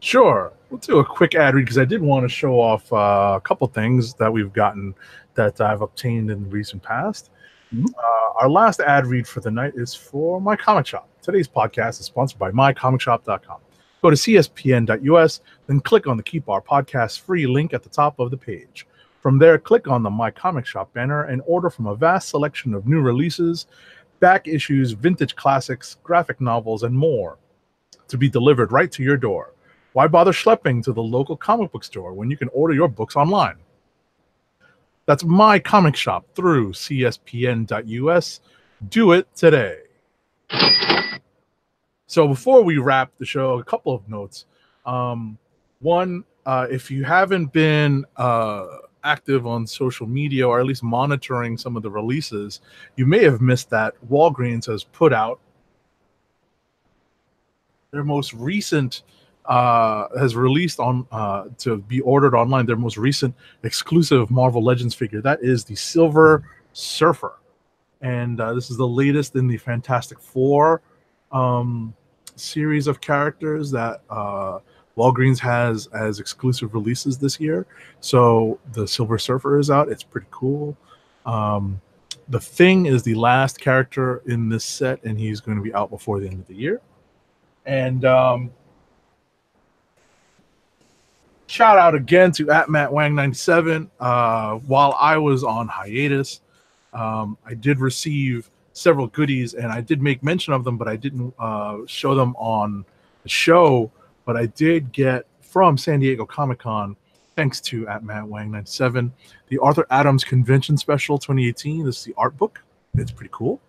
[SPEAKER 2] Sure. We'll do a quick ad read because I did want to show off a couple things that we've gotten that I've obtained in the recent past. Our last ad read for the night is for My Comic Shop. Today's podcast is sponsored by mycomicshop.com. Go to cspn.us, then click on the Keep Our Podcast free link at the top of the page. From there, click on the My Comic Shop banner and order from a vast selection of new releases back issues, vintage classics, graphic novels, and more to be delivered right to your door. Why bother schlepping to the local comic book store when you can order your books online? That's my comic shop through cspn.us. Do it today. So before we wrap the show, a couple of notes. One, if you haven't been active on social media, or at least monitoring some of the releases, you may have missed that Walgreens has put out their most recent has released on to be ordered online, their most recent exclusive Marvel Legends figure. That is the Silver Surfer, and this is the latest in the Fantastic Four series of characters that Walgreens has as exclusive releases this year. So the Silver Surfer is out. It's pretty cool. The Thing is the last character in this set, and he's going to be out before the end of the year. And shout out again to @MattWang97. While I was on hiatus, I did receive several goodies, and I did make mention of them, but I didn't show them on the show. But I did get from San Diego Comic-Con, thanks to @MattWang97, the Arthur Adams Convention Special 2018. This is the art book. It's pretty cool.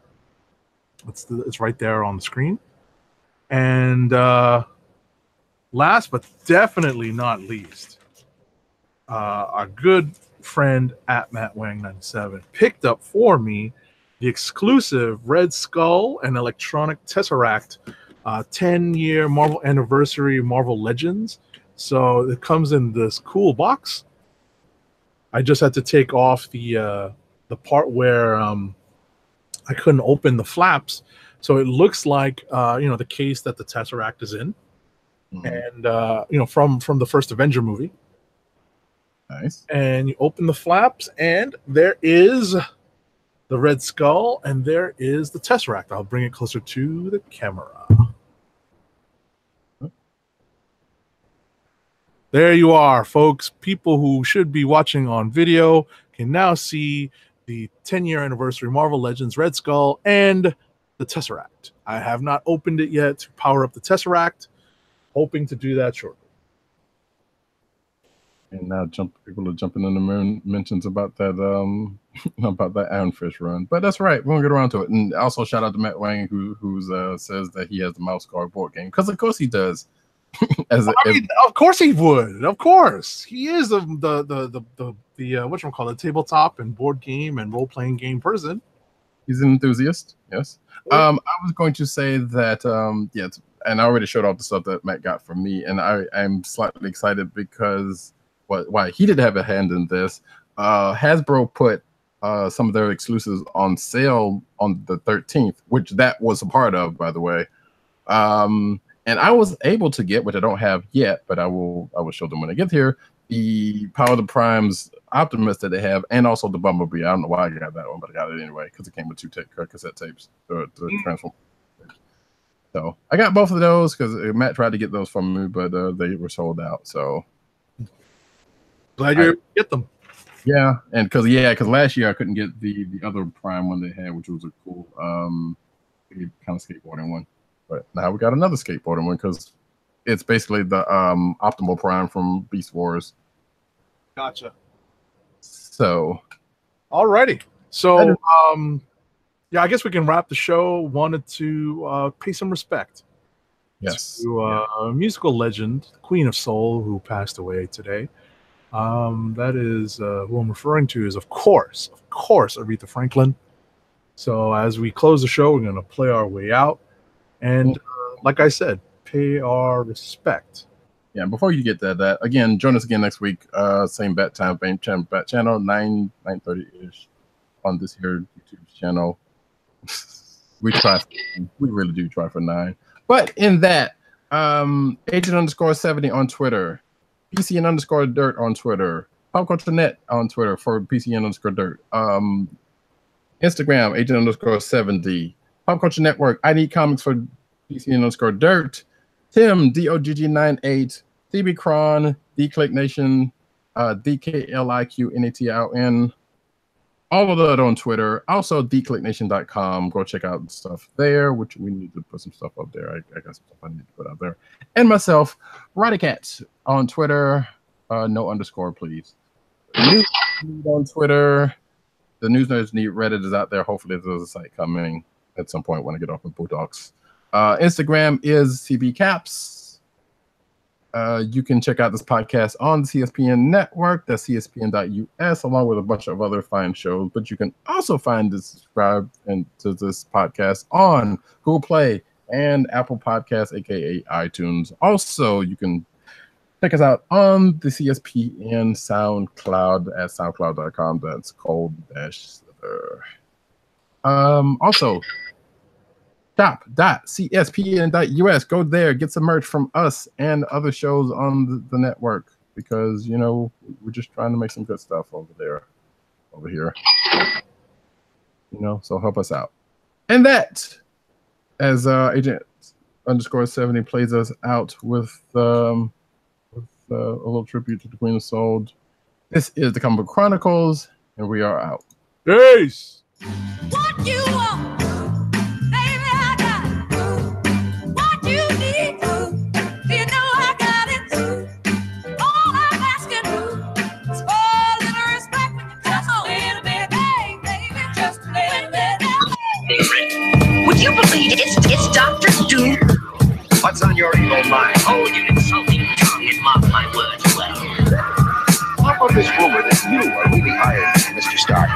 [SPEAKER 2] It's right there on the screen. And last but definitely not least, our good friend @MattWang97 picked up for me the exclusive Red Skull and Electronic Tesseract 10-year Marvel Anniversary Marvel Legends. So it comes in this cool box. I just had to take off the part where I couldn't open the flaps. So it looks like the case that the Tesseract is in. And from the first Avenger movie.
[SPEAKER 1] Nice.
[SPEAKER 2] And you open the flaps, and there is the Red Skull, and there is the Tesseract. I'll bring it closer to the camera. There you are, folks. People who should be watching on video can now see the 10-year anniversary Marvel Legends Red Skull and the Tesseract. I have not opened it yet to power up the Tesseract. Hoping to do that shortly.
[SPEAKER 1] And now people are jumping in the mentions about that about that Ironfish run. But that's right, we're gonna get around to it. And also shout out to Matt Wang who says that he has the Mouse Guard board game, because of course he does.
[SPEAKER 2] Of course he would. Of course he is the whatchamacallit, tabletop and board game and role playing game person.
[SPEAKER 1] He's an enthusiast. Yes. I was going to say that and I already showed off the stuff that Matt got from me, and I'm slightly excited because why he did have a hand in this. Hasbro put some of their exclusives on sale on the 13th, which that was a part of, by the way. And I was able to get, which I don't have yet, but I will show them when I get here, the Power of the Primes Optimus that they have, and also the Bumblebee. I don't know why I got that one, but I got it anyway because it came with 2 cassette tapes to transform. So I got both of those because Matt tried to get those from me, but they were sold out. So
[SPEAKER 2] glad you're able to get them.
[SPEAKER 1] Yeah, and because last year I couldn't get the other Prime one they had, which was a cool kind of skateboarding one. But now we got another skateboarding one because it's basically the Optimal Prime from Beast Wars.
[SPEAKER 2] Gotcha.
[SPEAKER 1] So,
[SPEAKER 2] alrighty. So, I guess we can wrap the show. Wanted to pay some respect.
[SPEAKER 1] Yes.
[SPEAKER 2] To musical legend, Queen of Soul, who passed away today. That is who I'm referring to is, of course, Aretha Franklin. So as we close the show, we're going to play our way out. And like I said, pay our respect.
[SPEAKER 1] Yeah, before you get that again, join us again next week. Same bat time, same bat channel, 9:30-ish on this here YouTube channel. We really do try for 9. But in that, Agent_70 on Twitter, PCN_Dirt on Twitter, PopCultureNet on Twitter for PCN_Dirt, Instagram, Agent_70, Pop Culture Network, I Need Comics for PCN_Dirt, Tim, DOGG98, CB Cron, DKLIQ Nation, DKLIQ NATLN, All of that on Twitter. Also, thekliqnation.com. Go check out stuff there, which we need to put some stuff up there. I got some stuff I need to put out there. And myself, Roddycat on Twitter. No underscore, please. News on Twitter. The News Nerds Need Reddit is out there. Hopefully, there's a site coming at some point when I get off of Botox. Instagram is CBCaps. You can check out this podcast on the CSPN network. That's CSPN.us, along with a bunch of other fine shows. But you can also find and subscribe to this podcast on Google Play and Apple Podcasts, aka iTunes. Also, you can check us out on the CSPN SoundCloud at soundcloud.com. That's cold-slither. Also, shop.cspn.us. Go there, get some merch from us and other shows on the network, because we're just trying to make some good stuff over here. So help us out. And that, as Agent _70 plays us out with a little tribute to the Queen of Soul. This is the Comic Book Chronicles, and we are out.
[SPEAKER 2] Peace.
[SPEAKER 4] What you want?
[SPEAKER 5] Would you believe it's Dr. Doom?
[SPEAKER 6] What's on your evil mind?
[SPEAKER 5] Hold your insulting tongue and mark my words well.
[SPEAKER 6] How about this rumor that you are really hired, Mr. Stark?